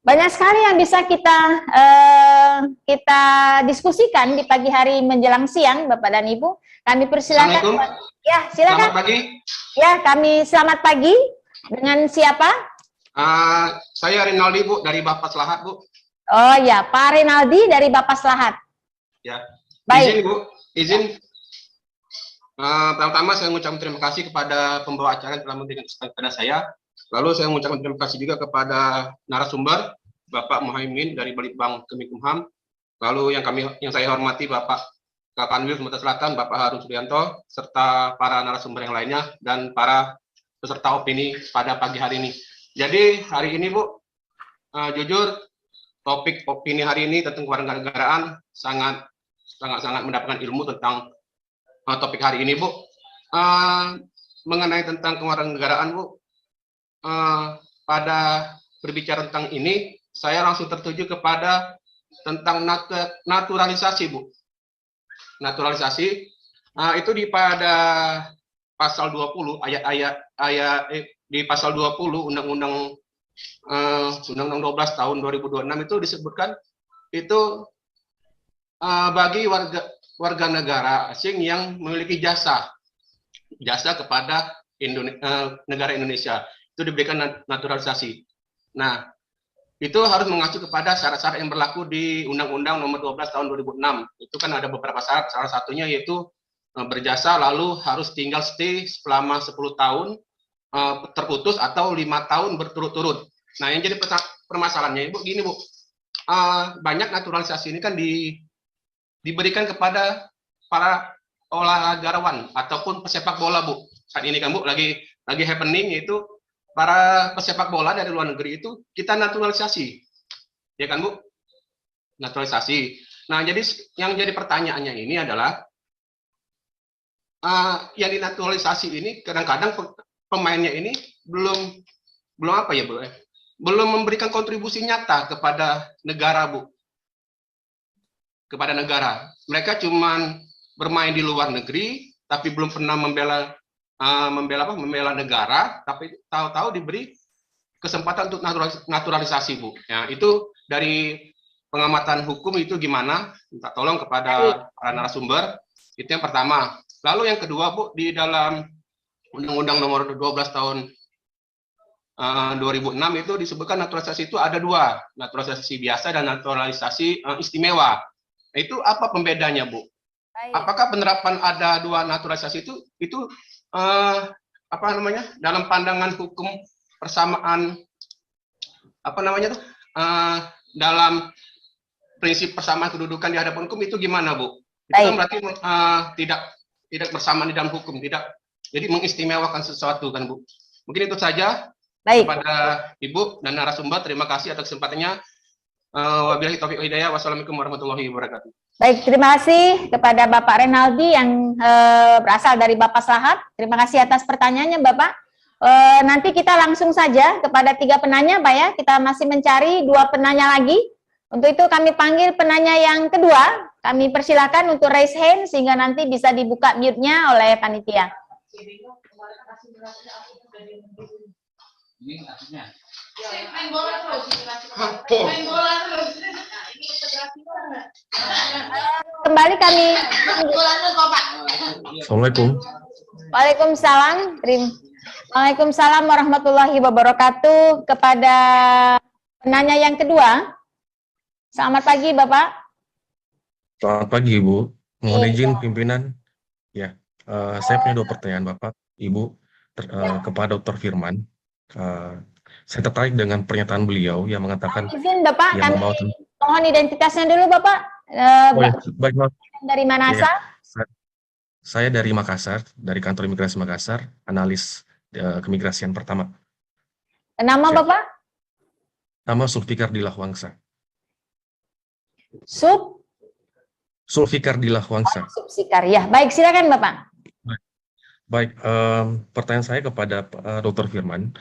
Banyak sekali yang bisa kita diskusikan di pagi hari menjelang siang, Bapak dan Ibu. Kami persilakan. Ya, silakan. Selamat pagi. Ya, kami selamat pagi. Dengan siapa? Saya Rinaldi, Bu, dari Bapas Lahat, Bu. Oh ya, Pak Rinaldi dari Bapas Lahat. Ya. Baik. Izin, Bu. Izin. Pertama saya mengucapkan terima kasih kepada pembawa acara yang telah memberikan kesempatan kepada saya. Lalu saya mengucapkan terima kasih juga kepada narasumber, Bapak Muhaimin dari Balitbang Kemenkumham. Lalu yang saya hormati Bapak Kakanwil Sumatera Selatan, Bapak Harun Suryanto, serta para narasumber yang lainnya dan para peserta opini pada pagi hari ini. Jadi hari ini, Bu, jujur topik opini hari ini tentang kewarganegaraan sangat mendapatkan ilmu tentang topik hari ini, Bu. Mengenai tentang kewarganegaraan, Bu, pada berbicara tentang ini, saya langsung tertuju kepada tentang naturalisasi, Bu. Naturalisasi itu pada pasal 20 di pasal 20 Undang-Undang 12 tahun 2026 itu disebutkan itu bagi warga negara asing yang memiliki jasa kepada negara Indonesia itu diberikan naturalisasi. Nah, itu harus mengacu kepada syarat-syarat yang berlaku di Undang-Undang Nomor 12 Tahun 2006. Itu kan ada beberapa syarat. Salah satunya yaitu berjasa lalu harus tinggal stay selama 10 tahun terputus atau 5 tahun berturut-turut. Nah, yang jadi permasalahannya, Ibu, gini, Bu. Banyak naturalisasi ini kan diberikan kepada para olahragawan ataupun pesepak bola, Bu. Saat ini kan, Bu, lagi happening yaitu para pesepak bola dari luar negeri itu kita naturalisasi. Ya kan, Bu? Naturalisasi. Nah, jadi yang jadi pertanyaannya ini adalah yang dinaturalisasi ini kadang-kadang pemainnya ini belum apa ya, Bu? Belum memberikan kontribusi nyata kepada negara, Bu. Kepada negara. Mereka cuman bermain di luar negeri tapi belum pernah membela negara, tapi tahu-tahu diberi kesempatan untuk naturalisasi, Bu. Ya, itu dari pengamatan hukum itu gimana? Minta tolong kepada para narasumber. Itu yang pertama. Lalu yang kedua, Bu, di dalam Undang-Undang Nomor 12 Tahun 2006 itu disebutkan naturalisasi itu ada dua, naturalisasi biasa dan naturalisasi istimewa. Nah, itu apa pembedanya, Bu? Apakah penerapan ada dua naturalisasi itu apa namanya, dalam pandangan hukum persamaan apa namanya tuh dalam prinsip persamaan kedudukan di hadapan hukum itu gimana, Bu? Itu kan berarti tidak bersamaan di dalam hukum, tidak, jadi mengistimewakan sesuatu kan, Bu? Mungkin itu saja. Kepada Ibu dan narasumber, terima kasih atas kesempatannya. Wabillahi taufiq wal hidayah. Wassalamualaikum warahmatullahi wabarakatuh. Baik, terima kasih kepada Bapak Renaldi yang berasal dari Bapak Slahat. Terima kasih atas pertanyaannya, Bapak. Nanti kita langsung saja kepada 3 penanya, Pak ya. Kita masih mencari 2 penanya lagi. Untuk itu kami panggil penanya yang kedua. Kami persilakan untuk raise hand sehingga nanti bisa dibuka mute-nya oleh panitia. Ini artinya main bola terus. Main bola terus. Kembali kami. Assalamualaikum. Waalaikumsalam. Waalaikumsalam warahmatullahi wabarakatuh. Kepada penanya yang kedua. Selamat pagi, Bapak. Selamat pagi, Ibu. Mohon izin pimpinan. Ya, saya punya 2 pertanyaan, Bapak, Ibu, kepada Dr. Firman. Saya tertarik dengan pernyataan beliau yang mengatakan izin Bapak, yang kami mohon identitasnya dulu, Bapak. Baik, dari mana asal? Saya dari Makassar, dari kantor imigrasi Makassar, analis keimigrasian pertama. Nama Bapak? Nama Sulfikar Dilahwangsa. Sulfikar Dilahwangsa. Sulfikar, ya. Baik, silakan Bapak. Baik, pertanyaan saya kepada Dr. Firman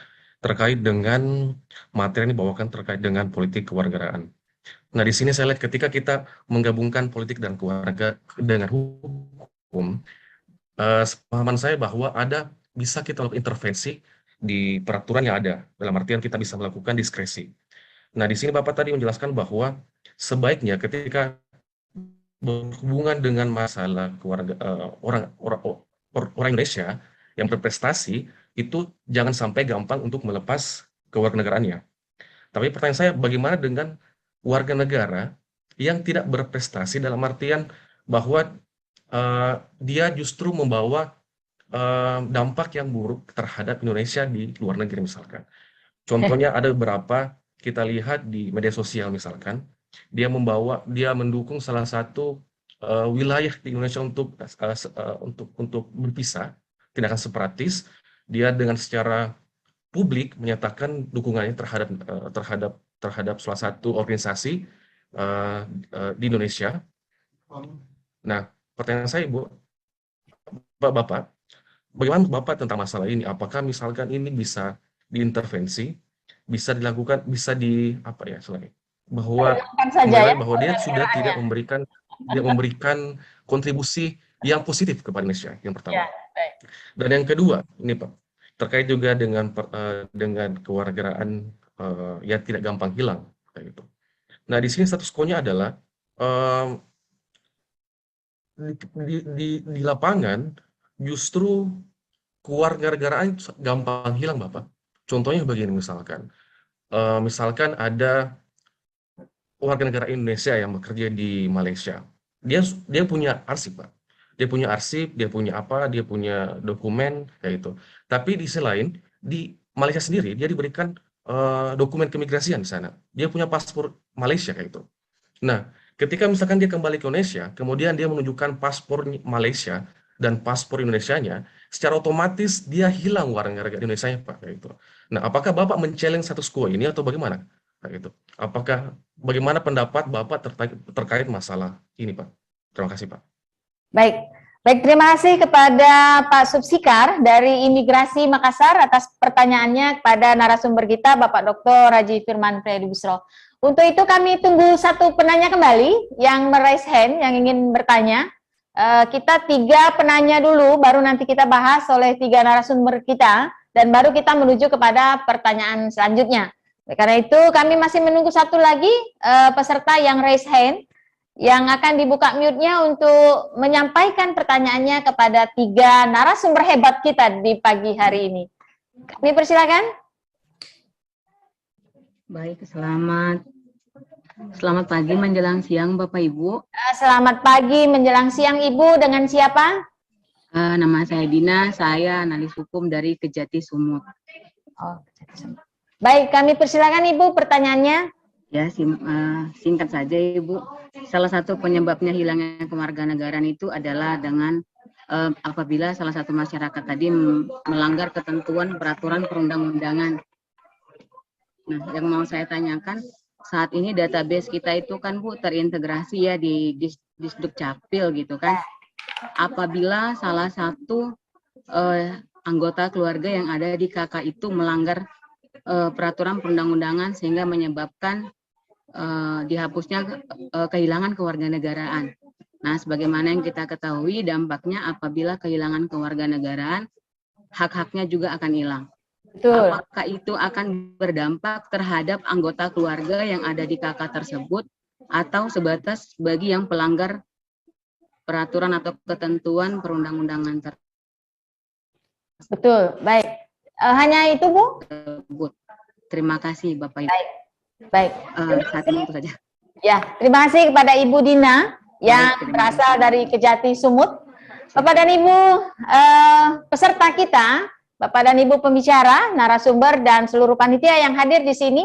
terkait dengan materi yang dibawakan terkait dengan politik kewarganegaraan. Nah, di sini saya lihat ketika kita menggabungkan politik dan keluarga dengan hukum, pemahaman saya bahwa bisa kita lakukan intervensi di peraturan yang ada, dalam artian kita bisa melakukan diskresi. Nah, di sini Bapak tadi menjelaskan bahwa sebaiknya ketika berhubungan dengan masalah keluarga orang Indonesia yang berprestasi itu jangan sampai gampang untuk melepas kewarganegaraannya. Tapi pertanyaan saya, bagaimana dengan warga negara yang tidak berprestasi dalam artian bahwa dia justru membawa dampak yang buruk terhadap Indonesia di luar negeri misalkan. Contohnya ada beberapa kita lihat di media sosial misalkan, dia mendukung salah satu wilayah di Indonesia untuk berpisah, tindakan separatis. Dia dengan secara publik menyatakan dukungannya terhadap salah satu organisasi di Indonesia. Nah, pertanyaan saya, Bu, Bapak, bagaimana Bapak tentang masalah ini? Apakah misalkan ini bisa diintervensi, bisa dilakukan, bisa bahwa dia sudah tidak memberikan kontribusi yang positif kepada Indonesia, yang pertama. Dan yang kedua, ini Pak, terkait juga dengan kewarganegaraan yang tidak gampang hilang, kayak gitu. Nah, di sini status quo-nya adalah di lapangan justru kewarganegaraan gampang hilang, Bapak. Contohnya begini misalkan ada warga negara Indonesia yang bekerja di Malaysia. Dia punya arsip, Pak. Dia punya arsip, dia punya dokumen kayak gitu. Tapi di sisi lain di Malaysia sendiri dia diberikan dokumen keimigrasian di sana. Dia punya paspor Malaysia kayak gitu. Nah, ketika misalkan dia kembali ke Indonesia, kemudian dia menunjukkan paspor Malaysia dan paspor Indonesianya, secara otomatis dia hilang warga negara Indonesia, Pak, kayak gitu. Nah, apakah Bapak men-challenge status quo ini atau bagaimana? Kayak gitu. Bagaimana pendapat Bapak terkait masalah ini, Pak? Terima kasih, Pak. Baik, terima kasih kepada Pak Subsikar dari Imigrasi Makassar atas pertanyaannya kepada narasumber kita, Bapak Dr. Haji Firman Priadi Busro. Untuk itu kami tunggu satu penanya kembali yang meraise hand, yang ingin bertanya. Kita 3 penanya dulu, baru nanti kita bahas oleh 3 narasumber kita. dan baru kita menuju kepada pertanyaan selanjutnya. Karena itu kami masih menunggu satu lagi peserta yang raise hand, yang akan dibuka mute-nya untuk menyampaikan pertanyaannya kepada 3 narasumber hebat kita di pagi hari ini. Kami persilakan. Baik, selamat pagi menjelang siang Bapak Ibu. Selamat pagi menjelang siang Ibu, dengan siapa? Nama saya Dina, saya analis hukum dari Kejati Sumut. Oh, Kejati Sumut. Baik, kami persilakan Ibu pertanyaannya. Ya, singkat saja Ibu. Salah satu penyebabnya hilangnya kewarganegaraan itu adalah dengan apabila salah satu masyarakat tadi melanggar ketentuan peraturan perundang-undangan. Nah, yang mau saya tanyakan, saat ini database kita itu kan Bu terintegrasi ya di Disduk Capil gitu kan. Apabila salah satu anggota keluarga yang ada di KK itu melanggar peraturan perundang-undangan sehingga menyebabkan dihapusnya kehilangan kewarganegaraan. Nah, sebagaimana yang kita ketahui dampaknya apabila kehilangan kewarganegaraan, hak-haknya juga akan hilang. Betul. Apakah itu akan berdampak terhadap anggota keluarga yang ada di KK tersebut atau sebatas bagi yang pelanggar peraturan atau ketentuan perundang-undangan tersebut? Betul, baik. Hanya itu Bu? Terima kasih Bapak Ibu. Baik. Saat ini itu saja. Ya, terima kasih kepada Ibu Dina yang berasal dari Kejati Sumut. Bapak dan Ibu peserta kita, Bapak dan Ibu pembicara, narasumber dan seluruh panitia yang hadir di sini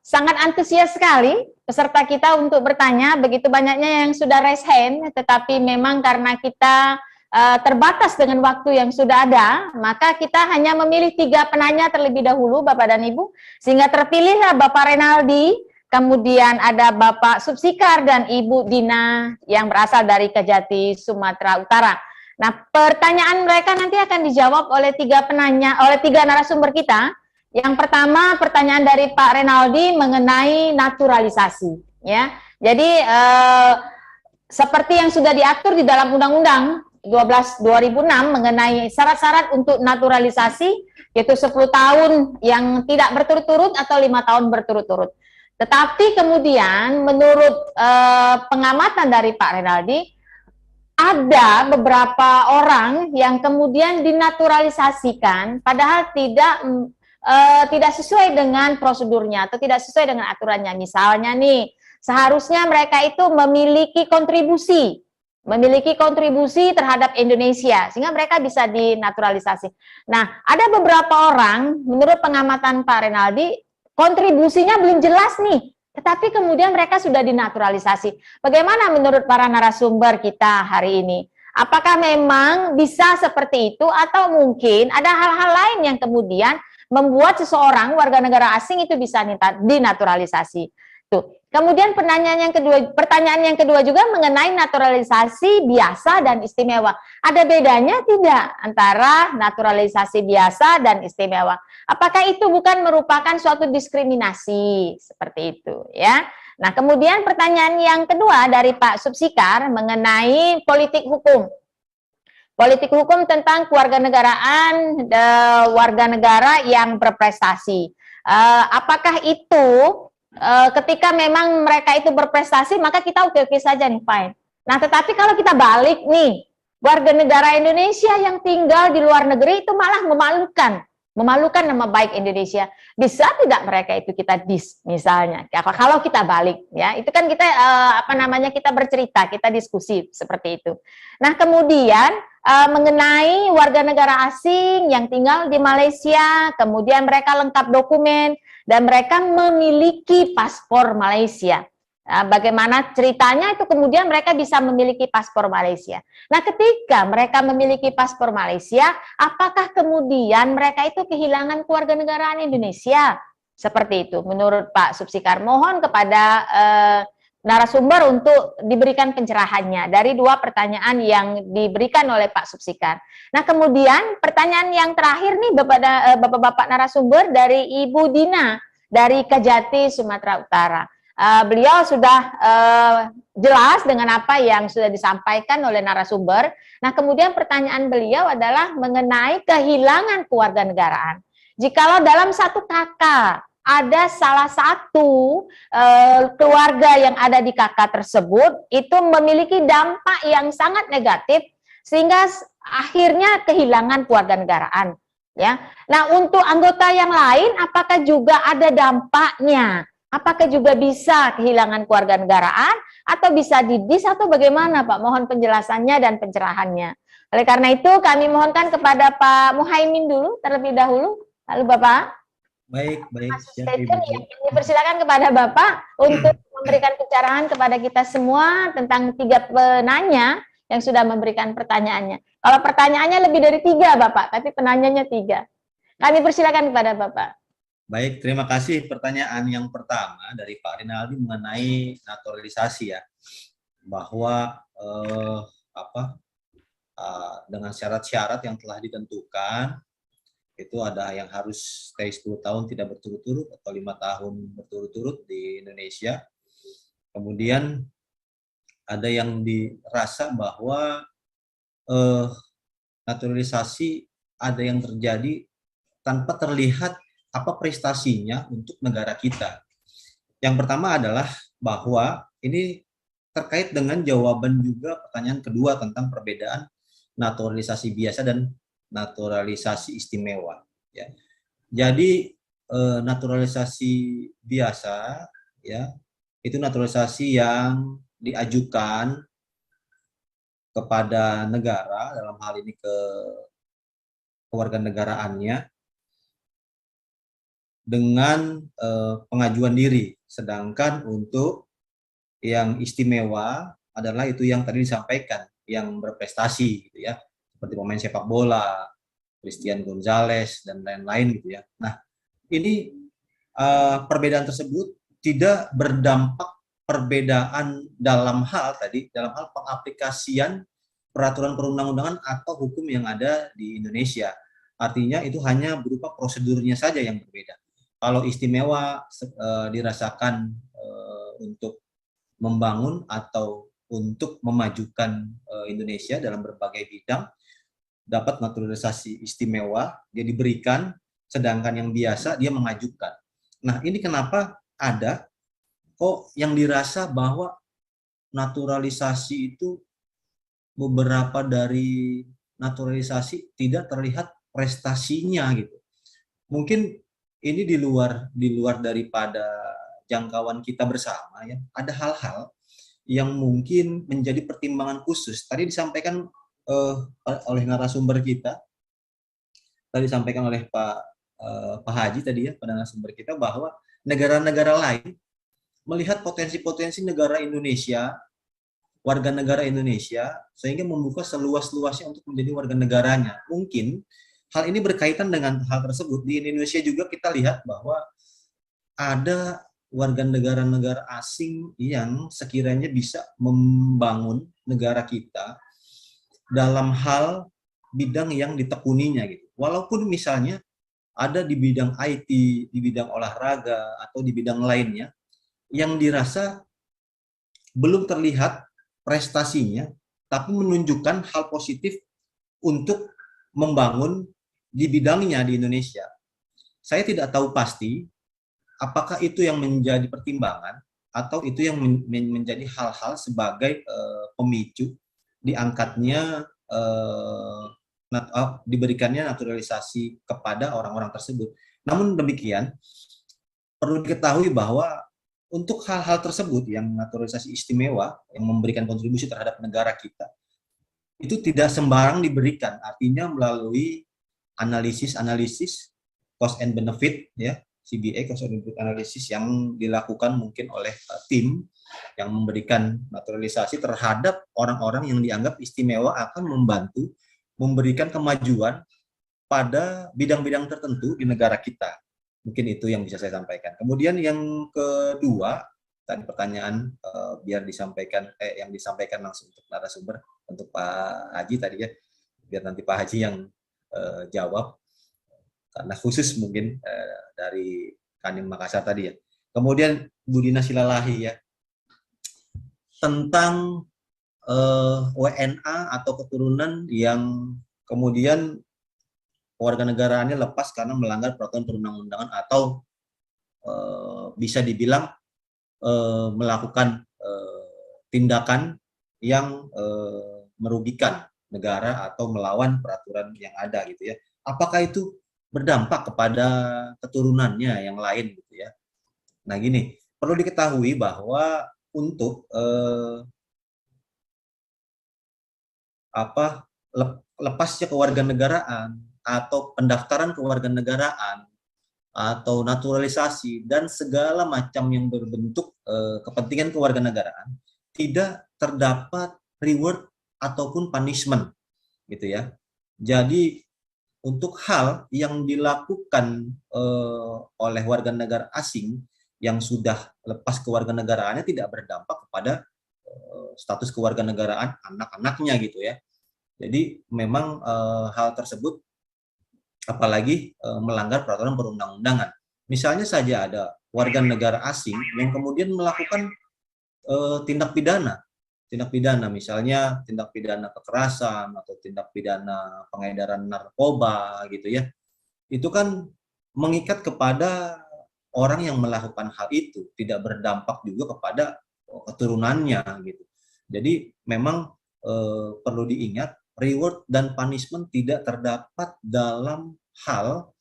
sangat antusias sekali peserta kita untuk bertanya. Begitu banyaknya yang sudah raise hand, tetapi memang karena kita terbatas dengan waktu yang sudah ada, maka kita hanya memilih 3 penanya terlebih dahulu, Bapak dan Ibu, sehingga terpilihlah Bapak Renaldi, kemudian ada Bapak Subsikar dan Ibu Dina yang berasal dari Kejati, Sumatera Utara. Nah, pertanyaan mereka nanti akan dijawab oleh 3 penanya, oleh 3 narasumber kita. Yang pertama, pertanyaan dari Pak Renaldi mengenai naturalisasi, ya. Jadi seperti yang sudah diatur di dalam Undang-Undang 12/2006 mengenai syarat-syarat untuk naturalisasi, yaitu 10 tahun yang tidak berturut-turut atau 5 tahun berturut-turut. Tetapi kemudian menurut pengamatan dari Pak Renaldi, ada beberapa orang yang kemudian dinaturalisasikan padahal tidak sesuai dengan prosedurnya atau tidak sesuai dengan aturannya. Misalnya nih, seharusnya mereka itu memiliki kontribusi terhadap Indonesia, sehingga mereka bisa dinaturalisasi. Nah, ada beberapa orang, menurut pengamatan Pak Renaldi, kontribusinya belum jelas nih, tetapi kemudian mereka sudah dinaturalisasi. Bagaimana menurut para narasumber kita hari ini? Apakah memang bisa seperti itu, atau mungkin ada hal-hal lain yang kemudian membuat seseorang warga negara asing itu bisa dinaturalisasi? Tuh. Kemudian pertanyaan yang kedua juga mengenai naturalisasi biasa dan istimewa. Ada bedanya tidak antara naturalisasi biasa dan istimewa? Apakah itu bukan merupakan suatu diskriminasi seperti itu, ya? Nah, kemudian pertanyaan yang kedua dari Pak Subsikar mengenai politik hukum. Politik hukum tentang kewarganegaraan warga negara yang berprestasi. Apakah itu ketika memang mereka itu berprestasi, maka kita oke-oke saja nih, fine. Nah, tetapi kalau kita balik nih, warga negara Indonesia yang tinggal di luar negeri itu malah memalukan nama baik Indonesia. Bisa tidak mereka itu kita misalnya? Kalau kita balik, ya, itu kan kita kita bercerita, kita diskusi seperti itu. Nah, kemudian mengenai warga negara asing yang tinggal di Malaysia, kemudian mereka lengkap dokumen dan mereka memiliki paspor Malaysia. Nah, bagaimana ceritanya itu kemudian mereka bisa memiliki paspor Malaysia. Nah, ketika mereka memiliki paspor Malaysia, apakah kemudian mereka itu kehilangan kewarganegaraan Indonesia? Seperti itu menurut Pak Subsikar. Mohon kepada narasumber untuk diberikan pencerahannya dari 2 pertanyaan yang diberikan oleh Pak Subsikar. Nah, kemudian pertanyaan yang terakhir nih Bapak-bapak narasumber dari Ibu Dina dari Kejati, Sumatera Utara. Beliau sudah jelas dengan apa yang sudah disampaikan oleh narasumber. Nah, kemudian pertanyaan beliau adalah mengenai kehilangan kewarganegaraan. Jikalau dalam satu kakak ada salah satu keluarga yang ada di kakak tersebut itu memiliki dampak yang sangat negatif sehingga akhirnya kehilangan kewarganegaraan. Ya, nah untuk anggota yang lain, apakah juga ada dampaknya? Apakah juga bisa kehilangan kewarganegaraan atau bisa didis atau bagaimana, Pak? Mohon penjelasannya dan pencerahannya. Oleh karena itu, kami mohonkan kepada Pak Muhaimin dulu terlebih dahulu, lalu Bapak. Baik. Ya, dipersilakan kepada Bapak untuk memberikan pencerahan kepada kita semua tentang 3 penanya yang sudah memberikan pertanyaannya. Kalau pertanyaannya lebih dari 3, Bapak, tapi penanyanya 3. Kami persilakan kepada Bapak. Baik, terima kasih. Pertanyaan yang pertama dari Pak Rinaldi mengenai naturalisasi ya, bahwa dengan syarat-syarat yang telah ditentukan itu ada yang harus stay 10 tahun tidak berturut-turut atau 5 tahun berturut-turut di Indonesia. Kemudian ada yang dirasa bahwa naturalisasi ada yang terjadi tanpa terlihat apa prestasinya untuk negara kita. Yang pertama adalah bahwa ini terkait dengan jawaban juga pertanyaan kedua tentang perbedaan naturalisasi biasa dan naturalisasi istimewa. Ya. Jadi naturalisasi biasa, ya, itu naturalisasi yang diajukan kepada negara, dalam hal ini kewarganegaraannya, dengan pengajuan diri. Sedangkan untuk yang istimewa adalah itu yang tadi disampaikan, yang berprestasi, gitu ya, seperti pemain sepak bola, Christian Gonzalez dan lain-lain, gitu ya. Nah, ini perbedaan tersebut tidak berdampak perbedaan dalam hal pengaplikasian peraturan perundang-undangan atau hukum yang ada di Indonesia. Artinya itu hanya berupa prosedurnya saja yang berbeda. Kalau istimewa dirasakan untuk membangun atau untuk memajukan Indonesia dalam berbagai bidang, dapat naturalisasi istimewa, dia diberikan, sedangkan yang biasa dia mengajukan. Nah, ini kenapa ada kok yang dirasa bahwa naturalisasi itu beberapa dari naturalisasi tidak terlihat prestasinya gitu. Mungkin ini di luar daripada jangkauan kita bersama ya. Ada hal-hal yang mungkin menjadi pertimbangan khusus. Tadi disampaikan oleh narasumber kita, tadi disampaikan oleh Pak Haji tadi ya, pada narasumber kita, bahwa negara-negara lain melihat potensi-potensi negara Indonesia, warga negara Indonesia, sehingga membuka seluas-luasnya untuk menjadi warga negaranya. Mungkin hal ini berkaitan dengan hal tersebut. Di Indonesia juga kita lihat bahwa ada warga negara-negara asing yang sekiranya bisa membangun negara kita dalam hal bidang yang ditekuninya gitu. Walaupun misalnya ada di bidang IT, di bidang olahraga, atau di bidang lainnya, yang dirasa belum terlihat prestasinya, tapi menunjukkan hal positif untuk membangun di bidangnya di Indonesia. Saya tidak tahu pasti apakah itu yang menjadi pertimbangan atau itu yang menjadi hal-hal sebagai pemicu diangkatnya diberikannya naturalisasi kepada orang-orang tersebut. Namun demikian, perlu diketahui bahwa untuk hal-hal tersebut yang naturalisasi istimewa yang memberikan kontribusi terhadap negara kita, itu tidak sembarang diberikan, artinya melalui analisis cost and benefit ya, CBA, cost and benefit analysis, yang dilakukan mungkin oleh tim yang memberikan naturalisasi terhadap orang-orang yang dianggap istimewa akan membantu memberikan kemajuan pada bidang-bidang tertentu di negara kita. Mungkin itu yang bisa saya sampaikan. Kemudian yang kedua, tadi pertanyaan biar disampaikan yang disampaikan langsung untuk narasumber, untuk Pak Haji tadi ya, biar nanti Pak Haji yang jawab, karena khusus mungkin dari Kanim Makassar tadi ya. Kemudian Bu Dina Silalahi ya, tentang WNA atau keturunan yang kemudian kewarganegaraannya lepas karena melanggar peraturan perundang-undangan atau bisa dibilang melakukan tindakan yang merugikan negara atau melawan peraturan yang ada gitu ya. Apakah itu berdampak kepada keturunannya yang lain gitu ya. Nah gini, perlu diketahui bahwa untuk lepasnya kewarganegaraan atau pendaftaran kewarganegaraan atau naturalisasi dan segala macam yang berbentuk kepentingan kewarganegaraan tidak terdapat reward ataupun punishment gitu ya. Jadi untuk hal yang dilakukan oleh warga negara asing yang sudah lepas kewarganegaraannya tidak berdampak kepada status kewarganegaraan anak-anaknya gitu ya. Jadi memang hal tersebut apalagi melanggar peraturan perundang-undangan. Misalnya saja ada warga negara asing yang kemudian melakukan tindak pidana, misalnya tindak pidana kekerasan atau tindak pidana pengedaran narkoba gitu ya. Itu kan mengikat kepada orang yang melakukan hal itu, tidak berdampak juga kepada keturunannya gitu. Jadi memang perlu diingat reward dan punishment tidak terdapat dalam hal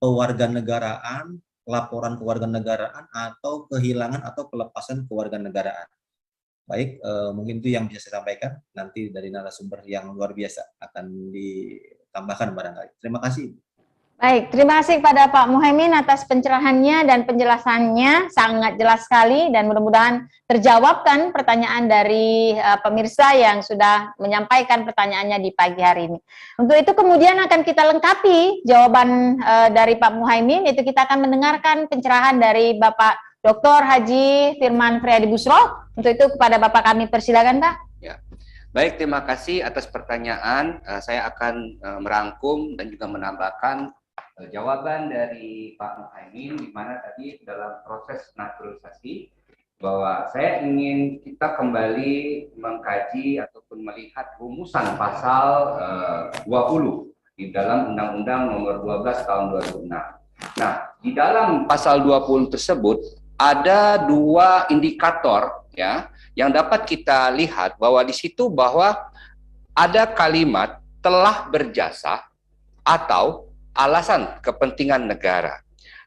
kewarganegaraan, laporan kewarganegaraan atau kehilangan atau pelepasan kewarganegaraan. Baik, mungkin itu yang bisa saya sampaikan. Nanti dari narasumber yang luar biasa akan ditambahkan barangkali. Terima kasih. Baik, terima kasih kepada Pak Muhaimin atas pencerahannya dan penjelasannya, sangat jelas sekali dan mudah-mudahan terjawabkan pertanyaan dari pemirsa yang sudah menyampaikan pertanyaannya di pagi hari ini. Untuk itu kemudian akan kita lengkapi jawaban dari Pak Muhaimin, yaitu kita akan mendengarkan pencerahan dari Bapak Dr. Haji Firman Friadi Busro. Untuk itu kepada Bapak kami persilakan, Pak. Ya. Baik, terima kasih atas pertanyaan. Saya akan merangkum dan juga menambahkan jawaban dari Pak Muhaimin, di mana tadi dalam proses naturalisasi bahwa saya ingin kita kembali mengkaji ataupun melihat rumusan pasal 20 di dalam Undang-Undang Nomor 12 Tahun 2006. Nah, di dalam pasal 20 tersebut ada dua indikator ya yang dapat kita lihat bahwa di situ bahwa ada kalimat telah berjasa atau alasan kepentingan negara.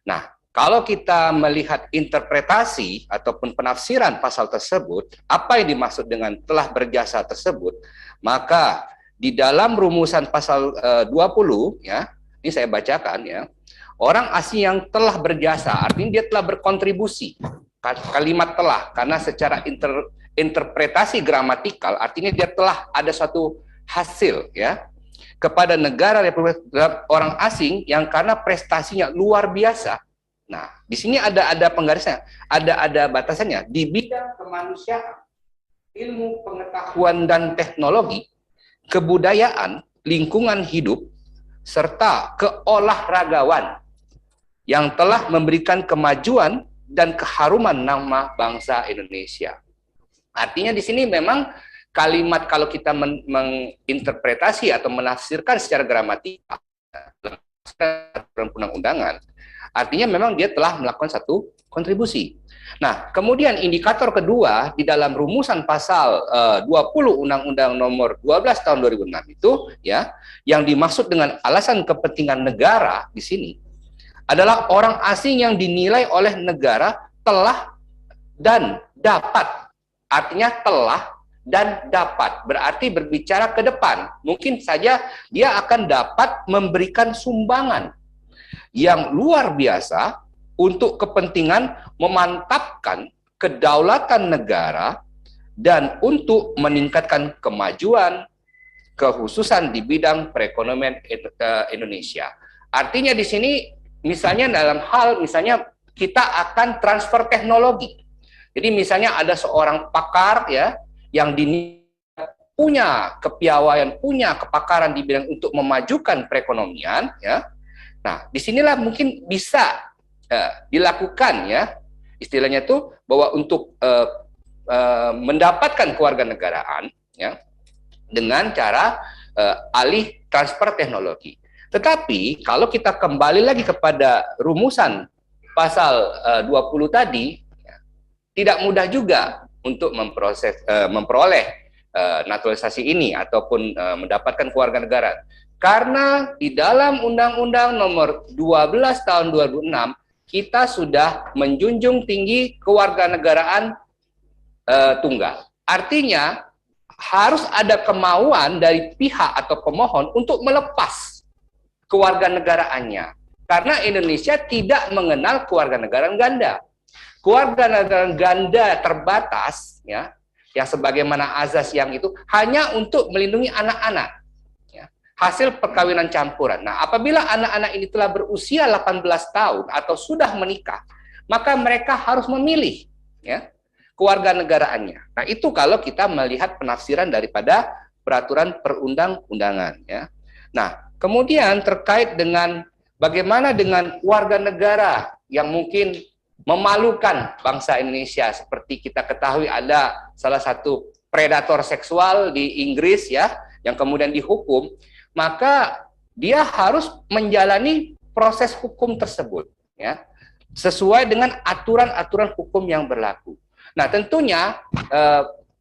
Nah, kalau kita melihat interpretasi ataupun penafsiran pasal tersebut, apa yang dimaksud dengan telah berjasa tersebut, maka di dalam rumusan pasal 20 ya, ini saya bacakan ya. Orang asing yang telah berjasa artinya dia telah berkontribusi. Kalimat telah karena secara interpretasi gramatikal artinya dia telah ada suatu hasil ya kepada negara republik orang asing yang karena prestasinya luar biasa. Nah, di sini ada penggarisnya, ada batasannya di bidang kemanusiaan, ilmu pengetahuan dan teknologi, kebudayaan, lingkungan hidup, serta keolahragawan yang telah memberikan kemajuan dan keharuman nama bangsa Indonesia. Artinya di sini memang kalimat kalau kita menginterpretasi atau menafsirkan secara gramatikal dalam undang-undangan, artinya memang dia telah melakukan satu kontribusi. Nah, kemudian indikator kedua di dalam rumusan pasal 20 Undang-Undang Nomor 12 Tahun 2006 itu ya, yang dimaksud dengan alasan kepentingan negara di sini adalah orang asing yang dinilai oleh negara telah dan dapat. Artinya telah dan dapat, berarti berbicara ke depan. Mungkin saja dia akan dapat memberikan sumbangan yang luar biasa untuk kepentingan memantapkan kedaulatan negara dan untuk meningkatkan kemajuan, kekhususan di bidang perekonomian Indonesia. Artinya di sini misalnya dalam hal misalnya kita akan transfer teknologi. Jadi misalnya ada seorang pakar ya yang punya kepiawaian, punya kepakaran di bidang untuk memajukan perekonomian, ya. Nah, disinilah mungkin bisa dilakukan ya, istilahnya itu bahwa untuk mendapatkan kewarganegaraan ya dengan cara alih transfer teknologi. Tetapi kalau kita kembali lagi kepada rumusan pasal 20 tadi, ya, tidak mudah juga untuk memperoleh naturalisasi ini ataupun mendapatkan kewarganegaraan. Karena di dalam Undang-Undang Nomor 12 Tahun 2006 kita sudah menjunjung tinggi kewarganegaraan tunggal. Artinya harus ada kemauan dari pihak atau pemohon untuk melepas kewarganegaraannya. Karena Indonesia tidak mengenal kewarganegaraan ganda. Kewarganegaraan ganda terbatas, ya, yang sebagaimana azas yang itu hanya untuk melindungi anak-anak, ya, hasil perkawinan campuran. Nah, apabila anak-anak ini telah berusia 18 tahun atau sudah menikah, maka mereka harus memilih, ya, kewarganegaraannya. Nah, itu kalau kita melihat penafsiran daripada peraturan perundang-undangan, ya. Nah, kemudian terkait dengan bagaimana dengan warga negara yang mungkin memalukan bangsa Indonesia, seperti kita ketahui ada salah satu predator seksual di Inggris, ya, yang kemudian dihukum, maka dia harus menjalani proses hukum tersebut, ya, sesuai dengan aturan-aturan hukum yang berlaku. Nah, tentunya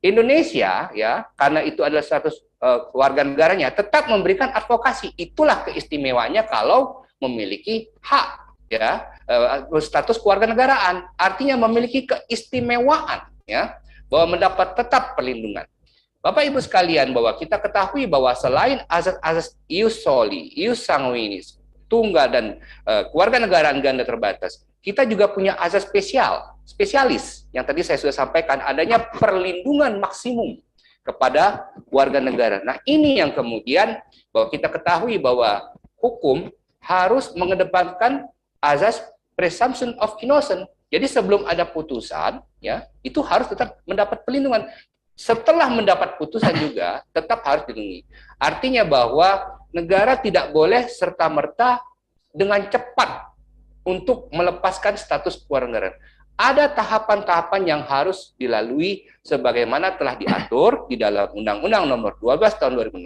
Indonesia, ya, karena itu adalah status warga negaranya, tetap memberikan advokasi. Itulah keistimewaannya kalau memiliki hak, ya, status kewarganegaraan. Artinya memiliki keistimewaan, ya, bahwa mendapat tetap perlindungan. Bapak Ibu sekalian, bahwa kita ketahui bahwa selain azas-azas ius soli, ius sanguinis, tunggal dan kewarganegaraan ganda terbatas, kita juga punya azas spesialis yang tadi saya sudah sampaikan, adanya perlindungan maksimum kepada warga negara. Nah, ini yang kemudian bahwa kita ketahui bahwa hukum harus mengedepankan azas presumption of innocence. Jadi sebelum ada putusan, ya, itu harus tetap mendapat perlindungan. Setelah mendapat putusan juga tetap harus dilindungi. Artinya bahwa negara tidak boleh serta-merta dengan cepat untuk melepaskan status kewarganegaraan. Ada tahapan-tahapan yang harus dilalui sebagaimana telah diatur di dalam Undang-Undang Nomor 12 Tahun 2006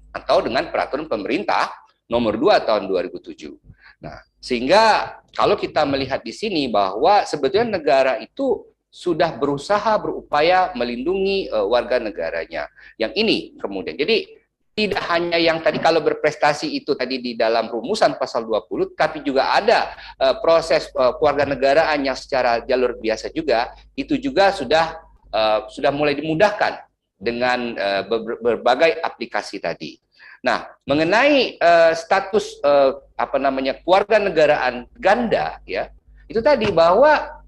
atau dengan Peraturan Pemerintah Nomor 2 Tahun 2007. Nah, sehingga kalau kita melihat di sini bahwa sebetulnya negara itu sudah berusaha berupaya melindungi warga negaranya. Yang ini kemudian. Jadi tidak hanya yang tadi kalau berprestasi itu tadi di dalam rumusan pasal 20, tapi juga ada proses kewarganegaraan yang secara jalur biasa juga, itu juga sudah mulai dimudahkan dengan berbagai aplikasi tadi. Nah, mengenai status kewarganegaraan ganda, ya, itu tadi bahwa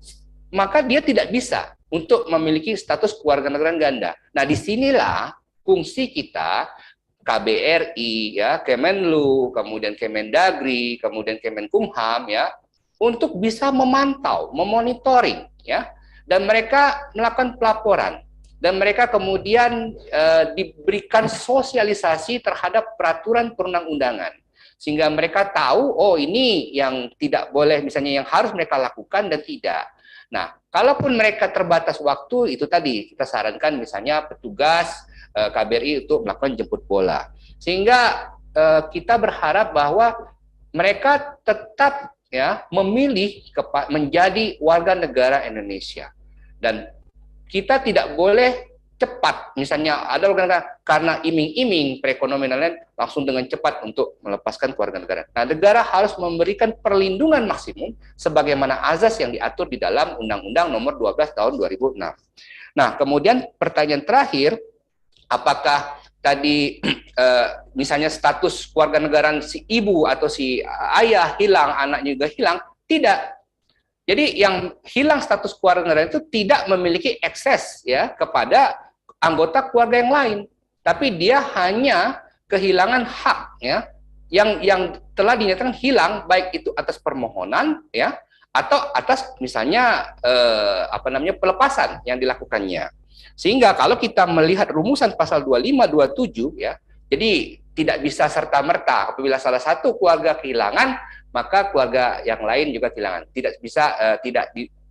maka dia tidak bisa untuk memiliki status kewarganegaraan ganda. Nah, disinilah fungsi kita KBRI, ya, Kemenlu, kemudian Kemendagri, kemudian Kemenkumham, ya, untuk bisa memantau, memonitoring, ya, dan mereka melakukan pelaporan, dan mereka kemudian diberikan sosialisasi terhadap peraturan perundang-undangan, sehingga mereka tahu, oh ini yang tidak boleh, misalnya yang harus mereka lakukan dan tidak. Nah, kalaupun mereka terbatas waktu, itu tadi kita sarankan misalnya petugas KBRI untuk melakukan jemput bola, sehingga kita berharap bahwa mereka tetap, ya, memilih menjadi warga negara Indonesia, dan kita tidak boleh cepat, misalnya ada warga negara karena iming-iming perekonomian dan lain langsung dengan cepat untuk melepaskan kewarganegaraan. Nah, negara harus memberikan perlindungan maksimum sebagaimana azas yang diatur di dalam Undang-Undang Nomor 12 Tahun 2006. Nah, kemudian pertanyaan terakhir, apakah tadi misalnya status kewarganegaraan si ibu atau si ayah hilang, anaknya juga hilang? Tidak. Jadi yang hilang status kewarganegaraan itu tidak memiliki akses, ya, kepada anggota keluarga yang lain, tapi dia hanya kehilangan hak, ya, yang telah dinyatakan hilang, baik itu atas permohonan, ya, atau atas misalnya pelepasan yang dilakukannya. Sehingga kalau kita melihat rumusan pasal 25, 27, ya, jadi tidak bisa serta-merta apabila salah satu keluarga kehilangan, maka keluarga yang lain juga kehilangan. Tidak bisa,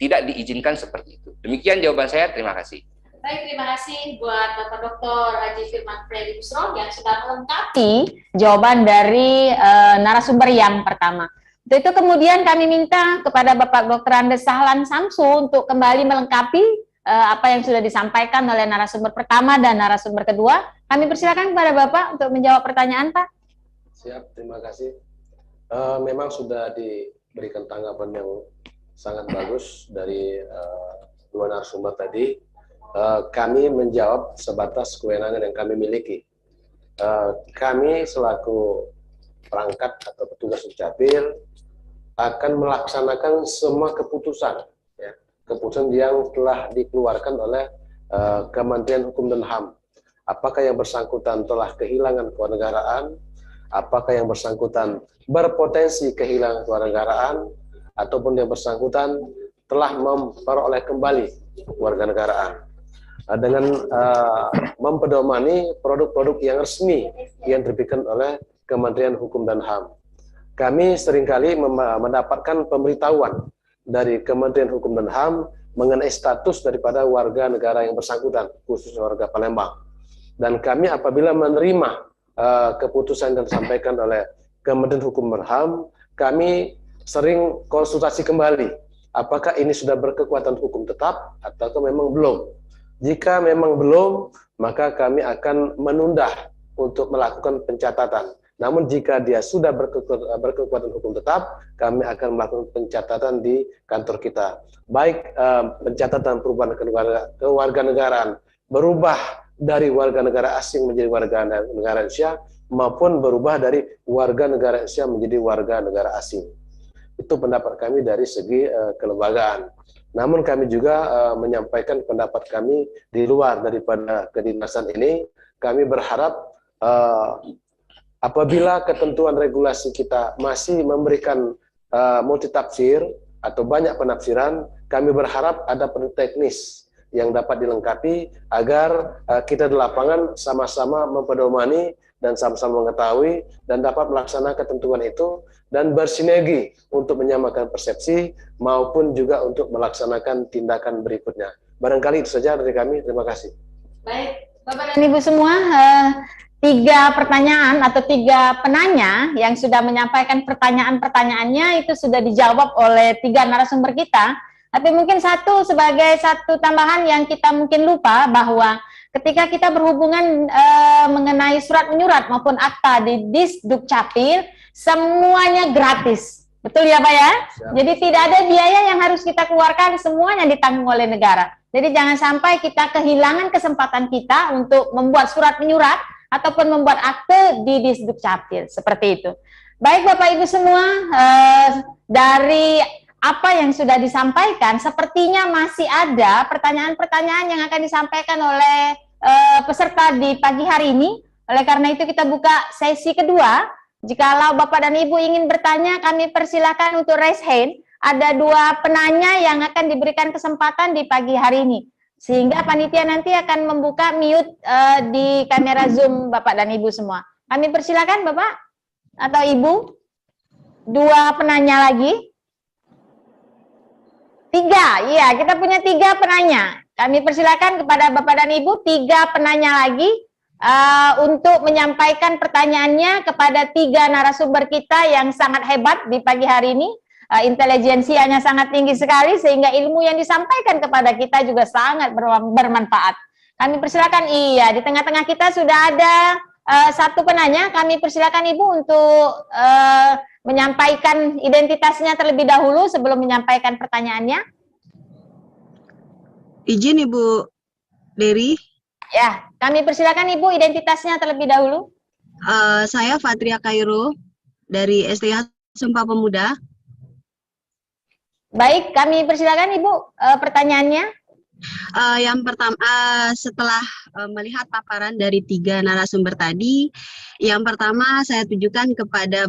tidak diizinkan seperti itu. Demikian jawaban saya, terima kasih. Baik, terima kasih buat Bapak Dr. Haji Firman Freddy Busro yang sudah melengkapi jawaban dari narasumber yang pertama. Untuk itu kemudian kami minta kepada Bapak Dr. Andes Sahlan Samsu untuk kembali melengkapi apa yang sudah disampaikan oleh narasumber pertama dan narasumber kedua. Kami persilakan kepada Bapak untuk menjawab pertanyaan, Pak. Siap, terima kasih. Memang sudah diberikan tanggapan yang sangat bagus dari dua narasumber tadi. Kami menjawab sebatas kewenangan yang kami miliki. Kami selaku perangkat atau petugas Dukcapil akan melaksanakan semua keputusan, ya, keputusan yang telah dikeluarkan oleh Kementerian Hukum dan HAM. Apakah yang bersangkutan telah kehilangan kewarganegaraan, apakah yang bersangkutan berpotensi kehilangan kewarganegaraan, ataupun yang bersangkutan telah memperoleh kembali kewarganegaraan. Dengan mempedomani produk-produk yang resmi yang diberikan oleh Kementerian Hukum dan HAM. Kami seringkali mendapatkan pemberitahuan dari Kementerian Hukum dan HAM mengenai status daripada warga negara yang bersangkutan, khususnya warga Palembang. Dan kami apabila menerima keputusan yang disampaikan oleh Kementerian Hukum dan HAM, kami sering konsultasi kembali, apakah ini sudah berkekuatan hukum tetap atau memang belum. Jika memang belum, maka kami akan menunda untuk melakukan pencatatan. Namun jika dia sudah berkekuatan hukum tetap, kami akan melakukan pencatatan di kantor kita. Baik pencatatan perubahan kewarganegaraan berubah dari warga negara asing menjadi warga negara Indonesia, maupun berubah dari warga negara Indonesia menjadi warga negara asing. Itu pendapat kami dari segi kelembagaan. Namun kami juga menyampaikan pendapat kami di luar daripada kedinasan ini. Kami berharap apabila ketentuan regulasi kita masih memberikan multitafsir atau banyak penafsiran, kami berharap ada teknis yang dapat dilengkapi agar kita di lapangan sama-sama mempedomani dan sama-sama mengetahui dan dapat melaksanakan ketentuan itu dan bersinergi untuk menyamakan persepsi maupun juga untuk melaksanakan tindakan berikutnya. Barangkali itu saja dari kami. Terima kasih. Baik, Bapak dan Ibu semua, 3 pertanyaan atau 3 penanya yang sudah menyampaikan pertanyaan-pertanyaannya itu sudah dijawab oleh 3 narasumber kita. Tapi mungkin sebagai satu tambahan yang kita mungkin lupa bahwa ketika kita berhubungan mengenai surat menyurat maupun akta di Disdukcapil, semuanya gratis. Betul ya Pak ya? Jadi tidak ada biaya yang harus kita keluarkan, semuanya ditanggung oleh negara. Jadi jangan sampai kita kehilangan kesempatan kita untuk membuat surat menyurat ataupun membuat akte di Disdukcapil, seperti itu. Baik Bapak Ibu semua, dari apa yang sudah disampaikan, sepertinya masih ada pertanyaan-pertanyaan yang akan disampaikan oleh peserta di pagi hari ini. Oleh karena itu kita buka sesi kedua. Jikalau Bapak dan Ibu ingin bertanya, kami persilakan untuk raise hand. Ada 2 penanya yang akan diberikan kesempatan di pagi hari ini. Sehingga panitia nanti akan membuka mute di kamera Zoom Bapak dan Ibu semua. Kami persilakan Bapak atau Ibu. 2 penanya lagi. 3, iya kita punya 3 penanya. Kami persilakan kepada Bapak dan Ibu 3 penanya lagi untuk menyampaikan pertanyaannya kepada 3 narasumber kita yang sangat hebat di pagi hari ini. Intelijensianya sangat tinggi sekali sehingga ilmu yang disampaikan kepada kita juga sangat bermanfaat. Kami persilakan, iya di tengah-tengah kita sudah ada 1 penanya. Kami persilakan Ibu untuk menyampaikan identitasnya terlebih dahulu sebelum menyampaikan pertanyaannya. Izin Ibu Dery. Ya, kami persilakan Ibu identitasnya terlebih dahulu. Saya Fatria Kairo dari STH Sumpah Pemuda. Baik, kami persilakan Ibu pertanyaannya. Yang pertama, setelah melihat paparan dari 3 narasumber tadi, yang pertama saya tujukan kepada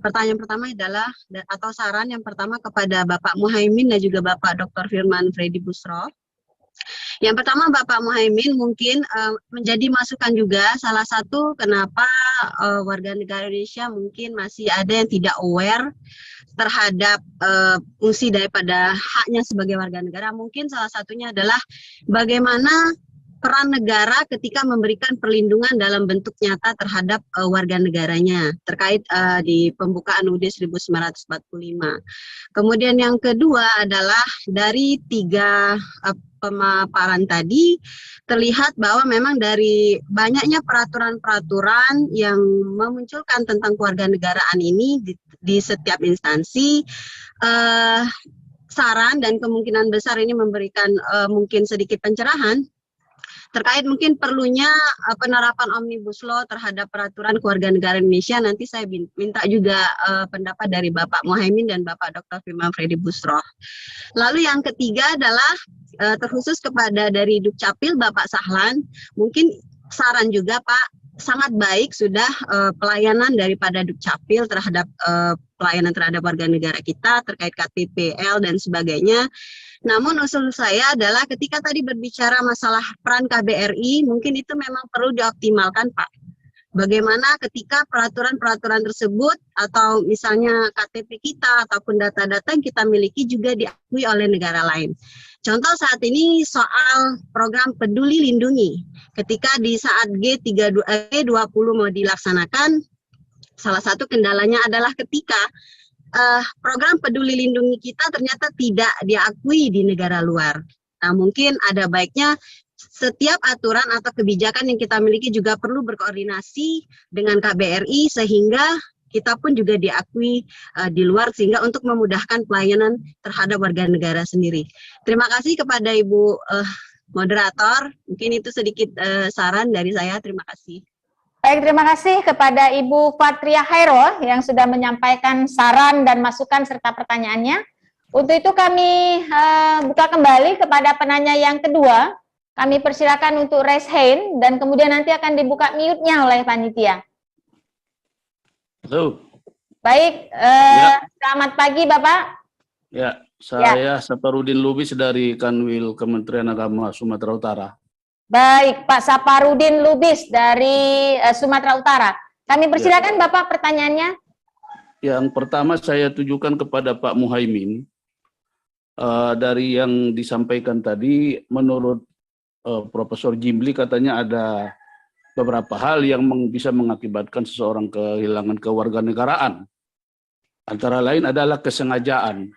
pertanyaan pertama adalah atau saran yang pertama kepada Bapak Muhaimin dan juga Bapak Dr. Firman Freddy Busro. Yang pertama Bapak Muhaimin mungkin menjadi masukan juga salah satu kenapa warga negara Indonesia mungkin masih ada yang tidak aware terhadap fungsi daripada haknya sebagai warga negara, mungkin salah satunya adalah bagaimana peran negara ketika memberikan perlindungan dalam bentuk nyata terhadap warga negaranya terkait di pembukaan UUD 1945. Kemudian yang kedua adalah dari 3 pemaparan tadi terlihat bahwa memang dari banyaknya peraturan-peraturan yang memunculkan tentang kewarganegaraan ini di setiap instansi, saran dan kemungkinan besar ini memberikan mungkin sedikit pencerahan terkait mungkin perlunya penerapan Omnibus Law terhadap peraturan kewarganegaraan Indonesia. Nanti saya minta juga pendapat dari Bapak Muhaimin dan Bapak Dr. Firman Freddy Busroh. Lalu yang ketiga adalah terkhusus kepada dari Dukcapil Bapak Sahlan, mungkin saran juga Pak, sangat baik sudah pelayanan daripada Dukcapil terhadap pelayanan terhadap warga negara kita terkait KTPL dan sebagainya. Namun usul saya adalah ketika tadi berbicara masalah peran KBRI, mungkin itu memang perlu dioptimalkan Pak. Bagaimana ketika peraturan-peraturan tersebut atau misalnya KTP kita ataupun data-data yang kita miliki juga diakui oleh negara lain. Contoh saat ini soal program Peduli Lindungi. Ketika di saat G20 mau dilaksanakan, salah satu kendalanya adalah ketika program Peduli Lindungi kita ternyata tidak diakui di negara luar. Nah, mungkin ada baiknya setiap aturan atau kebijakan yang kita miliki juga perlu berkoordinasi dengan KBRI sehingga kita pun juga diakui di luar sehingga untuk memudahkan pelayanan terhadap warga negara sendiri. Terima kasih kepada Ibu moderator. Mungkin itu sedikit saran dari saya. Terima kasih. Baik, terima kasih kepada Ibu Fatria Hairul yang sudah menyampaikan saran dan masukan serta pertanyaannya. Untuk itu kami buka kembali kepada penanya yang kedua. Kami persilakan untuk raise hand dan kemudian nanti akan dibuka mute-nya oleh panitia. Halo. Baik, selamat pagi Bapak. Ya, saya Saparudin Lubis dari Kanwil Kementerian Agama Sumatera Utara. Baik, Pak Saparudin Lubis dari Sumatera Utara. Kami persilakan Bapak pertanyaannya. Yang pertama saya tujukan kepada Pak Muhaimin. Dari yang disampaikan tadi, menurut Profesor Jimli katanya ada beberapa hal yang bisa mengakibatkan seseorang kehilangan kewarganegaraan. Antara lain adalah kesengajaan.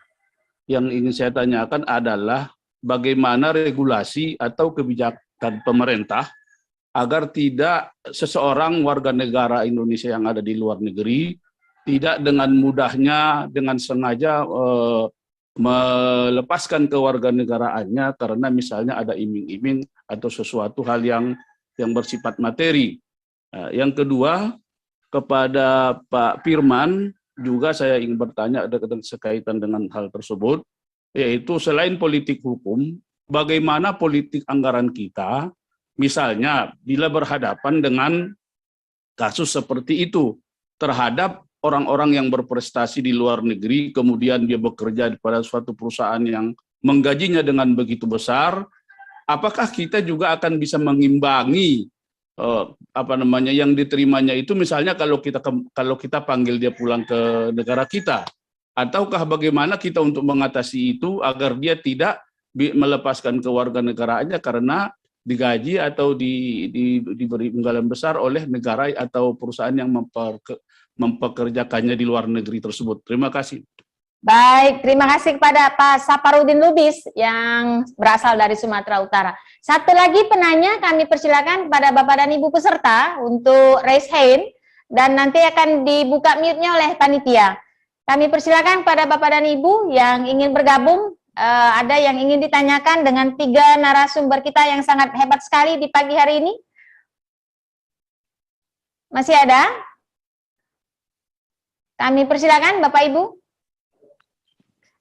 Yang ingin saya tanyakan adalah bagaimana regulasi atau kebijakan pemerintah agar tidak seseorang warga negara Indonesia yang ada di luar negeri tidak dengan mudahnya, dengan sengaja melepaskan kewarganegaraannya karena misalnya ada iming-iming atau sesuatu hal yang bersifat materi. Yang kedua, kepada Pak Firman juga saya ingin bertanya ada sekaitan dengan hal tersebut, yaitu selain politik hukum, bagaimana politik anggaran kita, misalnya bila berhadapan dengan kasus seperti itu terhadap orang-orang yang berprestasi di luar negeri, kemudian dia bekerja pada suatu perusahaan yang menggajinya dengan begitu besar, apakah kita juga akan bisa mengimbangi yang diterimanya itu, misalnya kalau kita panggil dia pulang ke negara kita, ataukah bagaimana kita untuk mengatasi itu agar dia tidak melepaskan kewarganegaraannya karena digaji atau diberi imbalan besar oleh negara atau perusahaan yang mempekerjakannya di luar negeri tersebut. Terima kasih. Baik, terima kasih kepada Pak Saparudin Lubis yang berasal dari Sumatera Utara. Satu lagi penanya kami persilakan kepada Bapak dan Ibu peserta untuk raise hand dan nanti akan dibuka mute-nya oleh panitia. Kami persilakan kepada Bapak dan Ibu yang ingin bergabung, ada yang ingin ditanyakan dengan 3 narasumber kita yang sangat hebat sekali di pagi hari ini. Masih ada? Kami persilakan Bapak Ibu.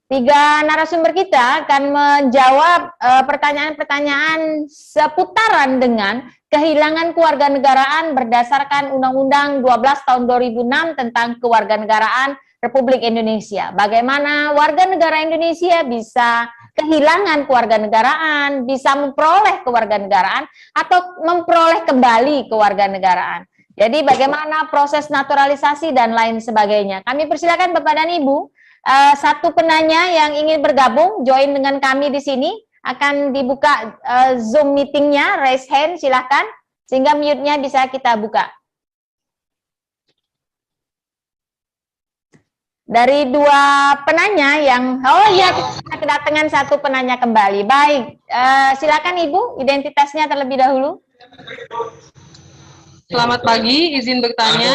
3 narasumber kita akan menjawab pertanyaan-pertanyaan seputaran dengan kehilangan kewarganegaraan berdasarkan Undang-Undang 12 tahun 2006 tentang kewarganegaraan Republik Indonesia. Bagaimana warga negara Indonesia bisa kehilangan kewarganegaraan, bisa memperoleh kewarganegaraan atau memperoleh kembali kewarganegaraan. Jadi bagaimana proses naturalisasi dan lain sebagainya. Kami persilakan Bapak dan Ibu Satu penanya yang ingin bergabung, join dengan kami di sini, akan dibuka Zoom meetingnya, raise hand, silahkan, sehingga mute-nya bisa kita buka. Dari dua penanya yang, oh iya, kita kedatangan satu penanya kembali. Baik, silakan Ibu, identitasnya terlebih dahulu. Selamat pagi, izin bertanya.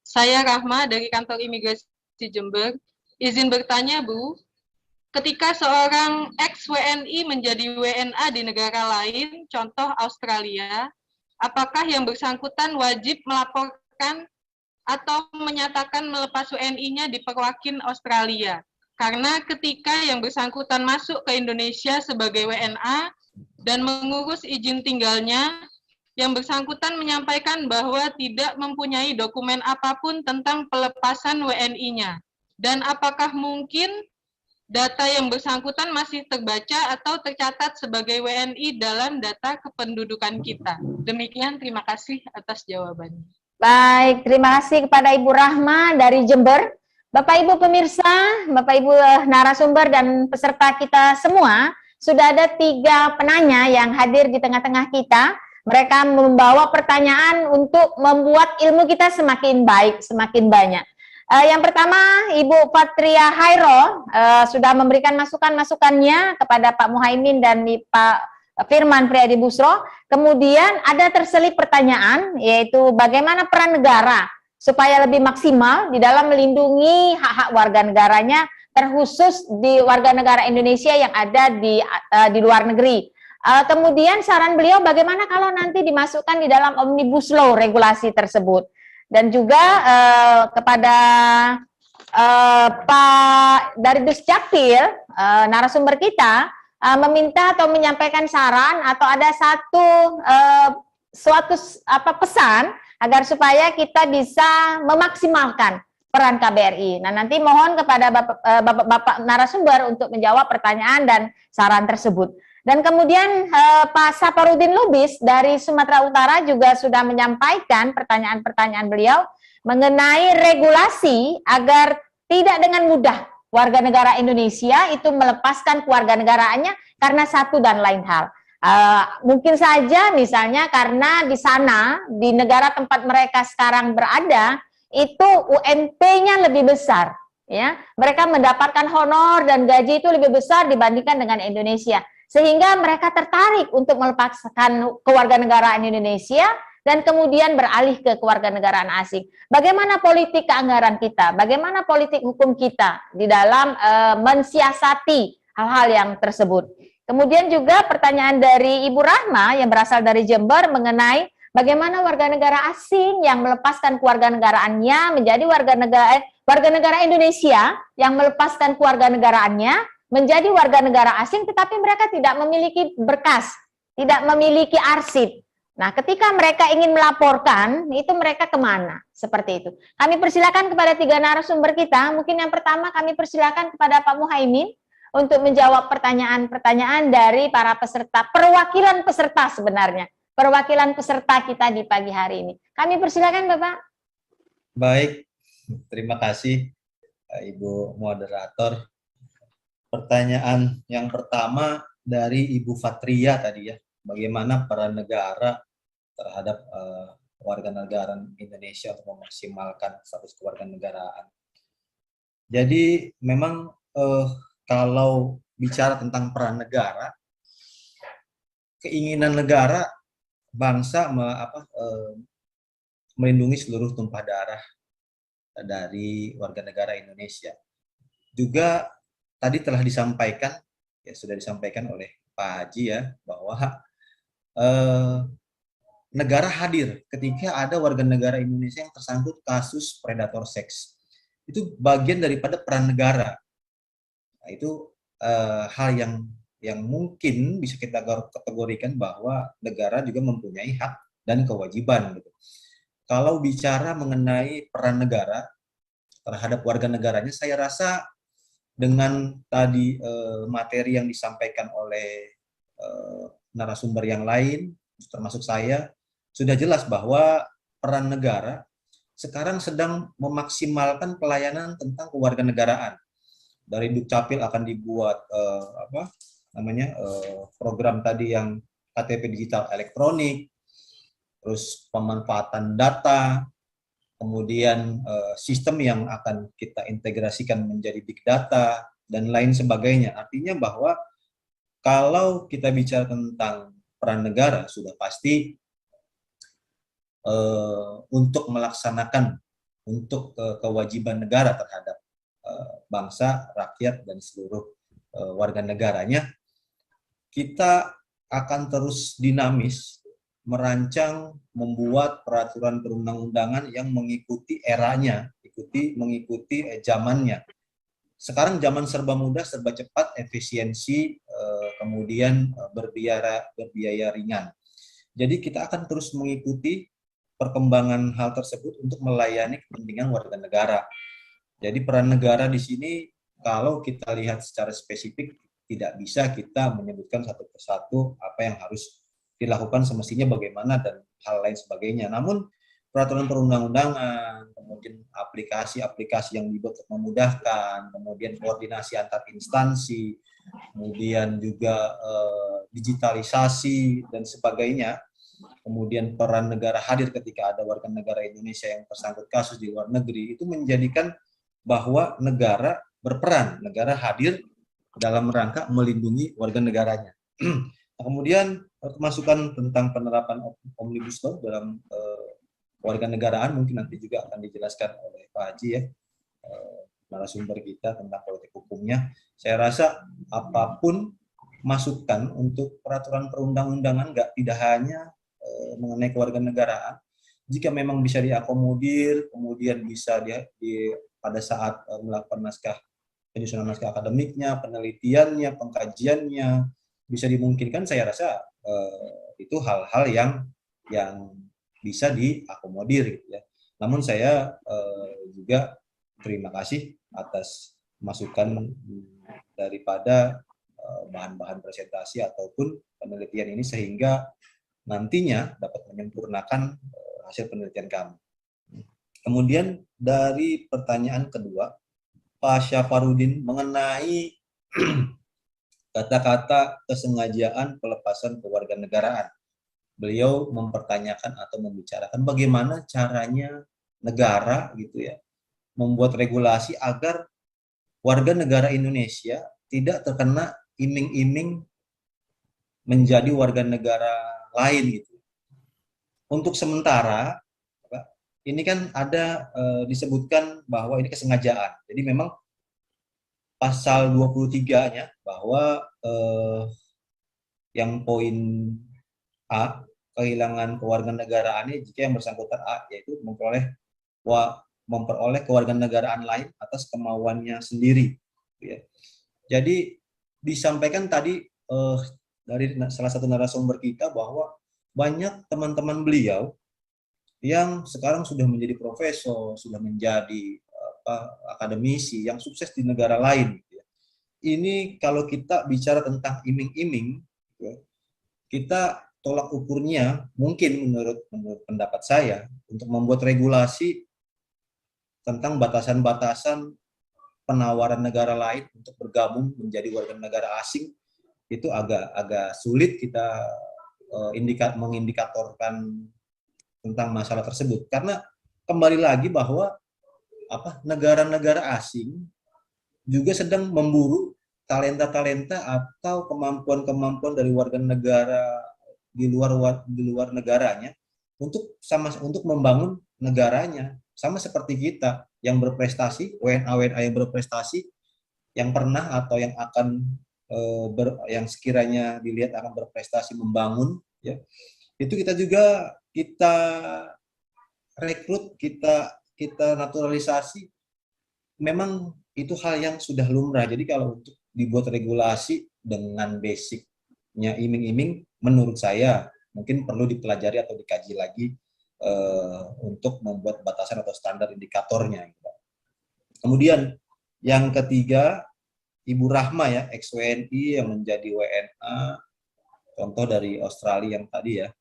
Saya Rahma dari kantor imigrasi Jember. Izin bertanya, Bu. Ketika seorang ex-WNI menjadi WNA di negara lain, contoh Australia, apakah yang bersangkutan wajib melaporkan atau menyatakan melepas WNI-nya di perwakilan Australia? Karena ketika yang bersangkutan masuk ke Indonesia sebagai WNA dan mengurus izin tinggalnya, yang bersangkutan menyampaikan bahwa tidak mempunyai dokumen apapun tentang pelepasan WNI-nya. Dan apakah mungkin data yang bersangkutan masih terbaca atau tercatat sebagai WNI dalam data kependudukan kita? Demikian, terima kasih atas jawabannya. Baik, terima kasih kepada Ibu Rahma dari Jember. Bapak Ibu pemirsa, Bapak Ibu narasumber dan peserta kita semua, sudah ada 3 penanya yang hadir di tengah-tengah kita. Mereka membawa pertanyaan untuk membuat ilmu kita semakin baik, semakin banyak. Yang pertama, Ibu Patria Hairo sudah memberikan masukan-masukannya kepada Pak Muhaimin dan Pak Firman Priadi Busro. Kemudian ada terselip pertanyaan, yaitu bagaimana peran negara supaya lebih maksimal di dalam melindungi hak-hak warga negaranya, terkhusus di warga negara Indonesia yang ada di luar negeri. Kemudian saran beliau bagaimana kalau nanti dimasukkan di dalam Omnibus Law regulasi tersebut. Dan juga kepada Pak dari Duscapil, narasumber kita, meminta atau menyampaikan saran atau ada suatu pesan agar supaya kita bisa memaksimalkan peran KBRI. Nah, nanti mohon kepada Bapak narasumber untuk menjawab pertanyaan dan saran tersebut. Dan kemudian Pak Saparudin Lubis dari Sumatera Utara juga sudah menyampaikan pertanyaan-pertanyaan beliau mengenai regulasi agar tidak dengan mudah warga negara Indonesia itu melepaskan kewarganegaraannya karena satu dan lain hal. Mungkin saja misalnya karena di sana, di negara tempat mereka sekarang berada, itu UMP-nya lebih besar. Ya, mereka mendapatkan honor dan gaji itu lebih besar dibandingkan dengan Indonesia. Sehingga mereka tertarik untuk melepaskan kewarganegaraan Indonesia dan kemudian beralih ke kewarganegaraan asing. Bagaimana politik keanggaran kita? Bagaimana politik hukum kita di dalam mensiasati hal-hal yang tersebut? Kemudian juga pertanyaan dari Ibu Rahma yang berasal dari Jember mengenai bagaimana warga negara asing yang melepaskan kewarganegaraannya menjadi warga negara Indonesia yang melepaskan kewarganegaraannya menjadi warga negara asing, tetapi mereka tidak memiliki berkas, tidak memiliki arsip. Nah, ketika mereka ingin melaporkan, itu mereka kemana? Seperti itu. Kami persilakan kepada 3 narasumber kita. Mungkin yang pertama kami persilakan kepada Pak Muhaimin untuk menjawab pertanyaan-pertanyaan dari para peserta, perwakilan peserta sebenarnya. Perwakilan peserta kita di pagi hari ini. Kami persilakan, Bapak. Baik, terima kasih Ibu Moderator. Pertanyaan yang pertama dari Ibu Fatria tadi ya, bagaimana peran negara terhadap warga negara Indonesia untuk memaksimalkan status kewarganegaraan. Jadi memang kalau bicara tentang peran negara, keinginan negara bangsa melindungi seluruh tumpah darah dari warga negara Indonesia. Juga tadi telah disampaikan, ya sudah disampaikan oleh Pak Haji ya, bahwa negara hadir ketika ada warga negara Indonesia yang tersangkut kasus predator seks. Itu bagian daripada peran negara. Nah, itu hal yang mungkin bisa kita kategorikan bahwa negara juga mempunyai hak dan kewajiban. Gitu. Kalau bicara mengenai peran negara terhadap warga negaranya, saya rasa dengan tadi materi yang disampaikan oleh narasumber yang lain, termasuk saya, sudah jelas bahwa peran negara sekarang sedang memaksimalkan pelayanan tentang kewarganegaraan. Dari Dukcapil akan dibuat program tadi yang KTP digital elektronik, terus pemanfaatan data, kemudian sistem yang akan kita integrasikan menjadi big data, dan lain sebagainya. Artinya bahwa kalau kita bicara tentang peran negara, sudah pasti untuk melaksanakan kewajiban negara terhadap bangsa, rakyat, dan seluruh warga negaranya, kita akan terus dinamis merancang, membuat peraturan perundang-undangan yang mengikuti eranya, mengikuti zamannya. Sekarang zaman serba mudah, serba cepat, efisiensi, kemudian berbiaya ringan. Jadi kita akan terus mengikuti perkembangan hal tersebut untuk melayani kepentingan warga negara. Jadi peran negara di sini, kalau kita lihat secara spesifik, tidak bisa kita menyebutkan satu persatu apa yang harus dilakukan semestinya bagaimana dan hal lain sebagainya. Namun peraturan perundang-undangan, kemudian aplikasi-aplikasi yang dibuat untuk memudahkan, kemudian koordinasi antar instansi, kemudian juga digitalisasi dan sebagainya, kemudian peran negara hadir ketika ada warga negara Indonesia yang tersangkut kasus di luar negeri, itu menjadikan bahwa negara berperan, negara hadir dalam rangka melindungi warga negaranya. Kemudian masukan tentang penerapan Omnibus Law dalam warga negaraan mungkin nanti juga akan dijelaskan oleh Pak Haji ya, narasumber kita tentang politik hukumnya. Saya rasa apapun masukan untuk peraturan perundang-undangan tidak hanya mengenai kewarganegaraan, jika memang bisa diakomodir, kemudian bisa pada saat melakukan penyusunan naskah akademiknya, penelitiannya, pengkajiannya, bisa dimungkinkan, saya rasa itu hal-hal yang bisa diakomodir gitu ya. Namun saya juga terima kasih atas masukan daripada bahan-bahan presentasi ataupun penelitian ini, sehingga nantinya dapat menyempurnakan hasil penelitian kami. Kemudian dari pertanyaan kedua, Pak Syafarudin mengenai kata-kata kesengajaan pelepasan kewarganegaraan. Beliau mempertanyakan atau membicarakan bagaimana caranya negara gitu ya membuat regulasi agar warga negara Indonesia tidak terkena iming-iming menjadi warga negara lain gitu. Untuk sementara ini kan ada disebutkan bahwa ini kesengajaan. Jadi memang pasal 23-nya bahwa yang poin A, kehilangan kewarganegaraannya jika yang bersangkutan A, yaitu memperoleh kewarganegaraan lain atas kemauannya sendiri. Ya. Jadi disampaikan tadi dari salah satu narasumber kita bahwa banyak teman-teman beliau yang sekarang sudah menjadi profesor, sudah menjadi akademisi yang sukses di negara lain. Ini kalau kita bicara tentang iming-iming, kita tolak ukurnya mungkin menurut pendapat saya untuk membuat regulasi tentang batasan-batasan penawaran negara lain untuk bergabung menjadi warga negara asing, itu agak sulit kita mengindikatorkan tentang masalah tersebut, karena kembali lagi bahwa negara-negara asing juga sedang memburu talenta-talenta atau kemampuan-kemampuan dari warga negara di luar negaranya untuk membangun negaranya, sama seperti kita yang berprestasi, WNA yang berprestasi, yang pernah atau yang akan yang sekiranya dilihat akan berprestasi membangun, ya, itu kita juga rekrut, kita naturalisasi. Memang itu hal yang sudah lumrah. Jadi kalau untuk dibuat regulasi dengan basicnya iming-iming, menurut saya mungkin perlu dipelajari atau dikaji lagi untuk membuat batasan atau standar indikatornya. Kemudian yang ketiga, Ibu Rahma ya, ex-WNI yang menjadi WNA, contoh dari Australia yang tadi ya.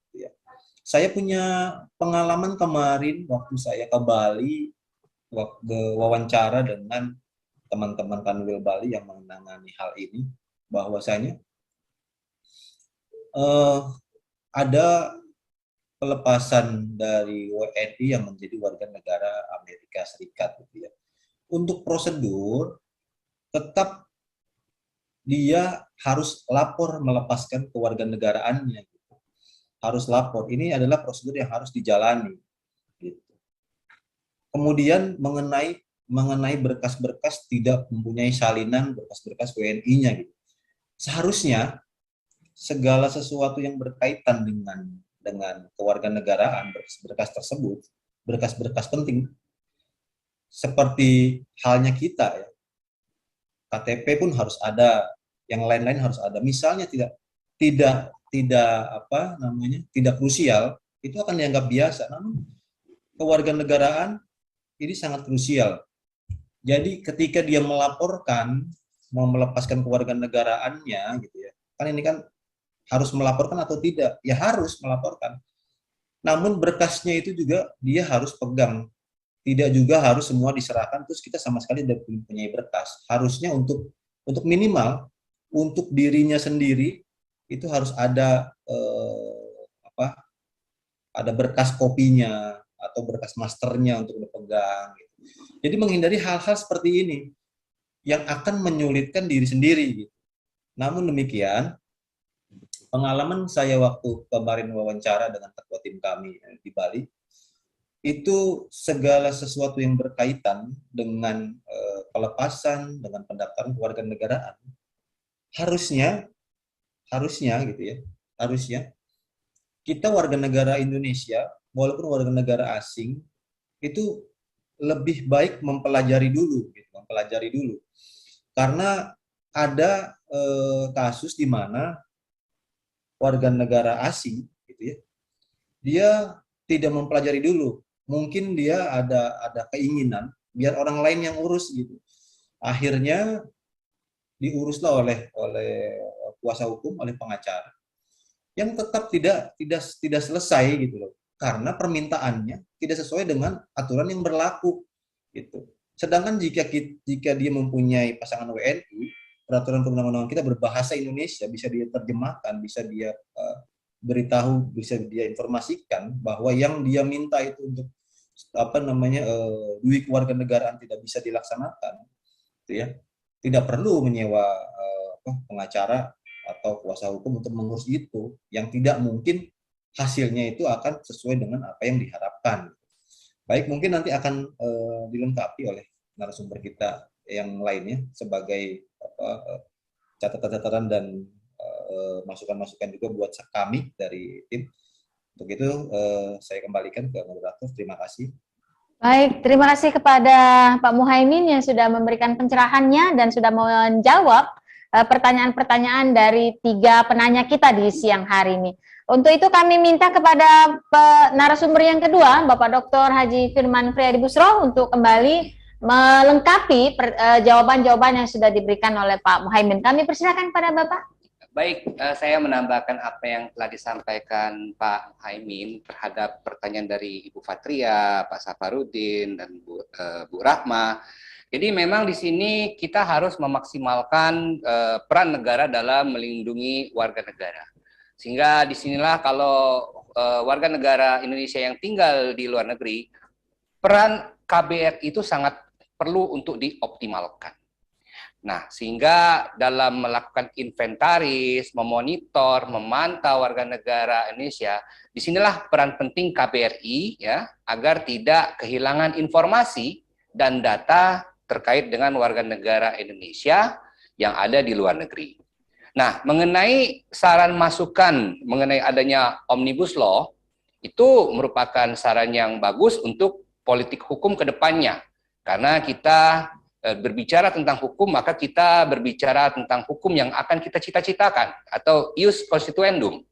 Saya punya pengalaman kemarin waktu saya ke Bali, waktu wawancara dengan teman-teman Kanwil Bali yang menangani hal ini, bahwasanya ada pelepasan dari WNI yang menjadi warga negara Amerika Serikat gitu ya. Untuk prosedur tetap dia harus lapor melepaskan kewarganegaraannya gitu. Harus lapor. Ini adalah prosedur yang harus dijalani gitu. Kemudian mengenai berkas-berkas tidak mempunyai salinan berkas-berkas WNI-nya gitu. Seharusnya segala sesuatu yang berkaitan dengan kewarganegaraan, berkas tersebut, berkas-berkas penting, seperti halnya kita ya, KTP pun harus ada, yang lain-lain harus ada. Misalnya tidak krusial, itu akan dianggap biasa. Namun kewarganegaraan ini sangat krusial. Jadi ketika dia melaporkan mau melepaskan kewarganegaraannya gitu ya, kan ini kan harus melaporkan atau tidak? Ya harus melaporkan. Namun berkasnya itu juga dia harus pegang. Tidak juga harus semua diserahkan terus kita sama sekali tidak punya berkas. Harusnya untuk minimal untuk dirinya sendiri itu harus ada ada berkas kopinya atau berkas masternya untuk dipegang. Gitu. Jadi menghindari hal-hal seperti ini yang akan menyulitkan diri sendiri. Gitu. Namun demikian, pengalaman saya waktu kemarin wawancara dengan ketua tim kami di Bali, itu segala sesuatu yang berkaitan dengan pelepasan, dengan pendaftaran kewarganegaraan, harusnya gitu ya, harusnya kita warga negara Indonesia, walaupun warga negara asing, itu lebih baik mempelajari dulu, gitu, karena ada kasus di mana warga negara asing, gitu ya, dia tidak mempelajari dulu. Mungkin dia ada keinginan biar orang lain yang urus gitu. Akhirnya diuruslah oleh kuasa hukum, oleh pengacara, yang tetap tidak selesai gitu loh. Karena permintaannya tidak sesuai dengan aturan yang berlaku gitu. Sedangkan jika dia mempunyai pasangan WNI, peraturan perundang-undangan kita berbahasa Indonesia, bisa dia terjemahkan, bisa dia beritahu, bisa dia informasikan bahwa yang dia minta itu untuk duit kewarganegaraan tidak bisa dilaksanakan, gitu ya. Tidak perlu menyewa pengacara atau kuasa hukum untuk mengurus itu, yang tidak mungkin hasilnya itu akan sesuai dengan apa yang diharapkan. Baik, mungkin nanti akan dilengkapi oleh narasumber kita yang lainnya sebagai catatan-catatan dan masukan-masukan juga buat kami dari tim. Untuk itu saya kembalikan ke moderator. Terima kasih. Baik, terima kasih kepada Pak Muhaimin yang sudah memberikan pencerahannya dan sudah menjawab pertanyaan-pertanyaan dari 3 penanya kita di siang hari ini. Untuk itu kami minta kepada narasumber yang kedua, Bapak Dr. Haji Firman Friadi Busro, untuk kembali melengkapi jawaban-jawaban yang sudah diberikan oleh Pak Muhaimin. Kami persilakan pada Bapak. Baik, saya menambahkan apa yang telah disampaikan Pak Muhaimin terhadap pertanyaan dari Ibu Fatria, Pak Safarudin, dan Bu Rahma. Jadi memang di sini kita harus memaksimalkan peran negara dalam melindungi warga negara. Sehingga disinilah kalau warga negara Indonesia yang tinggal di luar negeri, peran KBRI itu sangat perlu untuk dioptimalkan. Nah, sehingga dalam melakukan inventaris, memonitor, memantau warga negara Indonesia, disinilah peran penting KBRI ya, agar tidak kehilangan informasi dan data terkait dengan warga negara Indonesia yang ada di luar negeri. Nah, mengenai saran masukan mengenai adanya Omnibus Law, itu merupakan saran yang bagus untuk politik hukum ke depannya. Karena kita berbicara tentang hukum, maka kita berbicara tentang hukum yang akan kita cita-citakan atau ius constituendum.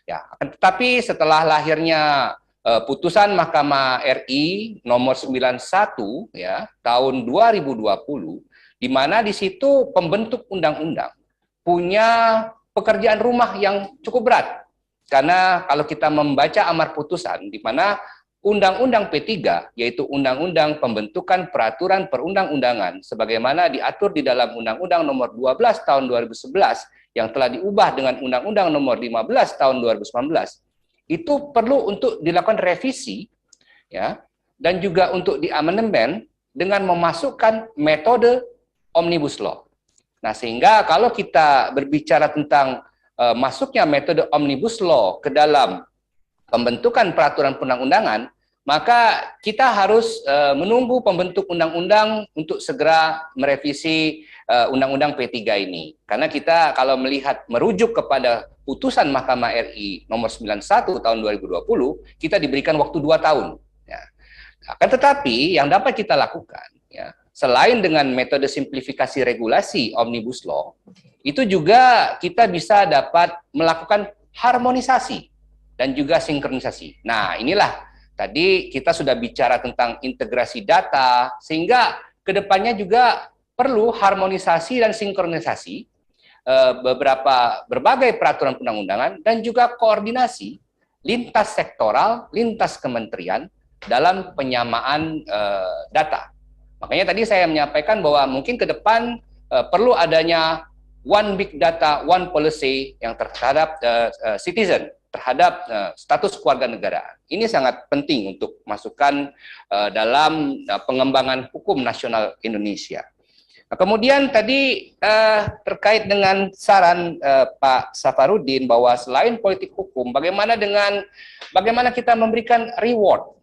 Ya, tetapi setelah lahirnya putusan Mahkamah RI nomor 91 ya tahun 2020, di mana di situ pembentuk undang-undang punya pekerjaan rumah yang cukup berat, Karena kalau kita membaca amar putusan di mana Undang-Undang P3, yaitu Undang-Undang Pembentukan Peraturan Perundang-undangan, sebagaimana diatur di dalam Undang-Undang Nomor 12 Tahun 2011 yang telah diubah dengan Undang-Undang Nomor 15 Tahun 2019, itu perlu untuk dilakukan revisi, ya, dan juga untuk diamandemen dengan memasukkan metode Omnibus Law. Nah, sehingga kalau kita berbicara tentang masuknya metode Omnibus Law ke dalam pembentukan peraturan perundang-undangan, maka kita harus menunggu pembentuk undang-undang untuk segera merevisi Undang-Undang P3 ini. Karena kita kalau melihat merujuk kepada putusan Mahkamah RI nomor 91 tahun 2020, kita diberikan waktu 2 tahun. Ya. Akan tetapi yang dapat kita lakukan, ya, selain dengan metode simplifikasi regulasi Omnibus Law, itu juga kita bisa dapat melakukan harmonisasi dan juga sinkronisasi. Nah, inilah tadi kita sudah bicara tentang integrasi data, sehingga kedepannya juga perlu harmonisasi dan sinkronisasi berbagai peraturan perundang-undangan dan juga koordinasi lintas sektoral, lintas kementerian dalam penyamaan data. Makanya tadi saya menyampaikan bahwa mungkin ke depan perlu adanya one big data, one policy yang terhadap citizen, terhadap status keluarga negara. Ini sangat penting untuk masukkan dalam pengembangan hukum nasional Indonesia. Nah, kemudian tadi terkait dengan saran Pak Safarudin bahwa selain politik hukum, bagaimana kita memberikan reward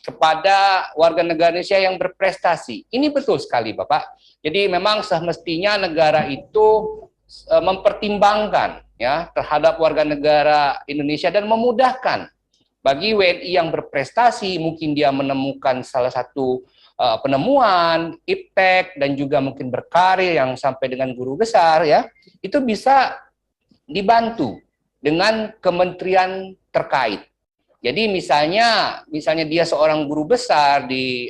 kepada warga negara Indonesia yang berprestasi. Ini betul sekali, Bapak. Jadi memang semestinya negara itu mempertimbangkan, ya, terhadap warga negara Indonesia dan memudahkan bagi WNI yang berprestasi, mungkin dia menemukan salah satu penemuan, iptek, dan juga mungkin berkarir yang sampai dengan guru besar, ya, itu bisa dibantu dengan kementerian terkait. Jadi misalnya dia seorang guru besar di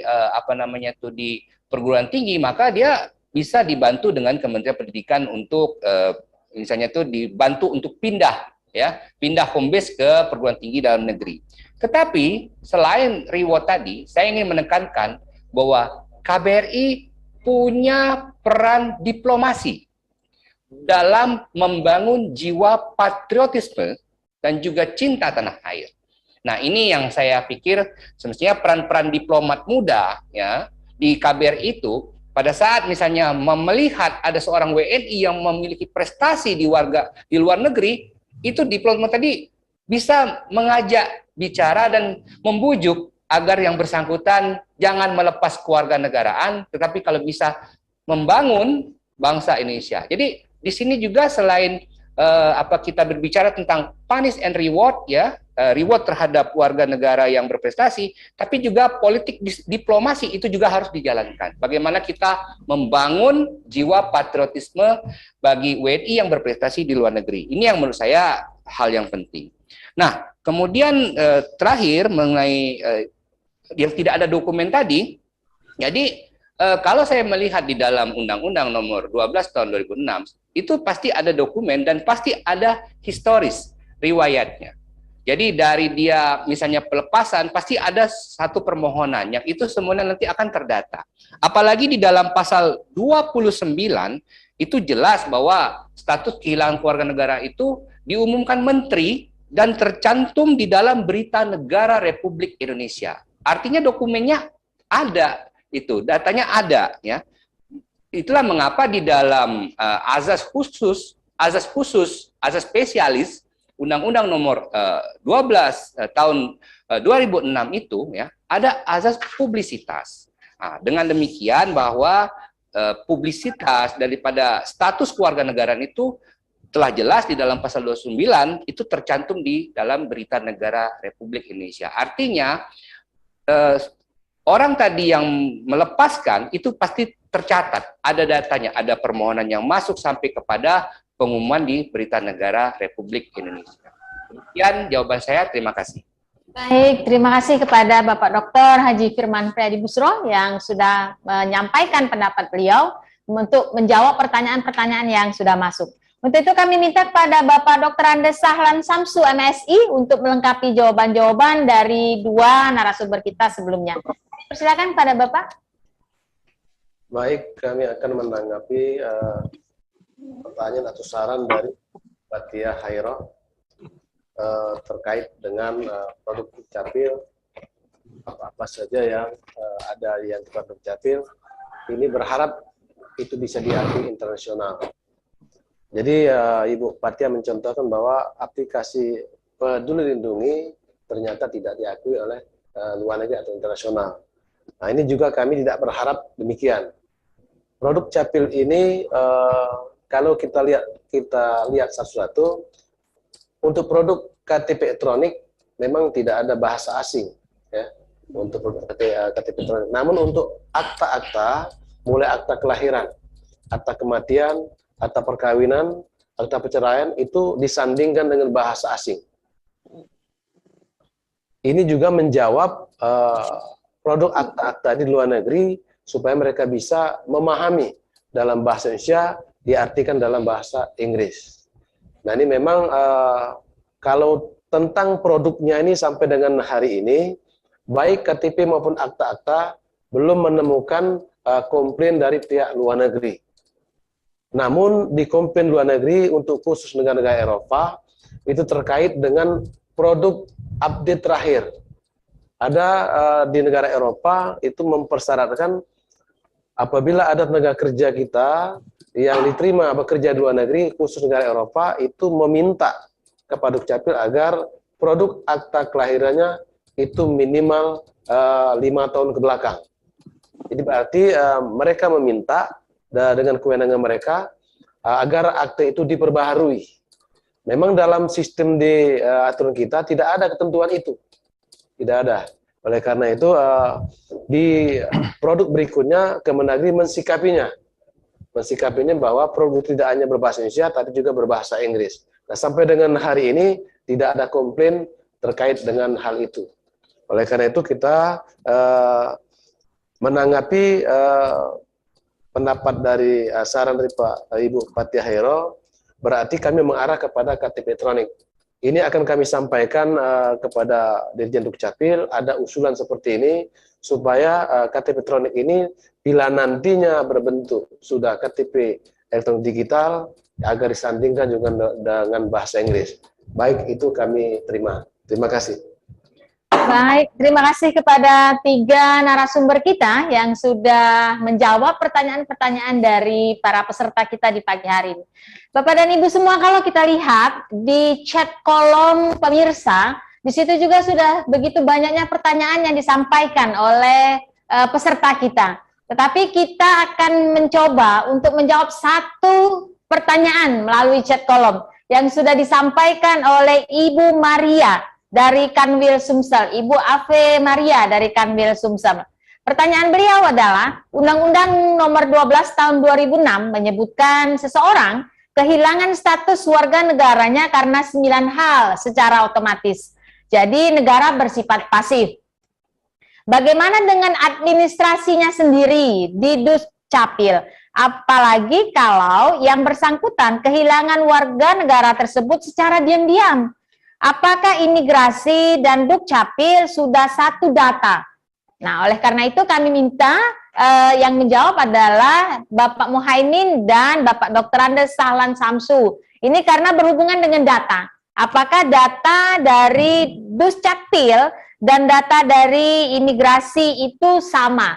di perguruan tinggi, maka dia bisa dibantu dengan Kementerian Pendidikan untuk misalnya itu dibantu untuk pindah home base ke perguruan tinggi dalam negeri. Tetapi selain reward tadi, saya ingin menekankan bahwa KBRI punya peran diplomasi dalam membangun jiwa patriotisme dan juga cinta tanah air. Nah, ini yang saya pikir semestinya peran-peran diplomat muda, ya, di KBRI itu pada saat misalnya melihat ada seorang WNI yang memiliki prestasi di luar negeri, itu diplomat tadi bisa mengajak bicara dan membujuk agar yang bersangkutan jangan melepas kewarganegaraan, tetapi kalau bisa membangun bangsa Indonesia. Jadi di sini juga selain kita berbicara tentang punish and reward, ya, reward terhadap warga negara yang berprestasi, tapi juga politik diplomasi itu juga harus dijalankan. Bagaimana kita membangun jiwa patriotisme bagi WNI yang berprestasi di luar negeri. Ini yang menurut saya hal yang penting. Nah, kemudian terakhir mengenai yang tidak ada dokumen tadi, jadi kalau saya melihat di dalam Undang-Undang Nomor 12 Tahun 2006, itu pasti ada dokumen dan pasti ada historis riwayatnya. Jadi dari dia misalnya pelepasan, pasti ada satu permohonan yang itu semuanya nanti akan terdata. Apalagi di dalam pasal 29, itu jelas bahwa status kehilangan keluarga negara itu diumumkan menteri dan tercantum di dalam Berita Negara Republik Indonesia. Artinya dokumennya ada, itu datanya ada, ya. Itulah mengapa di dalam azas spesialis Undang-Undang Nomor 12 Tahun 2006 itu, ya, ada azas publisitas. Nah, dengan demikian bahwa publisitas daripada status kewarganegaraan itu telah jelas di dalam pasal 29 itu tercantum di dalam Berita Negara Republik Indonesia. Artinya orang tadi yang melepaskan itu pasti tercatat, ada datanya, ada permohonan yang masuk sampai kepada pengumuman di Berita Negara Republik Indonesia. Demikian jawaban saya, terima kasih. Baik, terima kasih kepada Bapak Dr. Haji Firman Priadi Busro yang sudah menyampaikan pendapat beliau untuk menjawab pertanyaan-pertanyaan yang sudah masuk. Untuk itu kami minta kepada Bapak Dr. Andes Sahlan Samsu, MSI, untuk melengkapi jawaban-jawaban dari dua narasumber kita sebelumnya. Persilakan kepada Bapak. Baik, kami akan menanggapi pertanyaan atau saran dari Fathia Hairo terkait dengan produk Dukcapil, apa saja yang ada yang produk Dukcapil. Ini berharap itu bisa diakui internasional. Jadi Ibu Fathia mencontohkan bahwa aplikasi Peduli Lindungi ternyata tidak diakui oleh luar negeri atau internasional. Nah, ini juga kami tidak berharap demikian. Produk Capil ini kalau kita lihat satu-satu, untuk produk KTP elektronik memang tidak ada bahasa asing ya untuk produk KTP elektronik. Namun untuk akta-akta, mulai akta kelahiran, akta kematian, akta perkawinan, akta perceraian itu disandingkan dengan bahasa asing. Ini juga menjawab produk akta-akta di luar negeri supaya mereka bisa memahami dalam bahasa Indonesia diartikan dalam bahasa Inggris. Nah, ini memang kalau tentang produknya ini sampai dengan hari ini, baik KTP maupun akta-akta belum menemukan komplain dari pihak luar negeri. Namun di komplain luar negeri untuk khusus negara-negara Eropa itu terkait dengan produk update terakhir. Ada di negara Eropa itu mempersyaratkan apabila ada tenaga kerja kita yang diterima bekerja di luar negeri khusus negara Eropa itu meminta kepada Dukcapil agar produk akta kelahirannya itu minimal 5 tahun ke belakang. Jadi berarti mereka meminta dengan kewenangan mereka agar akte itu diperbaharui. Memang dalam sistem di aturan kita tidak ada ketentuan itu. Tidak ada. Oleh karena itu di produk berikutnya Kemendagri mensikapinya bahwa produk tidak hanya berbahasa Indonesia tapi juga berbahasa Inggris. Nah, sampai dengan hari ini tidak ada komplain terkait dengan hal itu. Oleh karena itu kita menanggapi pendapat dari saran dari Ibu Fathia Hairo, berarti kami mengarah kepada KTP elektronik. Ini akan kami sampaikan kepada Dirjen Dukcapil, ada usulan seperti ini, supaya KTP elektronik ini bila nantinya berbentuk sudah KTP elektronik digital, agar disandingkan juga dengan bahasa Inggris. Baik, itu kami terima. Terima kasih. Baik, terima kasih kepada tiga narasumber kita yang sudah menjawab pertanyaan-pertanyaan dari para peserta kita di pagi hari ini. Bapak dan Ibu semua, kalau kita lihat di chat kolom pemirsa, di situ juga sudah begitu banyaknya pertanyaan yang disampaikan oleh peserta kita. Tetapi kita akan mencoba untuk menjawab satu pertanyaan melalui chat kolom yang sudah disampaikan oleh Ibu Maria dari Kanwil Sumsel, Ibu Ave Maria dari Kanwil Sumsel. Pertanyaan beliau adalah, Undang-Undang Nomor 12 Tahun 2006 menyebutkan seseorang kehilangan status warga negaranya karena 9 hal secara otomatis. Jadi negara bersifat pasif. Bagaimana dengan administrasinya sendiri di Dukcapil? Apalagi kalau yang bersangkutan kehilangan warga negara tersebut secara diam-diam. Apakah imigrasi dan Dukcapil sudah satu data? Nah, oleh karena itu kami minta yang menjawab adalah Bapak Muhaimin dan Bapak Dr. Andes Sahlan Samsu. Ini karena berhubungan dengan data. Apakah data dari Dukcapil dan data dari imigrasi itu sama,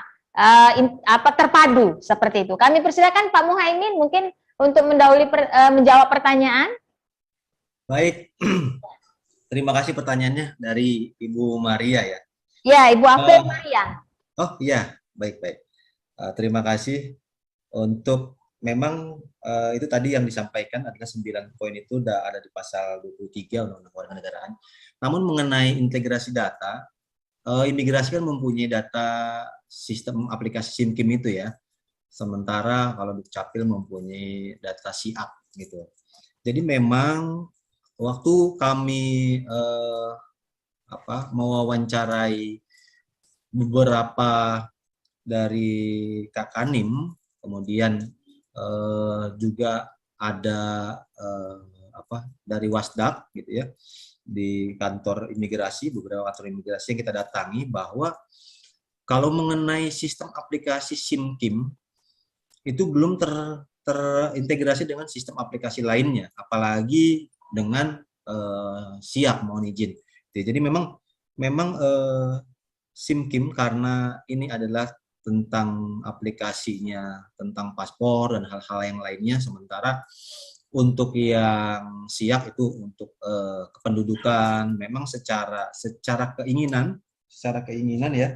terpadu seperti itu? Kami persilakan Pak Muhaimin mungkin untuk mendahului menjawab pertanyaan. Baik. Terima kasih pertanyaannya dari Ibu Maria ya. Ya, Ibu Ave Maria. Oh iya, baik-baik. Terima kasih untuk memang itu tadi yang disampaikan adalah 9 poin itu sudah ada di pasal 23 Undang-Undang Kewarganegaraan. Namun mengenai integrasi data, imigrasi kan mempunyai data sistem aplikasi SIMKIM itu ya. Sementara kalau Dukcapil mempunyai data SIAP gitu. Jadi memang waktu kami mewawancarai beberapa dari Kakanim, kemudian juga ada dari Wasdak gitu ya, di kantor imigrasi, beberapa kantor imigrasi yang kita datangi, bahwa kalau mengenai sistem aplikasi SIM-KIM itu belum terintegrasi dengan sistem aplikasi lainnya, apalagi dengan SIAK, mohon izin. Jadi memang SIM-KIM karena ini adalah tentang aplikasinya, tentang paspor dan hal-hal yang lainnya, sementara untuk yang SIAK itu untuk kependudukan, memang secara keinginan ya,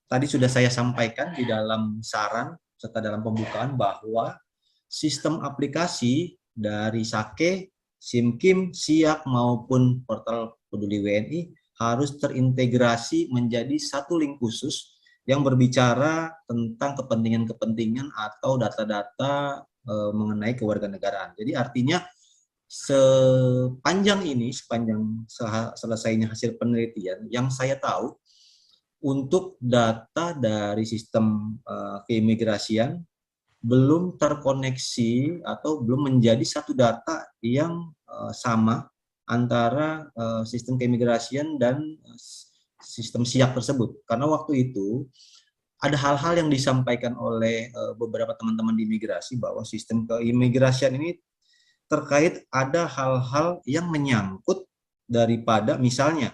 tadi sudah saya sampaikan di dalam saran serta dalam pembukaan bahwa sistem aplikasi dari SAKE, SIM-KIM, SIAK maupun portal Peduli WNI harus terintegrasi menjadi satu link khusus yang berbicara tentang kepentingan-kepentingan atau data-data mengenai kewarganegaraan. Jadi artinya sepanjang selesainya hasil penelitian yang saya tahu, untuk data dari sistem keimigrasian belum terkoneksi atau belum menjadi satu data yang sama antara sistem keimigrasian dan sistem SIAK tersebut. Karena waktu itu ada hal-hal yang disampaikan oleh beberapa teman-teman di imigrasi bahwa sistem keimigrasian ini terkait ada hal-hal yang menyangkut daripada misalnya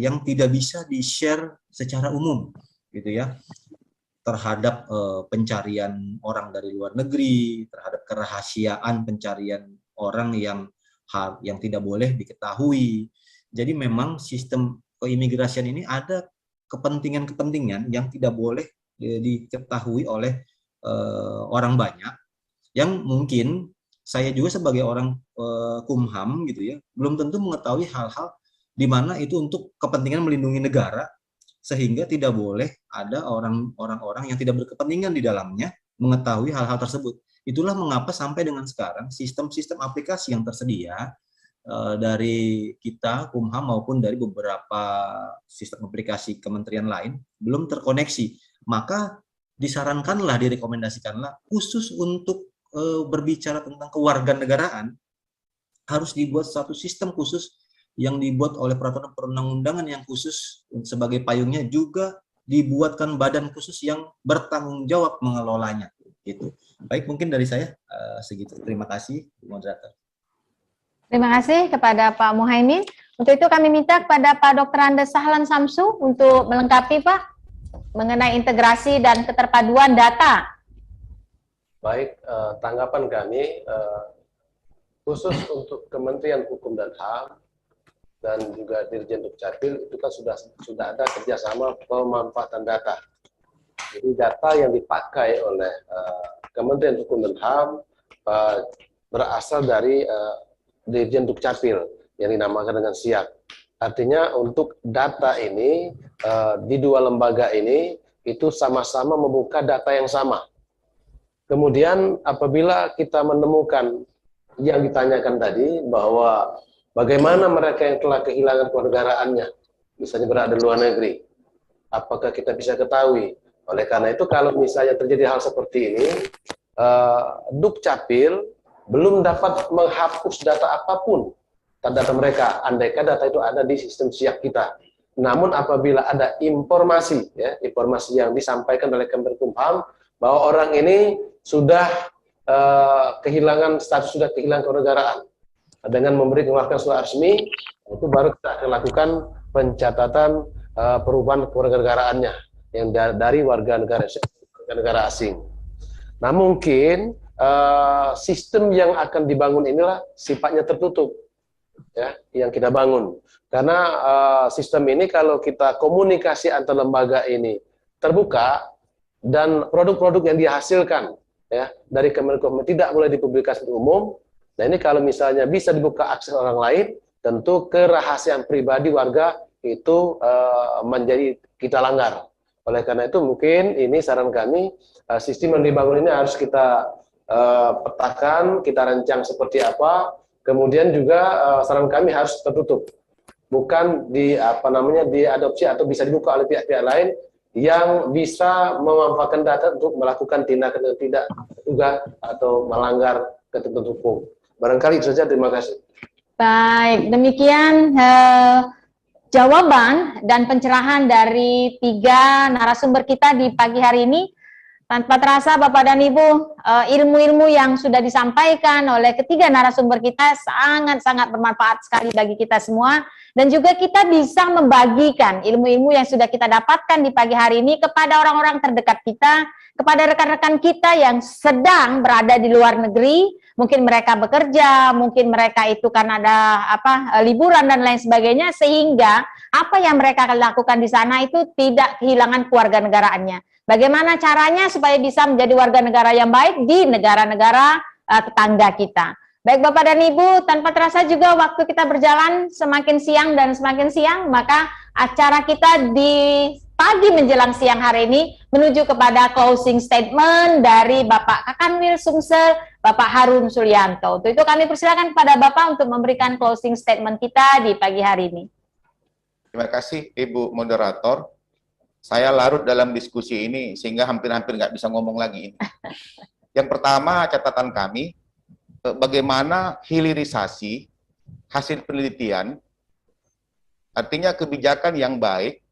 yang tidak bisa di-share secara umum gitu ya, terhadap pencarian orang dari luar negeri, terhadap kerahasiaan pencarian orang yang tidak boleh diketahui. Jadi memang sistem keimigrasian ini ada kepentingan-kepentingan yang tidak boleh diketahui oleh orang banyak, yang mungkin saya juga sebagai orang Kumham gitu ya, belum tentu mengetahui hal-hal di mana itu untuk kepentingan melindungi negara, sehingga tidak boleh ada orang-orang yang tidak berkepentingan di dalamnya mengetahui hal-hal tersebut. Itulah mengapa sampai dengan sekarang sistem-sistem aplikasi yang tersedia dari kita Kumham maupun dari beberapa sistem aplikasi kementerian lain belum terkoneksi. Maka disarankanlah, direkomendasikanlah khusus untuk berbicara tentang kewarganegaraan harus dibuat satu sistem khusus yang dibuat oleh peraturan perundang-undangan yang khusus, sebagai payungnya juga dibuatkan badan khusus yang bertanggung jawab mengelolanya. Gitu. Baik, mungkin dari saya segitu. Terima kasih, moderator. Terima kasih kepada Pak Muhaimin. Untuk itu kami minta kepada Pak Dr. Andes Sahlan Samsu untuk melengkapi Pak mengenai integrasi dan keterpaduan data. Baik, tanggapan kami khusus untuk Kementerian Hukum dan HAM dan juga Dirjen Dukcapil itu kan sudah ada kerjasama pemanfaatan data. Jadi data yang dipakai oleh Kementerian Hukum dan HAM berasal dari Dirjen Dukcapil yang dinamakan dengan SIAK. Artinya untuk data ini di dua lembaga ini itu sama-sama membuka data yang sama. Kemudian apabila kita menemukan yang ditanyakan tadi bahwa bagaimana mereka yang telah kehilangan kewargaraannya, misalnya berada di luar negeri, apakah kita bisa ketahui? Oleh karena itu kalau misalnya terjadi hal seperti ini, Dukcapil belum dapat menghapus data apapun, data mereka, andaikan data itu ada di sistem SIAK kita. Namun apabila ada informasi, ya, informasi yang disampaikan oleh Kemenkumham bahwa orang ini sudah kehilangan status, sudah kehilangan kewarganegaraan, dengan mengeluarkan surat resmi, itu baru kita akan lakukan pencatatan perubahan kewarganegaraannya yang dari warga negara asing. Nah mungkin sistem yang akan dibangun inilah sifatnya tertutup, ya, yang kita bangun. Karena sistem ini kalau kita komunikasi antar lembaga ini terbuka dan produk-produk yang dihasilkan, ya, dari Kemenkumham tidak boleh dipublikasi umum. Nah ini kalau misalnya bisa dibuka akses orang lain, tentu kerahasiaan pribadi warga itu menjadi kita langgar. Oleh karena itu mungkin ini saran kami, sistem yang dibangun ini harus kita petakan, kita rancang seperti apa. Kemudian juga saran kami harus tertutup, bukan diadopsi atau bisa dibuka oleh pihak-pihak lain yang bisa memanfaatkan data untuk melakukan tindakan yang tidak terduga atau melanggar ketentuan hukum. Barangkali itu saja, terima kasih. Baik, demikian jawaban dan pencerahan dari 3 narasumber kita di pagi hari ini. Tanpa terasa Bapak dan Ibu, ilmu-ilmu yang sudah disampaikan oleh ketiga narasumber kita sangat-sangat bermanfaat sekali bagi kita semua. Dan juga kita bisa membagikan ilmu-ilmu yang sudah kita dapatkan di pagi hari ini kepada orang-orang terdekat kita, kepada rekan-rekan kita yang sedang berada di luar negeri. Mungkin mereka bekerja, mungkin mereka itu kan ada liburan dan lain sebagainya, sehingga apa yang mereka lakukan di sana itu tidak kehilangan kewarganegaraannya. Bagaimana caranya supaya bisa menjadi warga negara yang baik di negara-negara tetangga kita. Baik Bapak dan Ibu, tanpa terasa juga waktu kita berjalan semakin siang dan semakin siang, maka acara kita di pagi menjelang siang hari ini menuju kepada closing statement dari Bapak Kakanwil Sumsel, Bapak Harun Sulianto. Untuk itu kami persilakan kepada Bapak untuk memberikan closing statement kita di pagi hari ini. Terima kasih Ibu Moderator. Saya larut dalam diskusi ini sehingga hampir-hampir nggak bisa ngomong lagi ini. Yang pertama catatan kami, bagaimana hilirisasi hasil penelitian, artinya kebijakan yang baik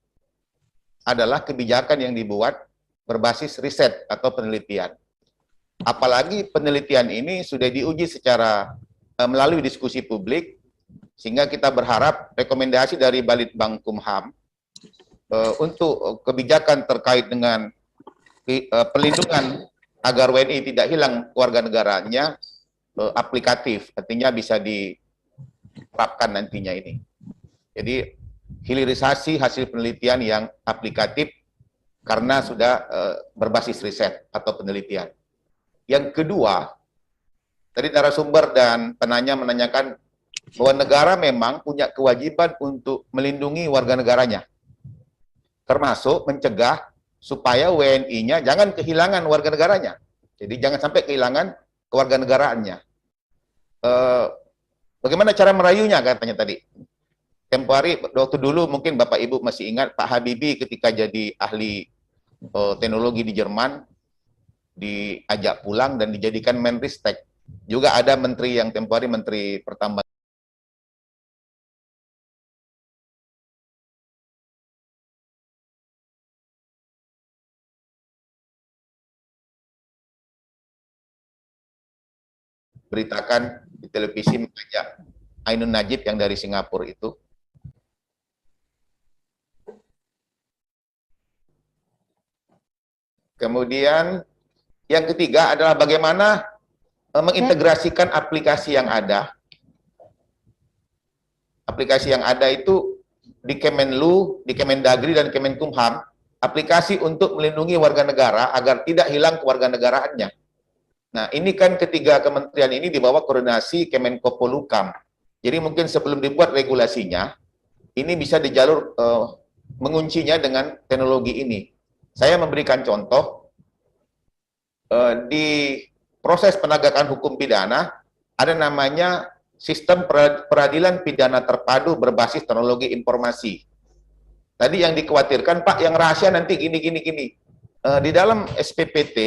adalah kebijakan yang dibuat berbasis riset atau penelitian. Apalagi penelitian ini sudah diuji secara melalui diskusi publik, sehingga kita berharap rekomendasi dari Balitbangkumham untuk kebijakan terkait dengan pelindungan agar WNI tidak hilang kewarganegaraannya aplikatif, artinya bisa diterapkan nantinya ini. Jadi hilirisasi hasil penelitian yang aplikatif karena sudah berbasis riset atau penelitian. Yang kedua, tadi narasumber dan penanya menanyakan bahwa negara memang punya kewajiban untuk melindungi warga negaranya, termasuk mencegah supaya WNI-nya jangan kehilangan warga negaranya. Jadi jangan sampai kehilangan kewarganegaraannya. Bagaimana cara merayunya katanya tadi. Tempo hari, waktu dulu mungkin Bapak Ibu masih ingat Pak Habibie ketika jadi ahli teknologi di Jerman, diajak pulang dan dijadikan Menristek. Juga ada menteri yang tempo hari Menteri Pertambangan. Beritakan di televisi mengajak Ainun Najib yang dari Singapura itu. Kemudian yang ketiga adalah bagaimana mengintegrasikan aplikasi yang ada. Aplikasi yang ada itu di Kemenlu, di Kemendagri dan Kemenkumham, aplikasi untuk melindungi warga negara agar tidak hilang kewarganegaraannya. Nah, ini kan ketiga kementerian ini di bawah koordinasi Kemenko Polhukam. Jadi mungkin sebelum dibuat regulasinya, ini bisa di jalur menguncinya dengan teknologi ini. Saya memberikan contoh, di proses penegakan hukum pidana, ada namanya sistem peradilan pidana terpadu berbasis teknologi informasi. Tadi yang dikhawatirkan, Pak, yang rahasia nanti gini. Di dalam SPPT,